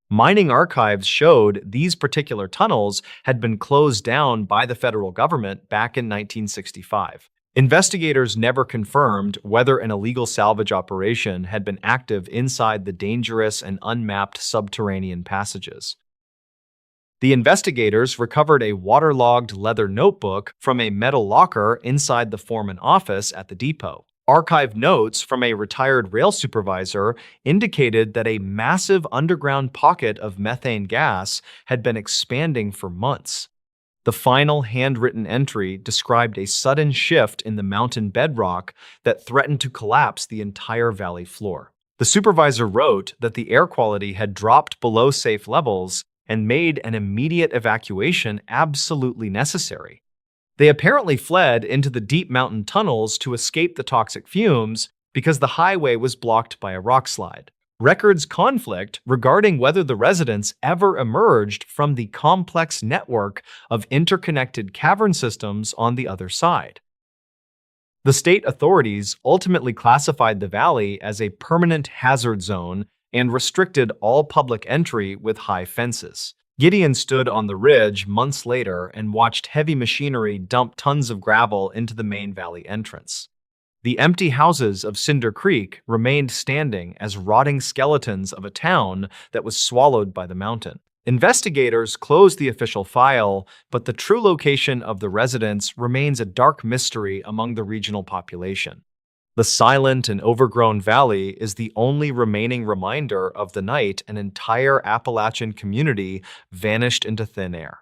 Mining archives showed these particular tunnels had been closed down by the federal government back in 1965. Investigators never confirmed whether an illegal salvage operation had been active inside the dangerous and unmapped subterranean passages. The investigators recovered a waterlogged leather notebook from a metal locker inside the foreman office at the depot. Archived notes from a retired rail supervisor indicated that a massive underground pocket of methane gas had been expanding for months. The final handwritten entry described a sudden shift in the mountain bedrock that threatened to collapse the entire valley floor. The supervisor wrote that the air quality had dropped below safe levels and made an immediate evacuation absolutely necessary. They apparently fled into the deep mountain tunnels to escape the toxic fumes because the highway was blocked by a rockslide. Records conflict regarding whether the residents ever emerged from the complex network of interconnected cavern systems on the other side. The state authorities ultimately classified the valley as a permanent hazard zone and restricted all public entry with high fences. Gideon stood on the ridge months later and watched heavy machinery dump tons of gravel into the main valley entrance. The empty houses of Cinder Creek remained standing as rotting skeletons of a town that was swallowed by the mountain. Investigators closed the official file, but the true location of the residents remains a dark mystery among the regional population. The silent and overgrown valley is the only remaining reminder of the night an entire Appalachian community vanished into thin air.